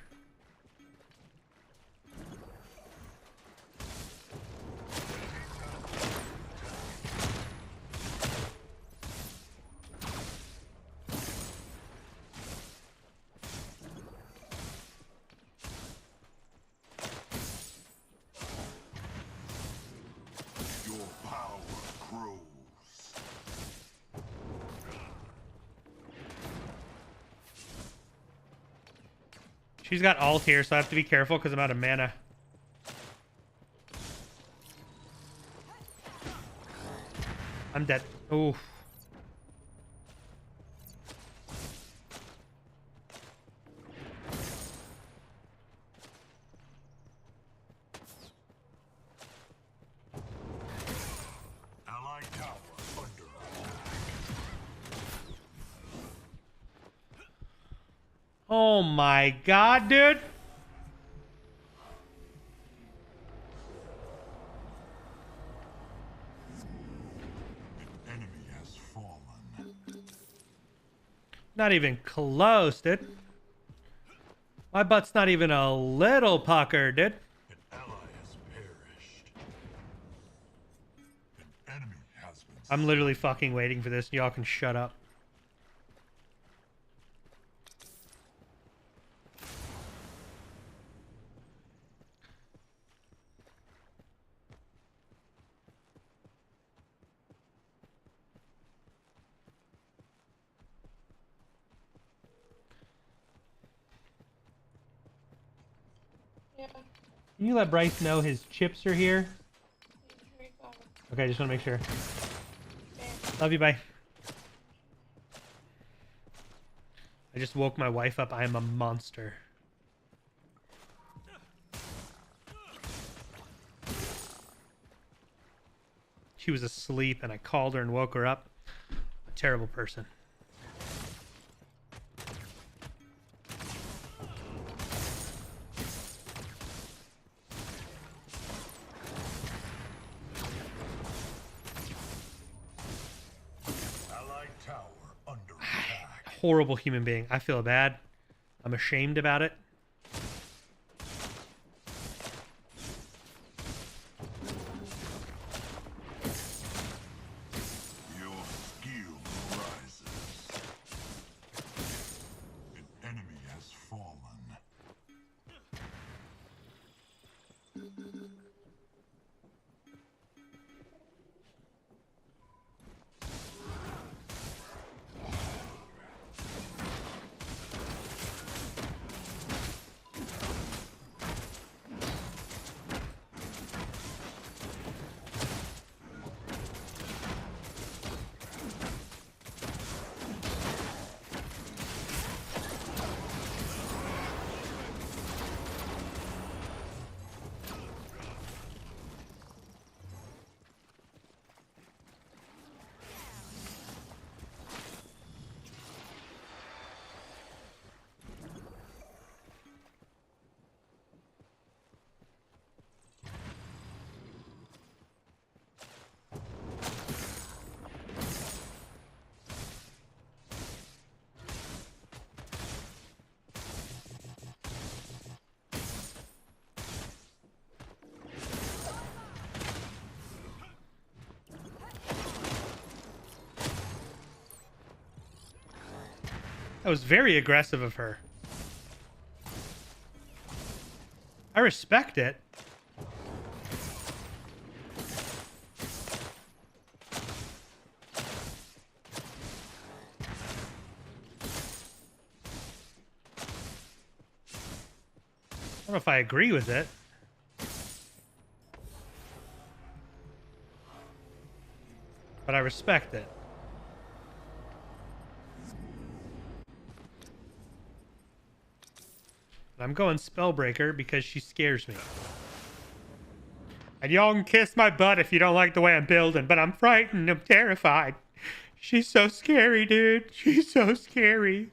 She's got ult here, so I have to be careful because I'm out of mana. I'm dead. Oof. Allied tower under attack. Oh my god, dude. An enemy has fallen. Not even close, dude. My butt's not even a little puckered, dude. An ally has perished. An enemy has been I'm literally fucking waiting for this. Y'all can shut up. Yeah. Can you let Bryce know his chips are here? Here you go. Okay, I just want to make sure. There. Love you, bye. I just woke my wife up. I am a monster. She was asleep and I called her and woke her up. A terrible person. allied tower under attack. Horrible human being. I feel bad. I'm ashamed about it. Your skill rises. An enemy has fallen. That was very aggressive of her. I respect it. I don't know if I agree with it. But I respect it. But I'm going Spellbreaker because she scares me. And y'all can kiss my butt if you don't like the way I'm building, but I'm frightened. I'm terrified. She's so scary, dude. She's so scary.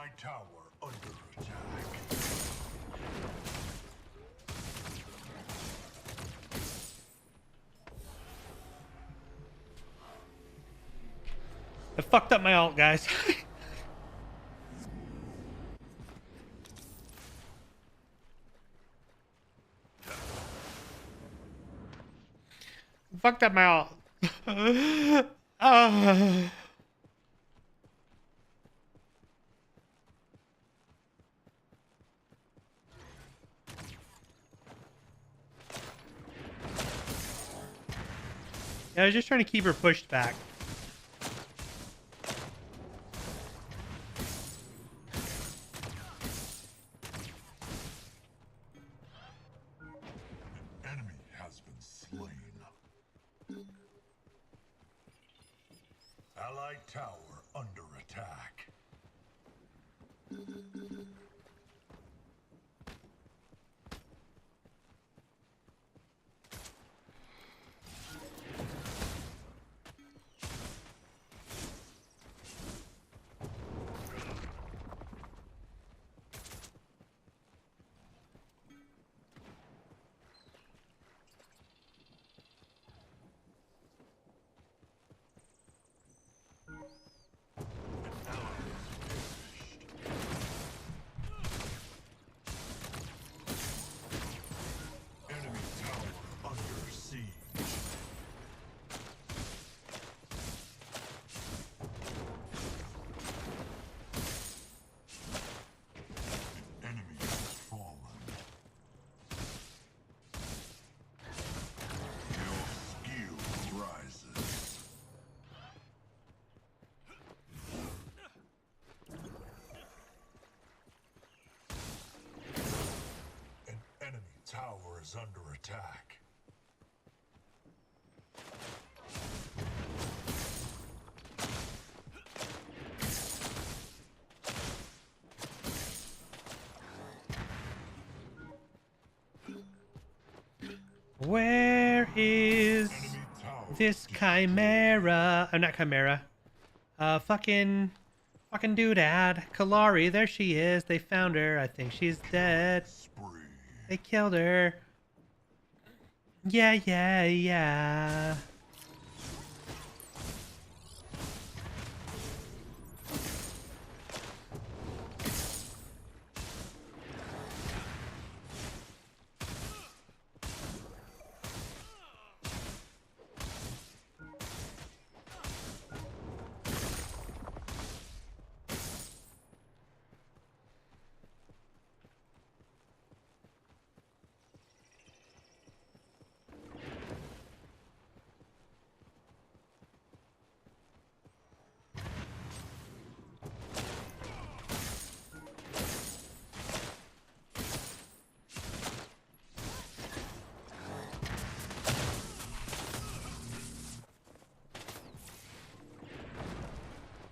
Allied tower under attack. I fucked up my ult, guys. Fucked up my ult. Ah. Yeah, I was just trying to keep her pushed back. An enemy has been slain. Allied tower under attack. Enemy tower under siege. An enemy has fallen. Your skill rises. An enemy tower is under attack. Where is Enemy tower this chimera? I'm not chimera. Fucking doodad. Kalari, there she is. They found her. I think she's dead. spree. They killed her. Yeah.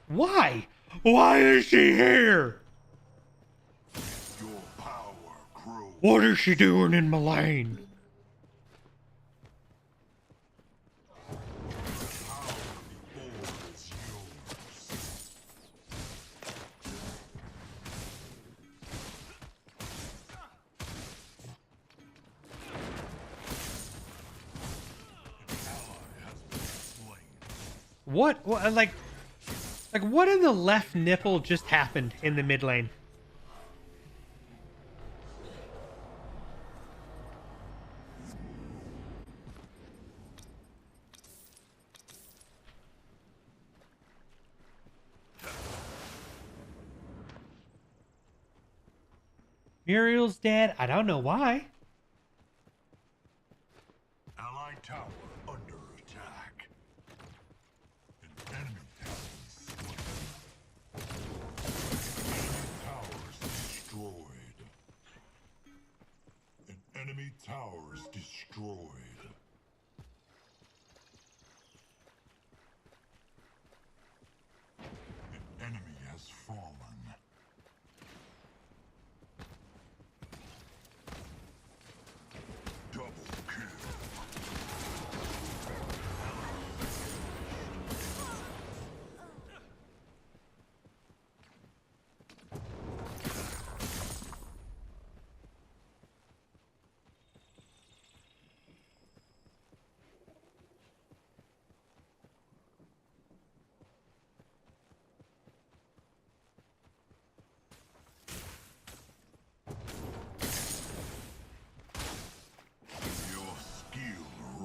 Why? Why is she here? Your power grows. What is she doing in my lane? Power before is yours. An ally has been slain. What? Like what in the left nipple just happened in the mid lane? Muriel's dead. I don't know why. Allied tower under attack. An enemy has been slain. Enemy towers destroyed. An enemy towers destroyed. An enemy has fallen. Double kill.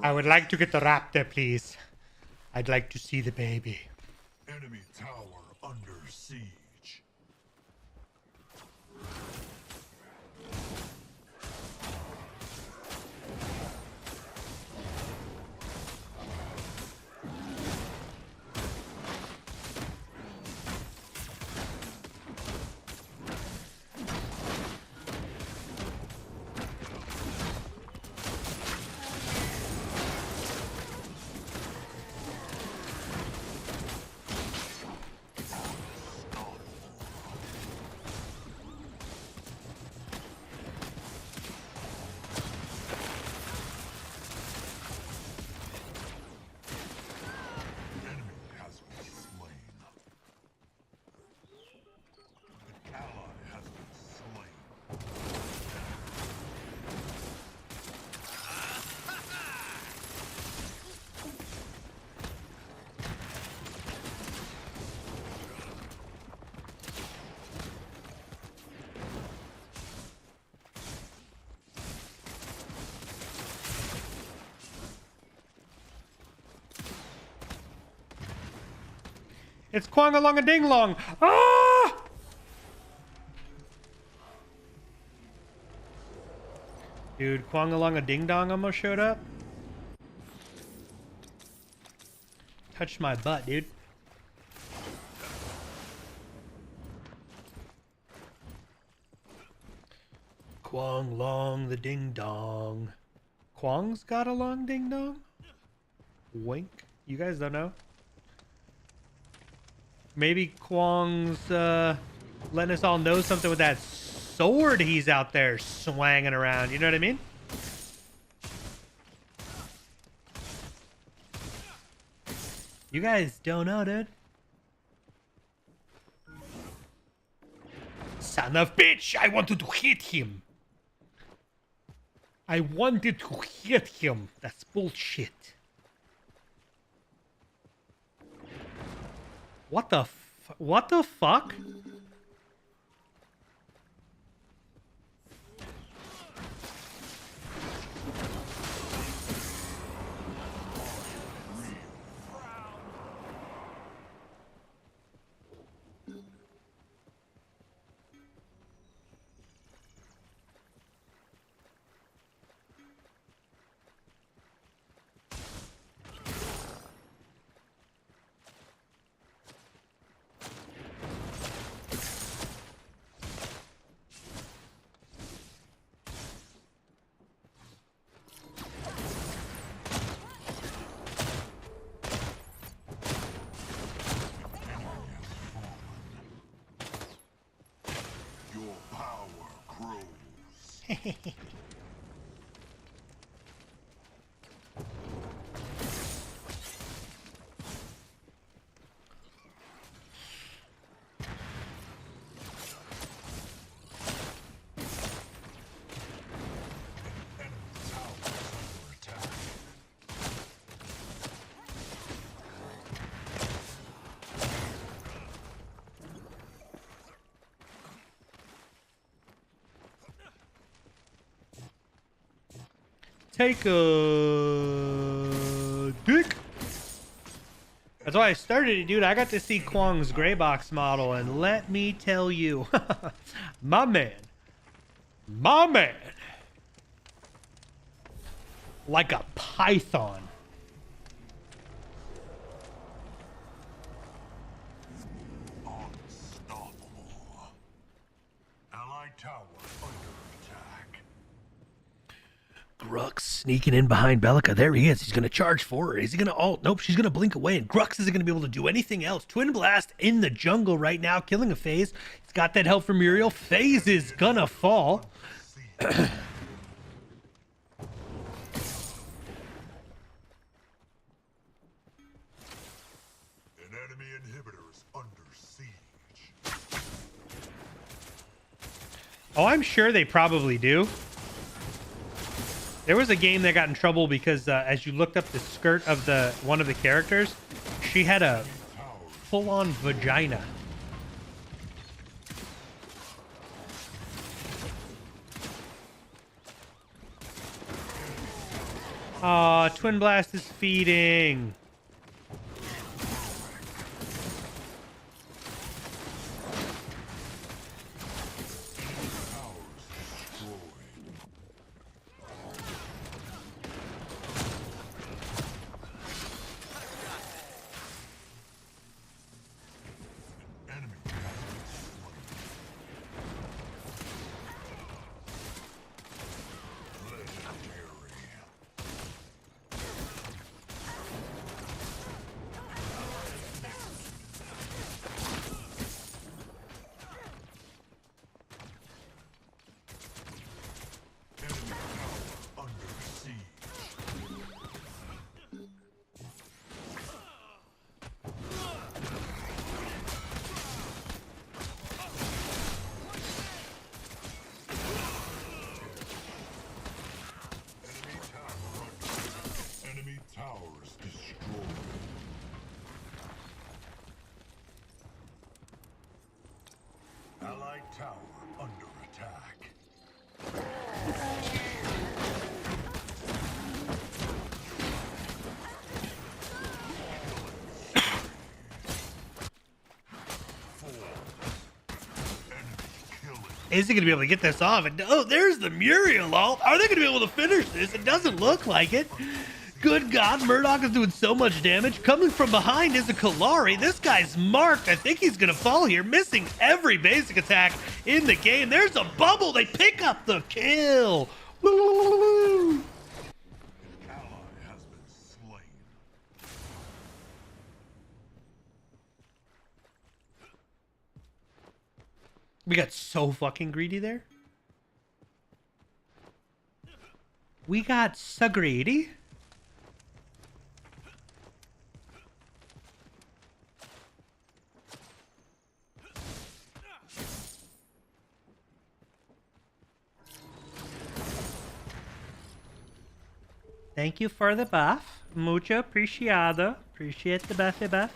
I would like to get the raptor, please. I'd like to see the baby. Enemy tower under siege. It's Kwang along a ding long. Ah! Dude, Kwang along a ding dong almost showed up. Touched my butt, dude. Kwang long the ding dong. Kwang's got a long ding dong? Wink. You guys don't know? Maybe Kwang's letting us all know something with that sword he's out there swanging around. You know what I mean? You guys don't know, dude. Son of bitch! I wanted to hit him. I wanted to hit him. That's bullshit. What the what the fuck? Take a dick. That's why I started it, dude. I got to see Kwang's gray box model, and let me tell you, my man, like a python. Unstoppable. Allied tower under attack. Grux sneaking in behind Bellica. There he is. He's going to charge forward. Is he going to ult? Nope, she's going to blink away, and Grux isn't going to be able to do anything else. Twin Blast in the jungle right now, killing a FaZe. He's got that help from Muriel. FaZe is going to fall. An enemy inhibitor is under siege. Oh, I'm sure they probably do. There was a game that got in trouble because as you looked up the skirt of one of the characters, she had a full-on vagina. Aw, Twin Blast is feeding. Enemy towers destroyed. Allied tower under attack. Is he going to be able to get this off? And, oh, there's the Muriel ult. Are they going to be able to finish this? It doesn't look like it. Good God, Murdoch is doing so much damage. Coming from behind is a Kalari. This guy's marked. I think he's going to fall here, missing every basic attack in the game. There's a bubble. They pick up the kill. Ally has been slain. We got so fucking greedy there. We got so greedy. Thank you for the buff. Mucho apreciado. Appreciate the buffy buff.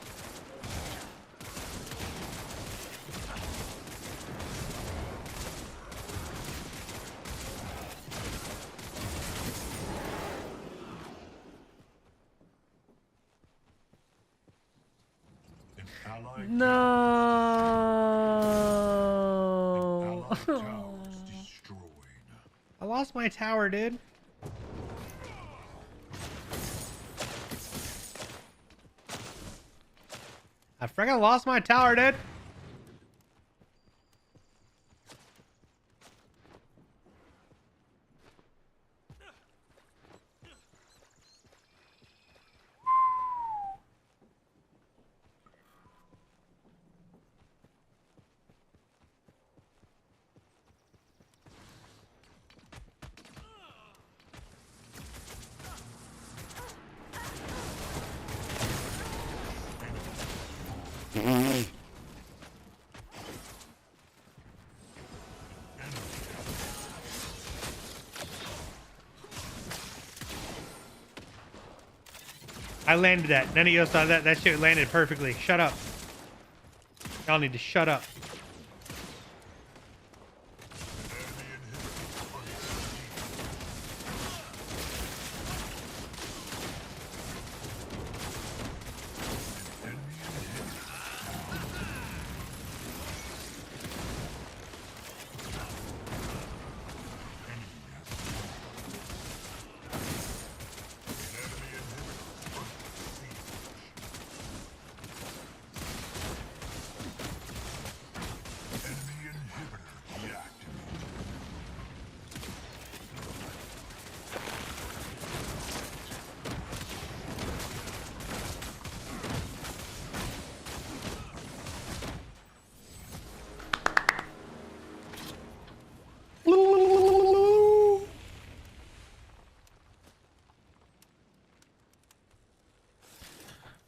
No. I lost my tower, dude. I freaking lost my tower, dude. I landed that. None of you saw that. That shit landed perfectly. Shut up. Y'all need to shut up.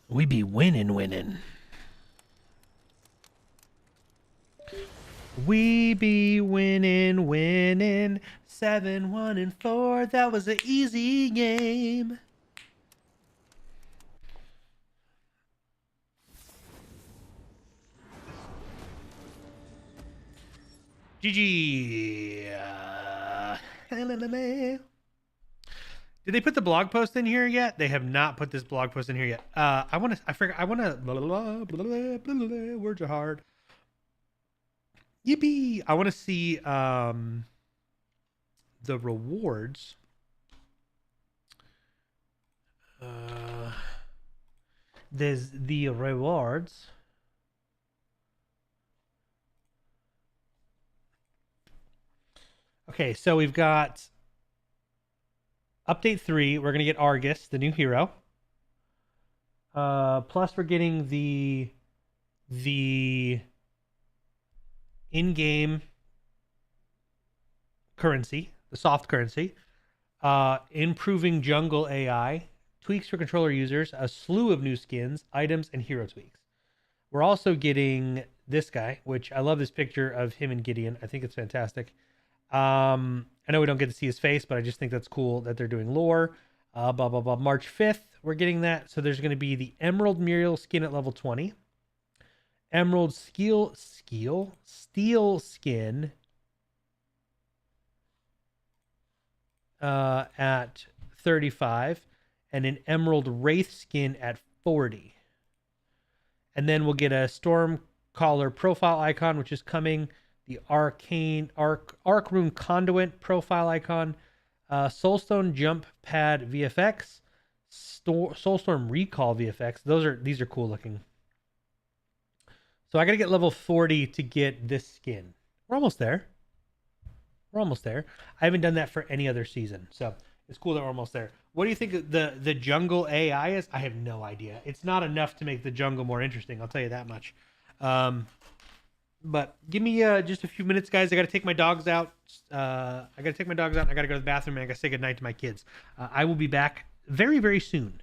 We be winning. We be winning. 7-1-4. That was an easy game. GG. Did they put the blog post in here yet? They have not put this blog post in here yet. I want to. I forgot. I want to. Words are hard. Yippee! I want to see the rewards. There's the rewards. Okay, so we've got update 3. We're gonna get Argus, the new hero. Plus we're getting the in-game currency, the soft currency. Improving jungle AI, tweaks for controller users, a slew of new skins, items, and hero tweaks. We're also getting this guy, which I love this picture of him and Gideon. I think it's fantastic. I know we don't get to see his face, but I just think that's cool that they're doing lore. Blah, blah, blah. March 5th, we're getting that. So there's going to be the Emerald Muriel skin at level 20. Emerald Steel skin at 35. And an Emerald Wraith skin at 40. And then we'll get a Stormcaller profile icon, which is coming. The Arc Rune Conduit profile icon, Soulstone Jump Pad VFX, Soulstorm Recall VFX. These are cool looking. So I gotta get level 40 to get this skin. We're almost there. I haven't done that for any other season, so it's cool that we're almost there. What do you think the jungle AI is? I have no idea. It's not enough to make the jungle more interesting. I'll tell you that much. But give me just a few minutes, guys. I got to take my dogs out. I got to go to the bathroom, and I got to say goodnight to my kids. I will be back very, very soon.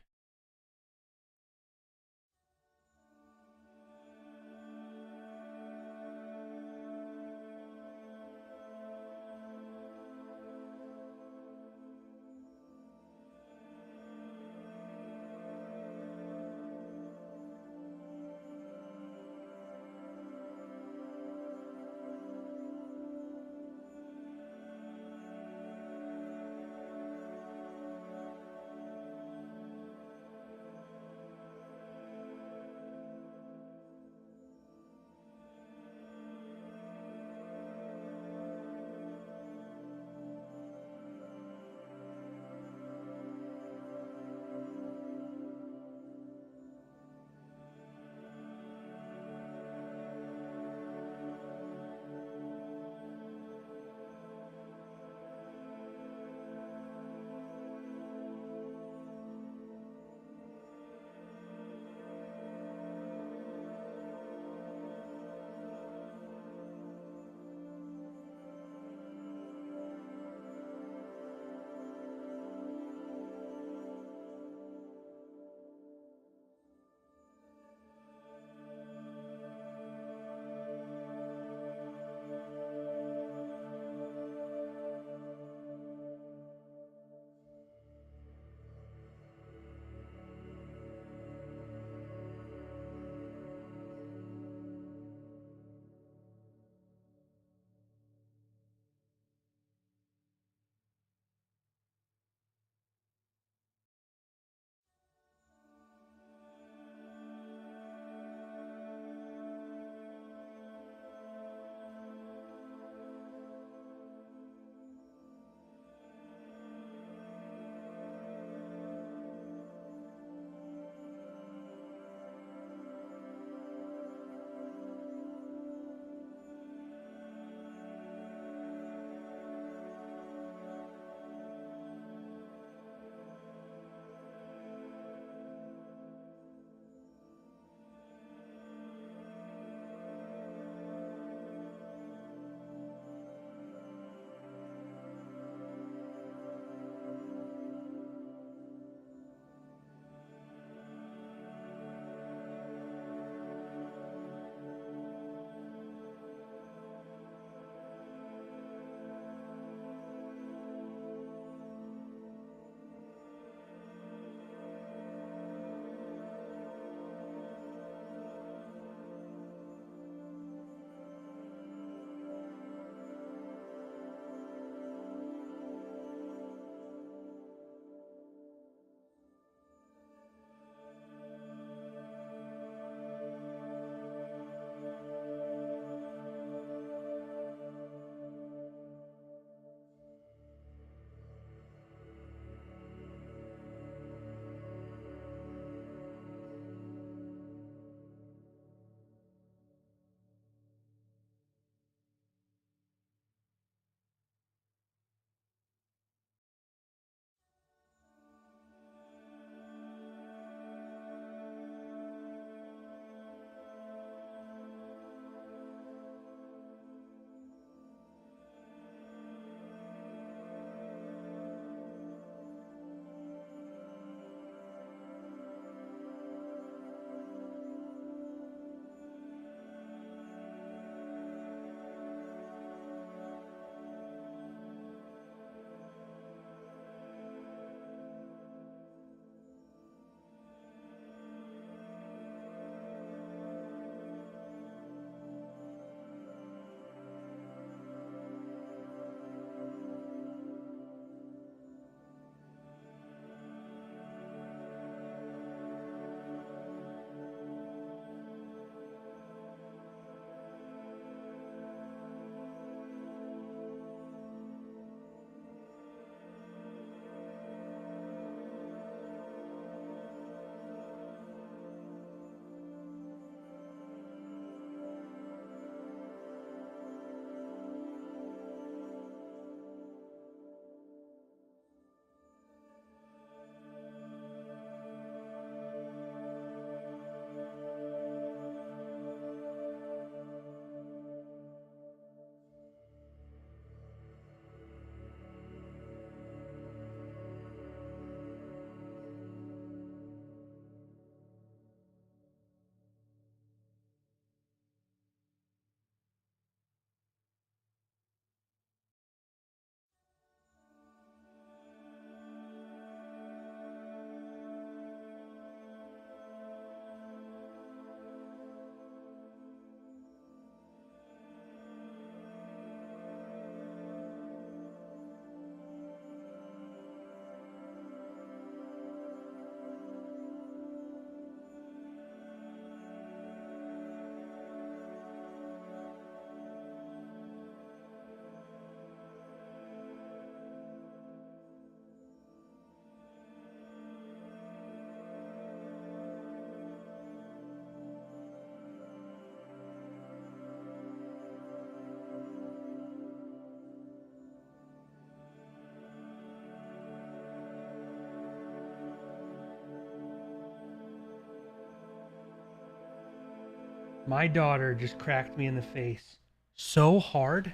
My daughter just cracked me in the face so hard.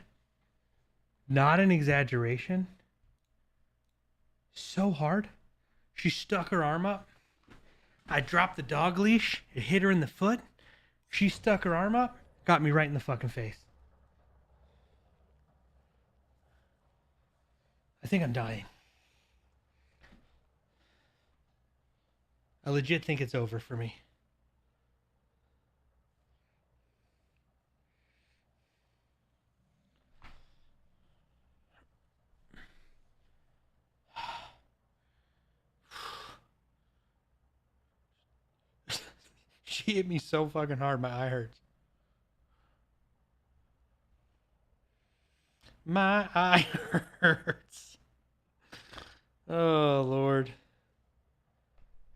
Not an exaggeration. So hard. She stuck her arm up. I dropped the dog leash. It hit her in the foot. She stuck her arm up. Got me right in the fucking face. I think I'm dying. I legit think it's over for me. She hit me so fucking hard, my eye hurts. My eye hurts. Oh, Lord.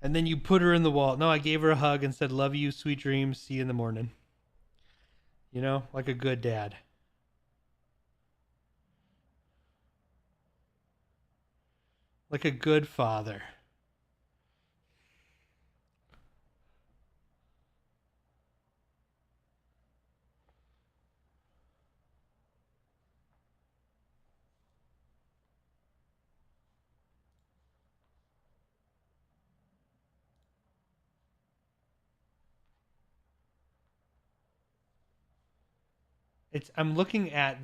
And then you put her in the wall. No, I gave her a hug and said, love you, sweet dreams, see you in the morning. You know, like a good dad. Like a good father. I'm looking at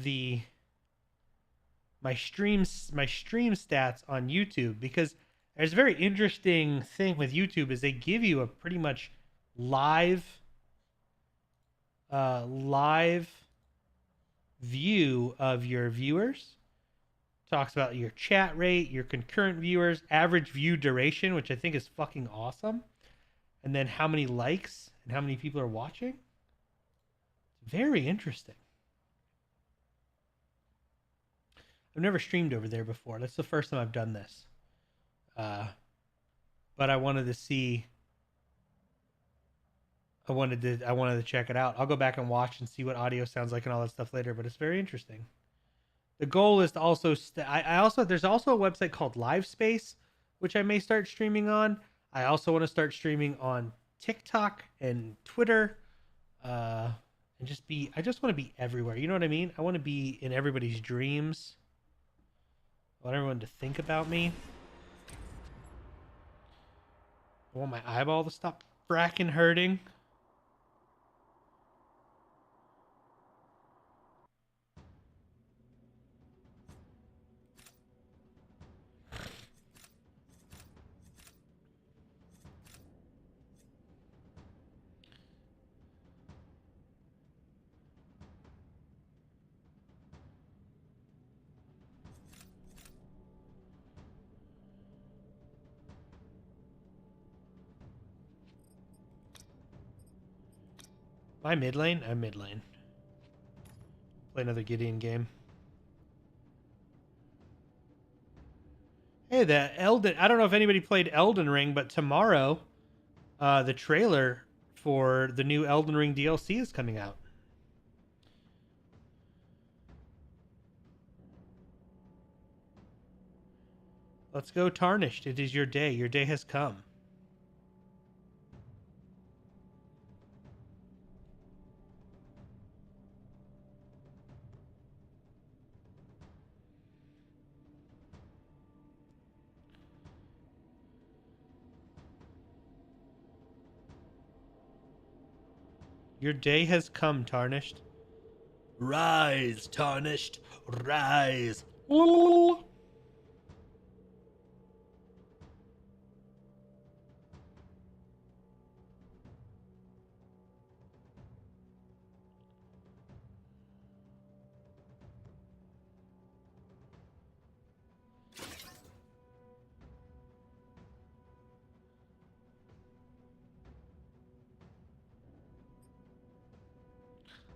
my stream stats on YouTube, because there's a very interesting thing with YouTube is they give you a pretty much live view of your viewers. Talks about your chat rate, your concurrent viewers, average view duration, which I think is fucking awesome, and then how many likes and how many people are watching. Very interesting. I've never streamed over there before. That's the first time I've done this. But I wanted to see. I wanted to check it out. I'll go back and watch and see what audio sounds like and all that stuff later. But it's very interesting. The goal is to also. There's also a website called LiveSpace, which I may start streaming on. I also want to start streaming on TikTok and Twitter. And I just want to be everywhere. You know what I mean? I want to be in everybody's dreams. I want everyone to think about me. I want my eyeball to stop fracking hurting. Am I mid lane? I'm mid lane. Play another Gideon game. Hey, I don't know if anybody played Elden Ring, but tomorrow, the trailer for the new Elden Ring DLC is coming out. Let's go, Tarnished. It is your day. Your day has come. Your day has come, Tarnished. Rise, Tarnished. Rise.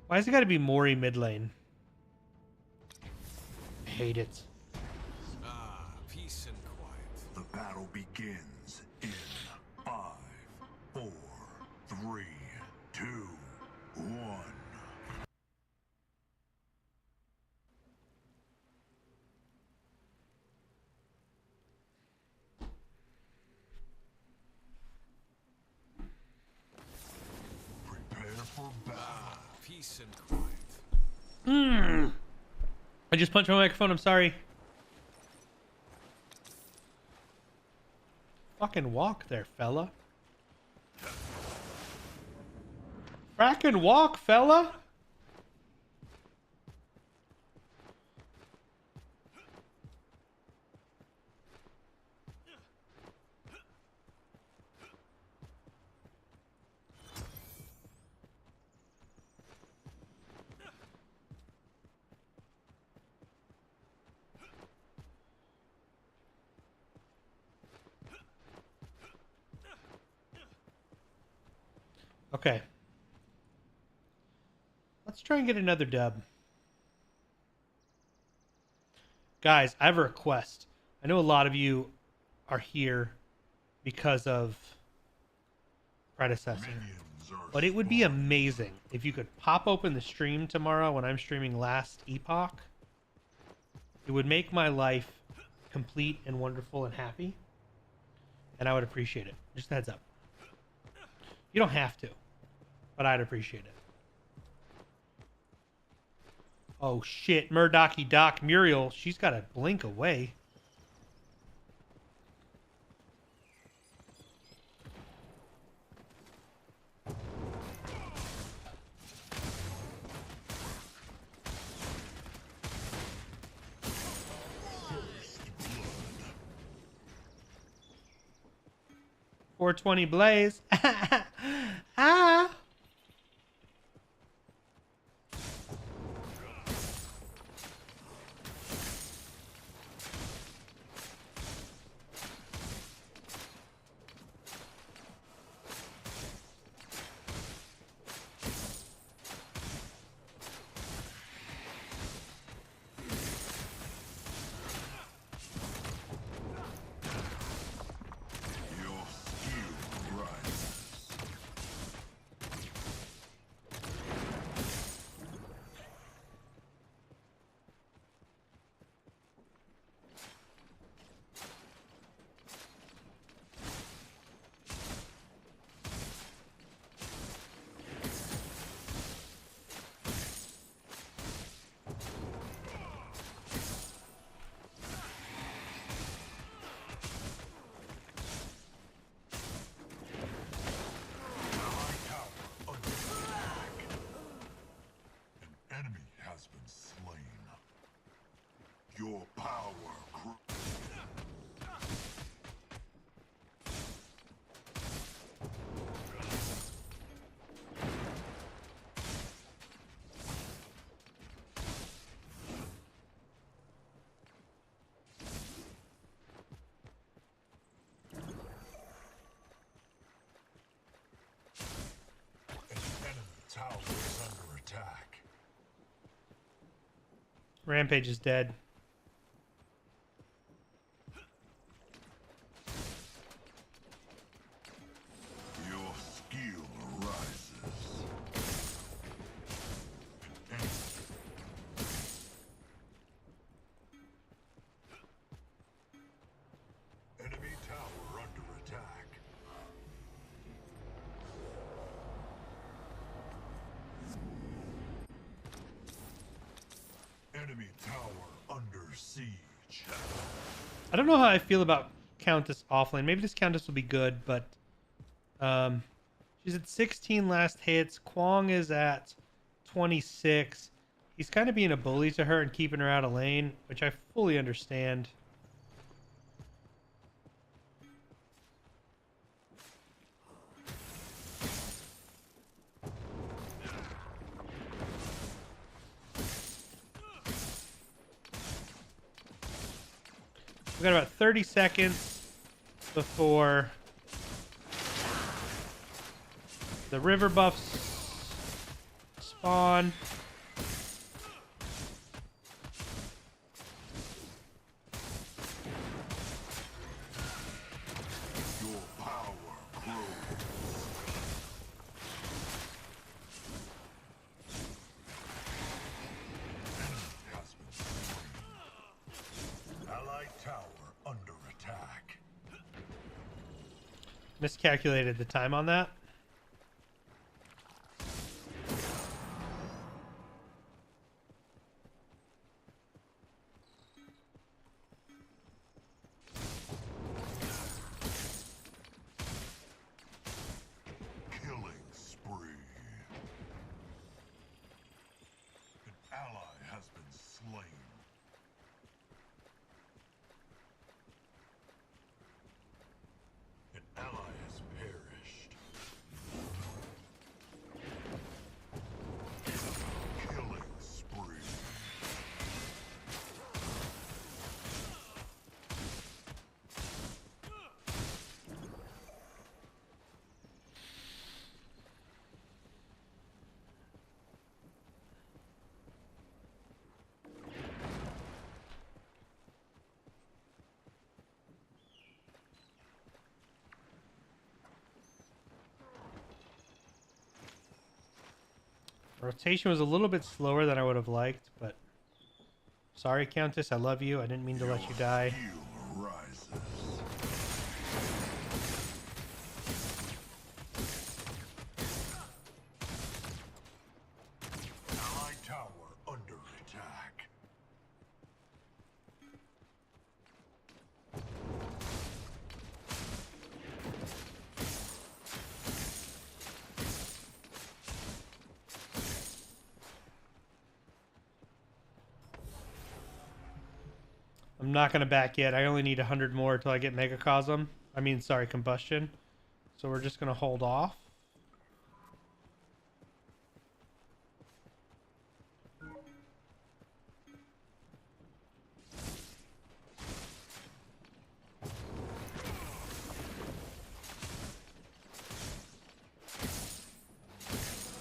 Why's it got to be Mori mid lane? I hate it. Ah, peace and quiet. The battle begins in 5, 4, 3, 2, 1. Prepare for battle. Peace and quiet. I just punched my microphone. I'm sorry. Fucking walk there, fella. Frackin' walk, fella. Okay. Let's try and get another dub. Guys, I have a request. I know a lot of you are here because of Predecessor. But it would be amazing if you could pop open the stream tomorrow when I'm streaming Last Epoch. It would make my life complete and wonderful and happy. And I would appreciate it. Just a heads up. You don't have to, but I'd appreciate it. Oh shit, Murdocky Doc Muriel, she's got to blink away. .420 Blaze. Ah. Your power grew. An enemy tower is under attack. Rampage is dead. Your skill rises. Enemy tower under attack. Enemy tower under siege. I don't know how I feel about Countess offlane. Maybe this Countess will be good, but she's at 16 last hits. Kwong is at 26. He's kind of being a bully to her and keeping her out of lane, which I fully understand. We've got about 30 seconds before the river buffs spawn. Your power grows. Enemy has been slain. Allied tower under attack. Miscalculated the time on that. Rotation was a little bit slower than I would have liked, but sorry, Countess. I love you. I didn't mean to let you die. Heel rises. Allied tower under attack. I'm not going to back yet. I only need 100 more till I get Megacosm. I mean, sorry, Combustion. So we're just going to hold off.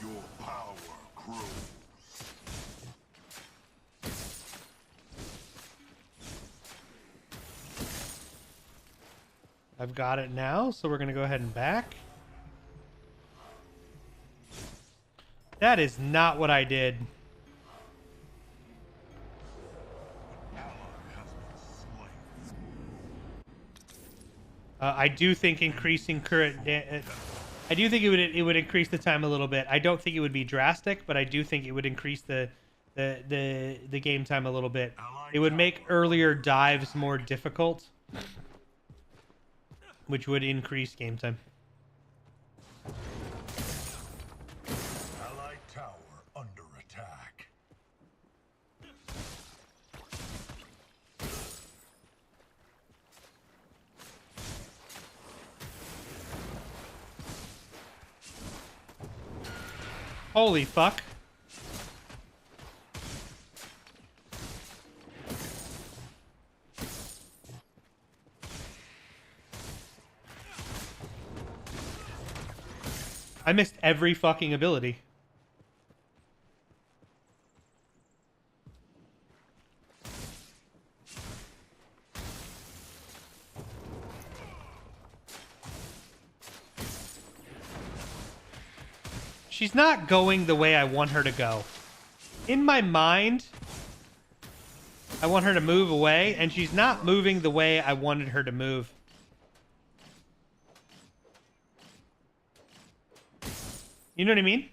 Your power grows. I've got it now, so we're going to go ahead and back. That is not what I did. Ally has been slain. I do think increasing current... I do think it would increase the time a little bit. I don't think it would be drastic, but I do think it would increase the game time a little bit. It would make earlier dives more difficult, which would increase game time. Allied tower under attack. Holy fuck. I missed every fucking ability. She's not going the way I want her to go. In my mind, I want her to move away, and she's not moving the way I wanted her to move. You know what I mean?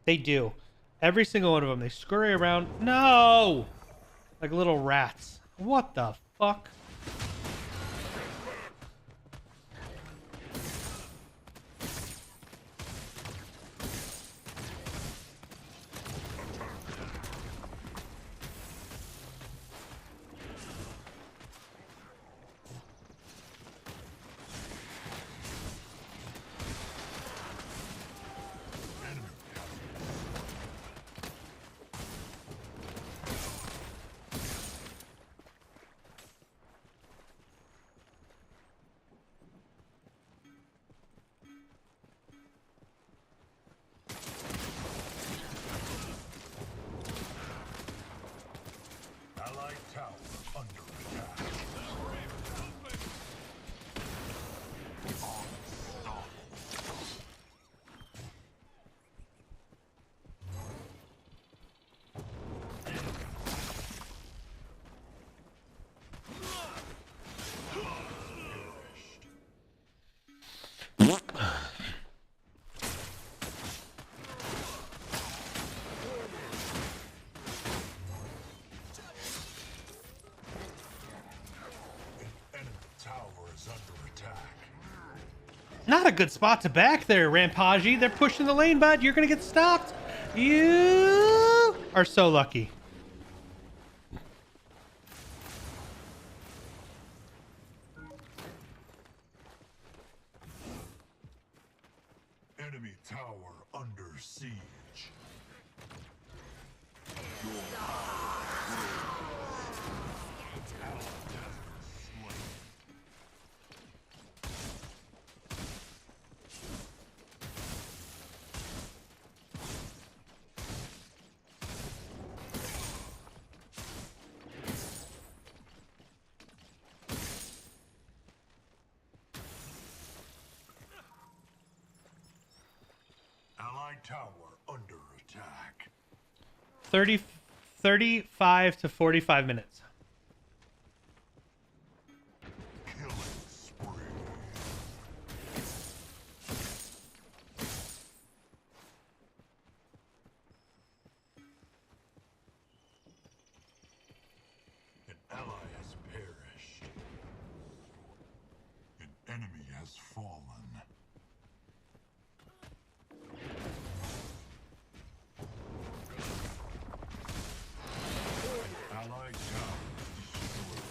They do. Every single one of them. They scurry around. No! Like little rats. What the fuck? Allied tower under attack. Enemy tower is under attack. Not a good spot to back there, Rampage. They're pushing the lane, bud. You're going to get stopped. You... are so lucky. Enemy tower under siege. Allied tower under attack. 35 to 45 minutes. Killing spree. An ally has perished. An enemy has fallen. Allied tower destroyed.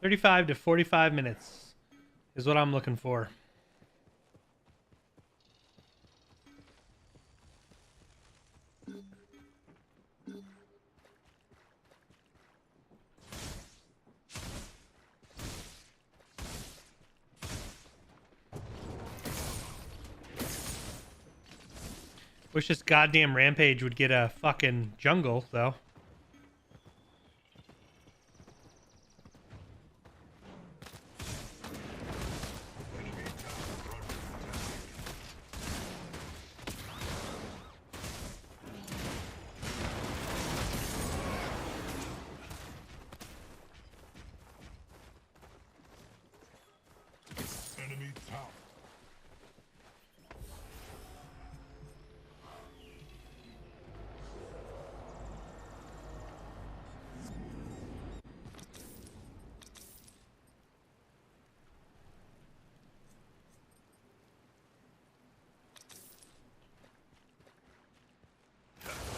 35 to 45 minutes is what I'm looking for. Wish this goddamn rampage would get a fucking jungle, though. Enemy tower under attack.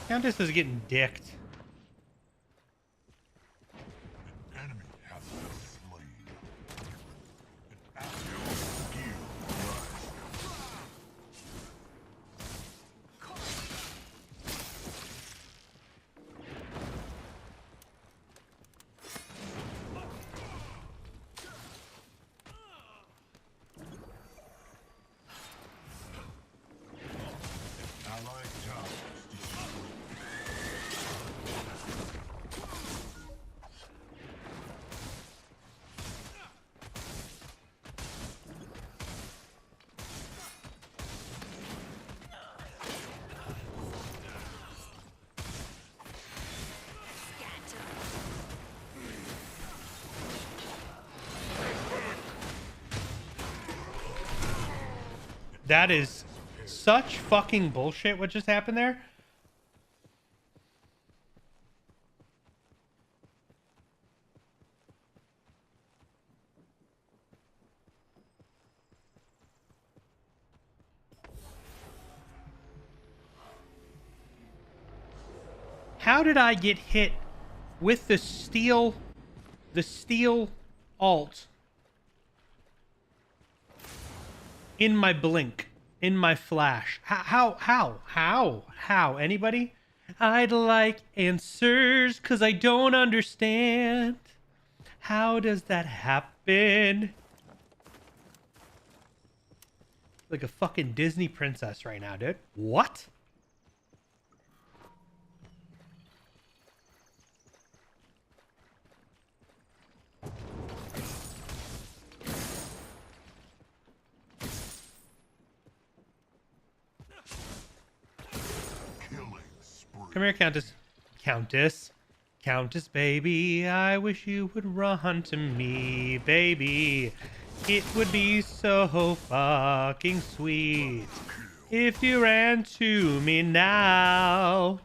'Countess is getting dicked. An enemy has been slain. An active skill rush. Allied towers destroyed. That is such fucking bullshit what just happened there. How did I get hit with the steel alt in my blink, in my flash? How? Anybody? I'd like answers, 'cause I don't understand. How does that happen? Like a fucking Disney princess right now, dude. What? Killing spree. Come here, Countess. Countess, baby. I wish you would run to me, baby. It would be so fucking sweet if you ran to me now.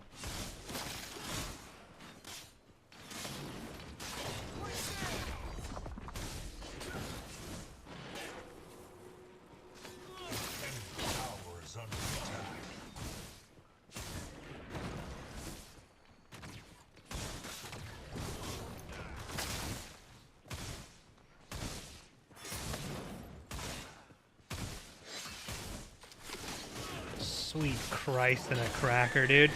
Sweet Christ and a cracker, dude.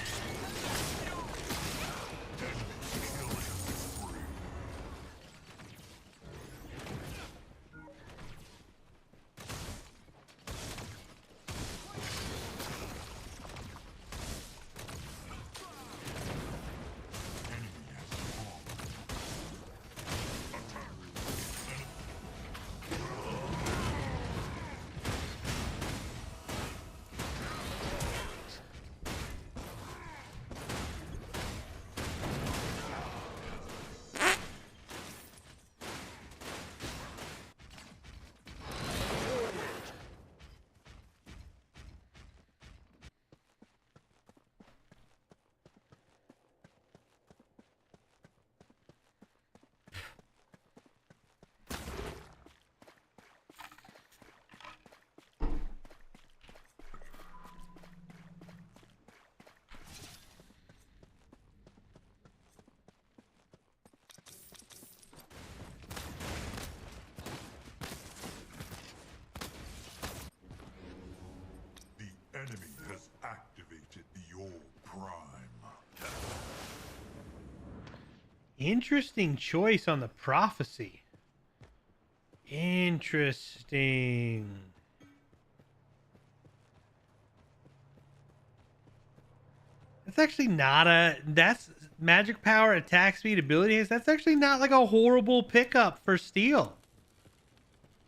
The enemy has activated the old prime. Interesting choice on the prophecy. Interesting. That's actually not a... That's magic power, attack speed, ability haste. That's actually not like a horrible pickup for steel.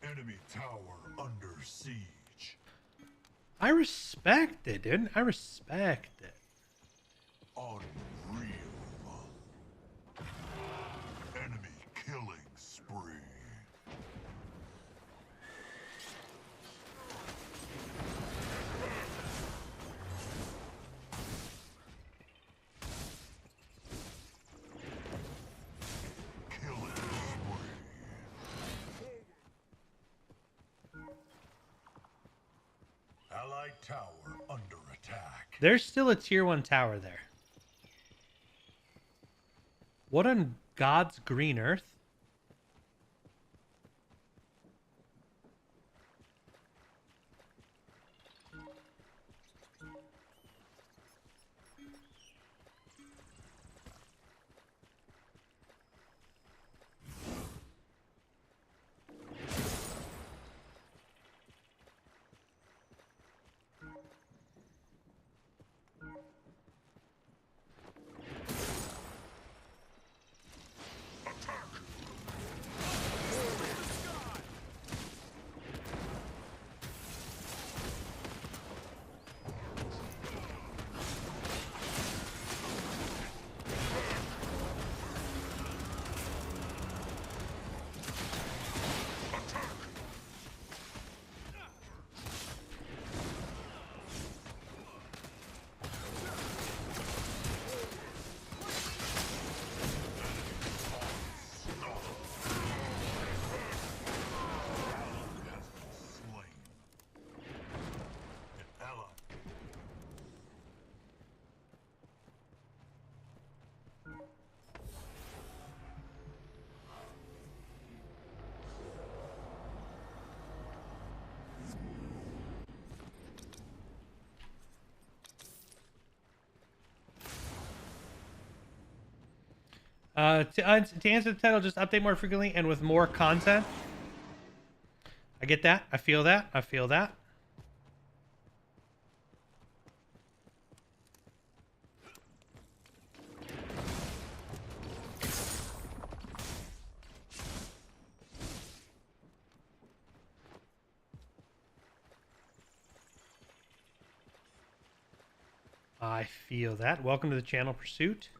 Enemy tower under siege. I respect it, dude. I respect it. Unreal. Enemy killing spree. Killing spree. Allied tower under attack. There's still a tier 1 tower there. What on God's green earth? To answer the title, just update more frequently and with more content. I get that. I feel that. I feel that. I feel that. Welcome to the channel, Pursuit.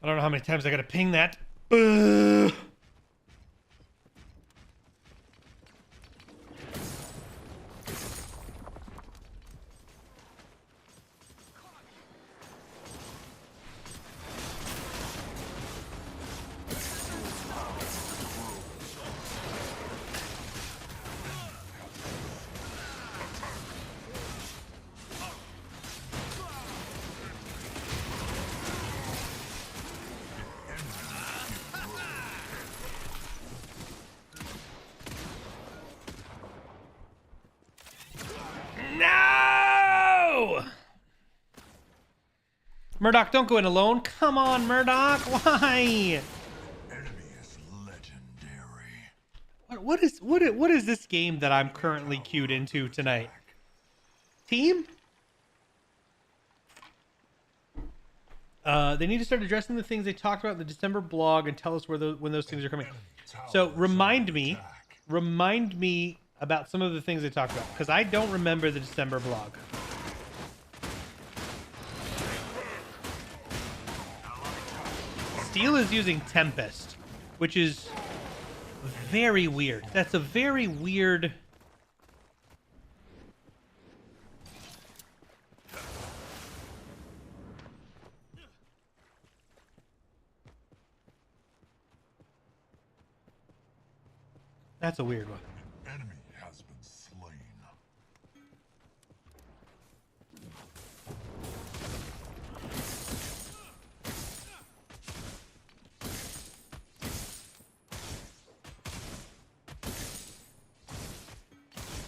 I don't know how many times I gotta ping that. Ugh. No! Murdoch, don't go in alone. Come on, Murdoch. Why? Enemy is legendary. What is this game that I'm currently queued into tonight? Team? They need to start addressing the things they talked about in the December blog and tell us when those things are coming. So remind me about some of the things they talked about, because I don't remember the December blog. Steel is using Tempest, which is very weird. That's a very weird... That's a weird one. Enemy has been slain.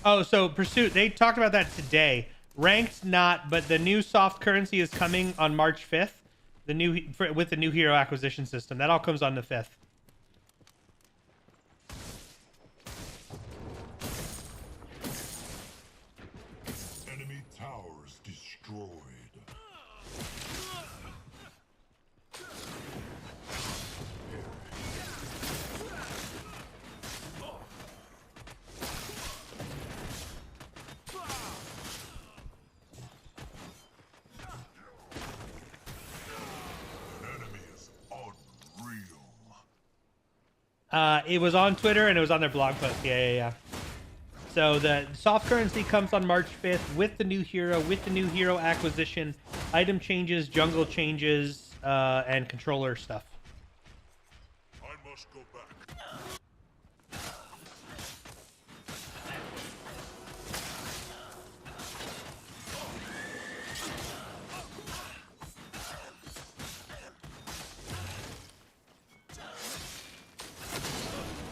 Oh, so Pursuit, they talked about that today. Ranked not, but the new soft currency is coming on March 5th. With the new hero acquisition system. That all comes on the 5th. Enemy towers destroyed. Enemy is unreal. It was on Twitter and it was on their blog post. Yeah. So the soft currency comes on March 5th with the new hero acquisition, item changes, jungle changes, and controller stuff. I must go back.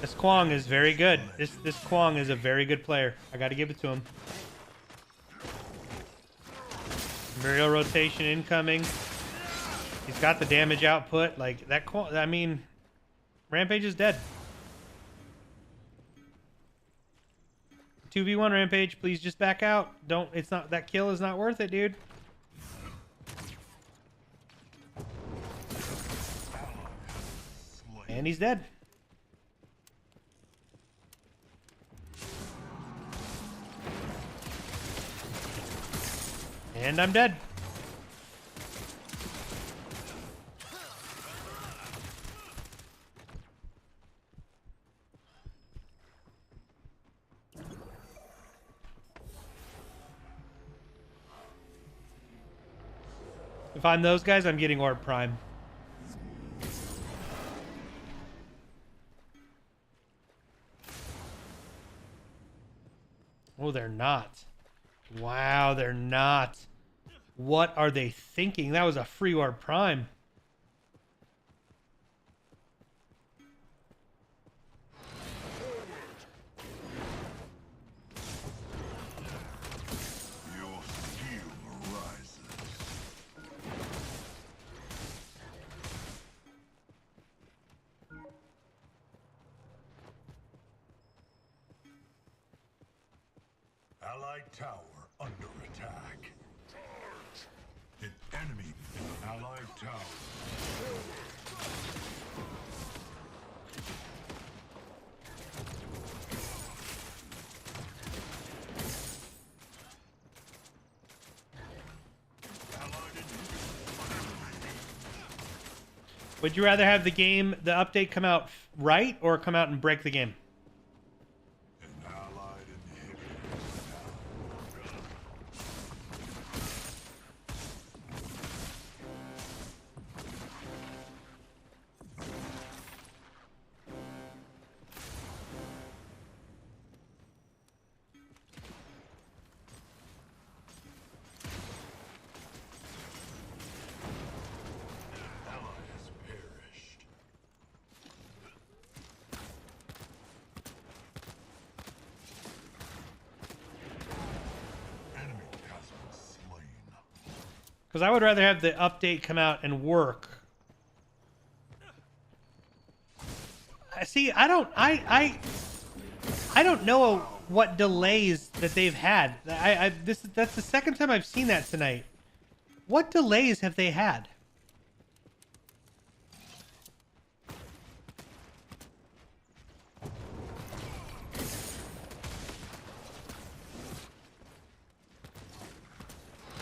This Kwong is very good. This Kwong is a very good player. I got to give it to him. Muriel rotation incoming. He's got the damage output. Like that Kwong, I mean, Rampage is dead. 2v1 Rampage, please just back out. It's not, that kill is not worth it, dude. And he's dead. And I'm dead. If I'm those guys, I'm getting Orb Prime. Oh, they're not. Wow, they're not. What are they thinking? That was a free Orb Prime. Your steel rises. Allied tower under attack. An enemy allied tower. Would you rather have the update come out right or come out and break the game? An allied inhibitor is down. Ally has perished. Enemy has been slain. Because I would rather have the update come out and work. See, I don't know what delays that they've had. That's the second time I've seen that tonight. What delays have they had?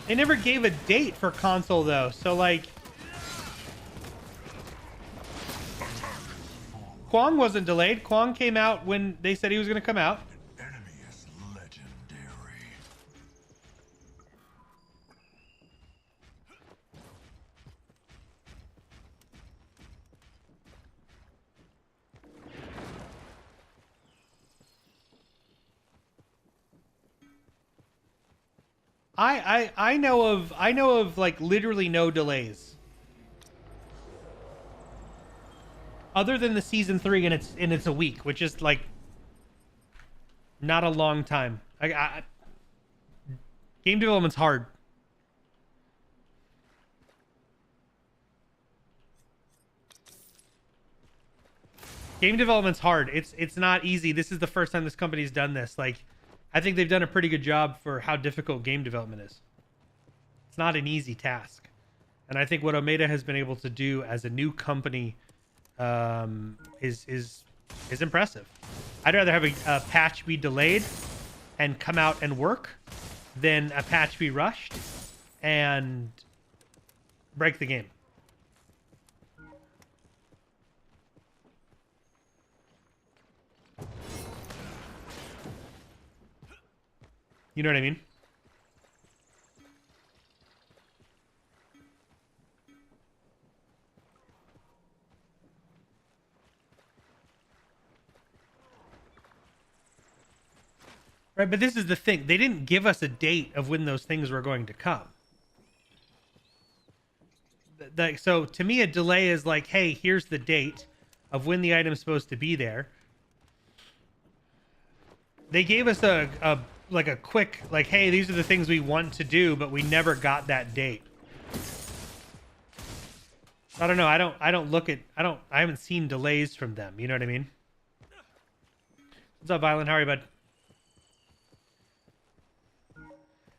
They never gave a date for console though, so like Kwong wasn't delayed. Kwong came out when they said he was going to come out. Enemy is legendary. I know of like literally no delays. Other than the season 3 and it's a week, which is like not a long time. Game development's hard. Game development's hard. It's not easy. This is the first time this company's done this. Like, I think they've done a pretty good job for how difficult game development is. It's not an easy task. And I think what Omeda has been able to do as a new company is impressive. I'd rather have a patch be delayed and come out and work than a patch be rushed and break the game. You know what I mean? Right, but this is the thing. They didn't give us a date of when those things were going to come. Like, so to me, a delay is like, hey, here's the date of when the item's supposed to be there. They gave us a quick, like, hey, these are the things we want to do, but we never got that date. I don't know. I haven't seen delays from them. You know what I mean? What's up, Violent? How are you, bud?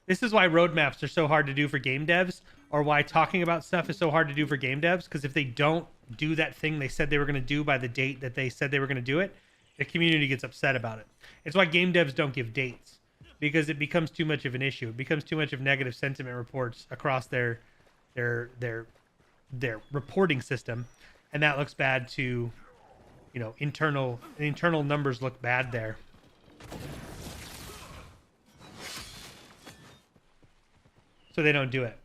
This is why roadmaps are so hard to do for game devs, or why talking about stuff is so hard to do for game devs, because if they don't do that thing they said they were going to do by the date that they said they were going to do it, the community gets upset about it. It's why game devs don't give dates, because it becomes too much of an issue. It becomes too much of negative sentiment reports across their reporting system, and that looks bad to, you know, internal numbers look bad there. So they don't do it.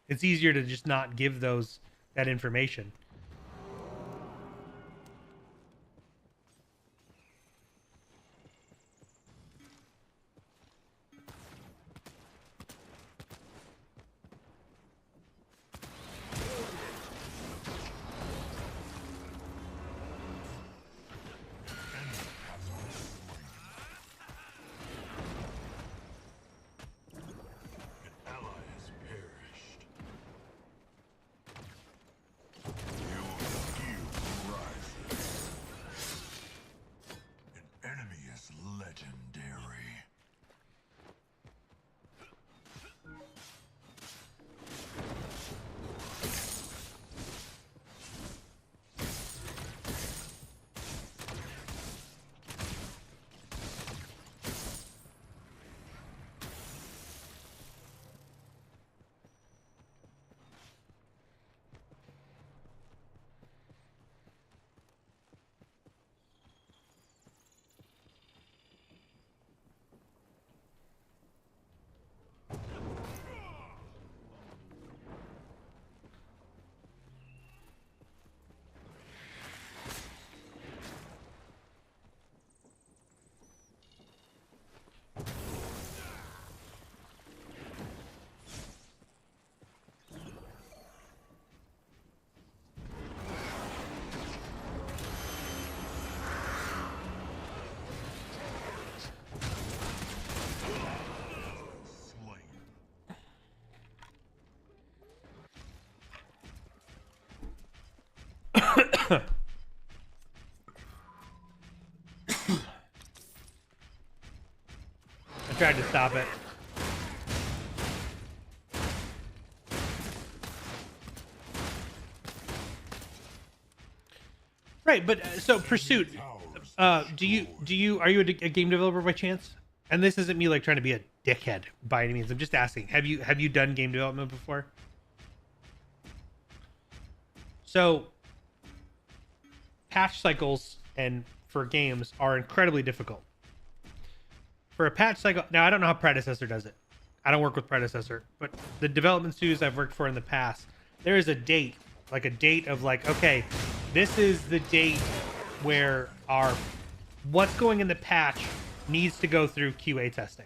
It's easier to just not give that information. Ally has perished. I tried to stop it. Right, but so Pursuit, are you a game developer by chance? And this isn't me like trying to be a dickhead by any means. I'm just asking. Have you done game development before? So patch cycles and for games are incredibly difficult. For a patch cycle, now I don't know how Predecessor does it. I don't work with Predecessor, but the development studios I've worked for in the past, there is a date, like a date of like, okay, this is the date where what's going in the patch needs to go through QA testing.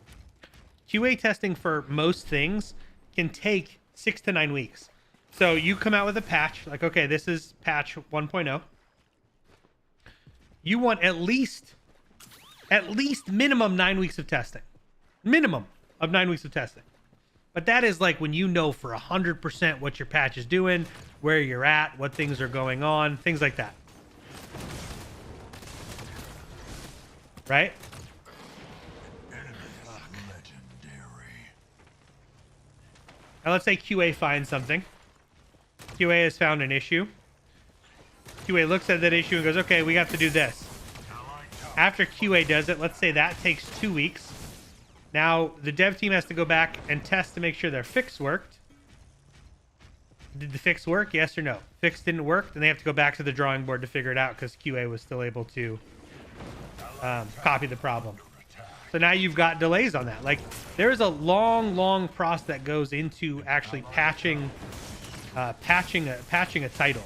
QA testing for most things can take 6 to 9 weeks. So you come out with a patch, like, okay, this is patch 1.0. You want at least minimum 9 weeks of testing. Minimum of 9 weeks of testing. But that is like when you know for 100% what your patch is doing, where you're at, what things are going on, things like that. Right? Now let's say QA finds something. QA has found an issue. QA looks at that issue and goes, okay, we have to do this. After QA does it, let's say that takes 2 weeks. Now the dev team has to go back and test to make sure their fix worked. Did the fix work? Yes or no? Fix didn't work, then they have to go back to the drawing board to figure it out because QA was still able to copy the problem. So now you've got delays on that. Like, there's a long process that goes into actually patching a title.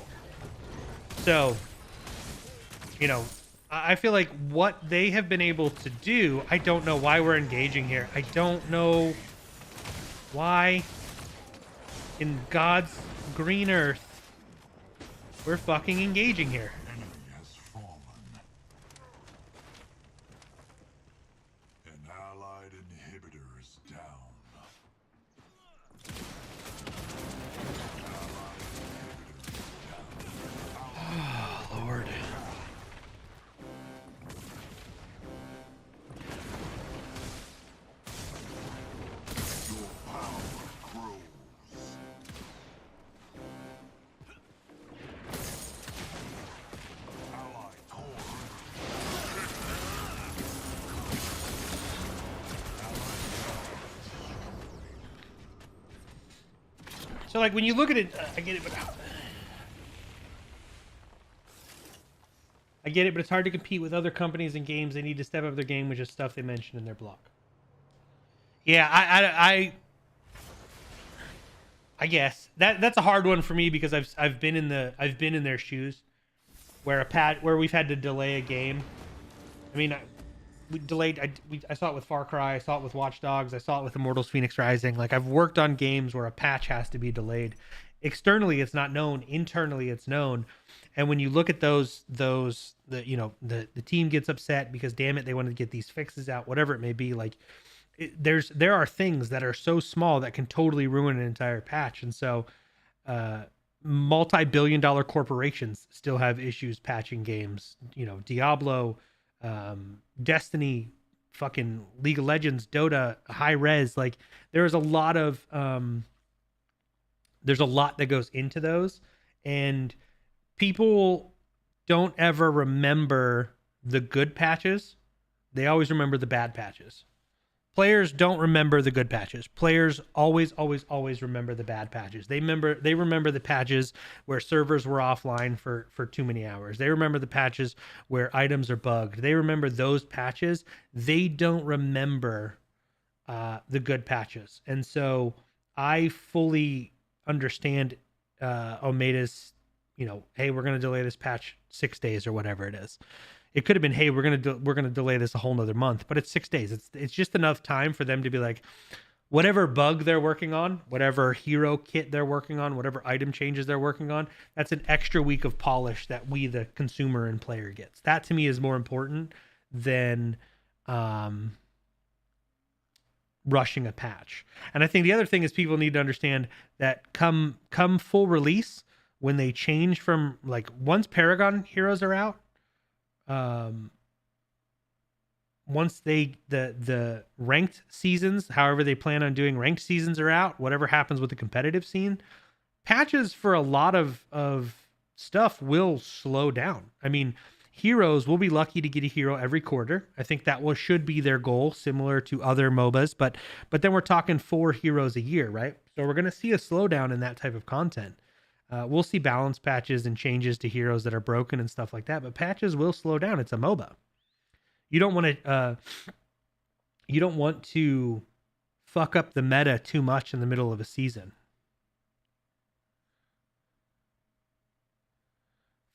So, you know, I feel like what they have been able to do, I don't know why we're engaging here. I don't know why in God's green earth we're fucking engaging here. Enemy has fallen. An allied inhibitor is down. Oh, Lord. Your power grows. Allied core. So, like, when you look at it, I get it, but it's hard to compete with other companies and games. They need to step up their game, which is stuff they mentioned in their blog. Yeah, I guess that's a hard one for me because I've been in their shoes, where we've had to delay a game. I mean, I saw it with Far Cry, I saw it with Watch Dogs, I saw it with Immortals: Phoenix Rising. Like, I've worked on games where a patch has to be delayed. Externally, it's not known. Internally, it's known. And when you look at the team gets upset because, damn it, they wanted to get these fixes out, whatever it may be. Like, there are things that are so small that can totally ruin an entire patch. And so, multi-billion-dollar corporations still have issues patching games. You know, Diablo, Destiny, fucking League of Legends, Dota, high res. Like, there's a lot that goes into those, and people don't ever remember the good patches. They always remember the bad patches. Players don't remember the good patches. Players always remember the bad patches. They remember the patches where servers were offline for too many hours. They remember the patches where items are bugged. They remember those patches. They don't remember the good patches. And so I fully understand Omeda's, hey, we're going to delay this patch 6 days or whatever it is. It could have been, hey, we're gonna delay this a whole nother month, but it's 6 days. It's just enough time for them to be like, whatever bug they're working on, whatever hero kit they're working on, whatever item changes they're working on, that's an extra week of polish that we, the consumer and player, gets. That to me is more important than rushing a patch. And I think the other thing is people need to understand that come full release, when they change from like once Paragon heroes are out, once the ranked seasons, however they plan on doing ranked seasons are out, whatever happens with the competitive scene, patches for a lot of stuff will slow down. I mean, heroes, will be lucky to get a hero every quarter. I think that should be their goal, similar to other MOBAs, but then we're talking 4 heroes a year, right? So we're going to see a slowdown in that type of content. We'll see balance patches and changes to heroes that are broken and stuff like that, but patches will slow down. It's a MOBA. You don't want to fuck up the meta too much in the middle of a season.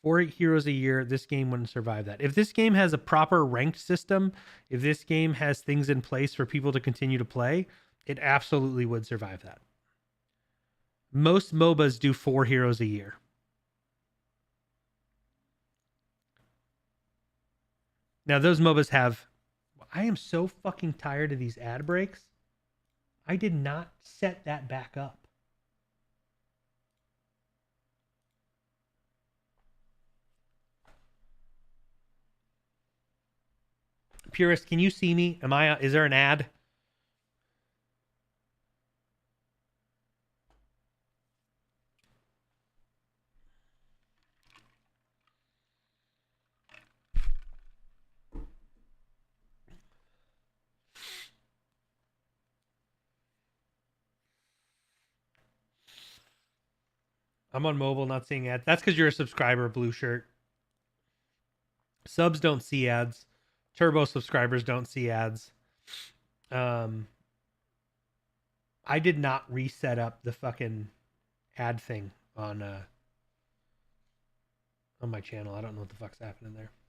4 heroes a year, this game wouldn't survive that. If this game has a proper ranked system, if this game has things in place for people to continue to play, it absolutely would survive that. Most MOBAs do 4 heroes a year. Now, those MOBAs have... I am so fucking tired of these ad breaks. I did not set that back up. Purist, can you see me? Is there an ad? I'm on mobile, not seeing ads. That's because you're a subscriber, blue shirt. Subs don't see ads. Turbo subscribers don't see ads. I did not reset up the fucking ad thing on my channel. I don't know what the fuck's happening there.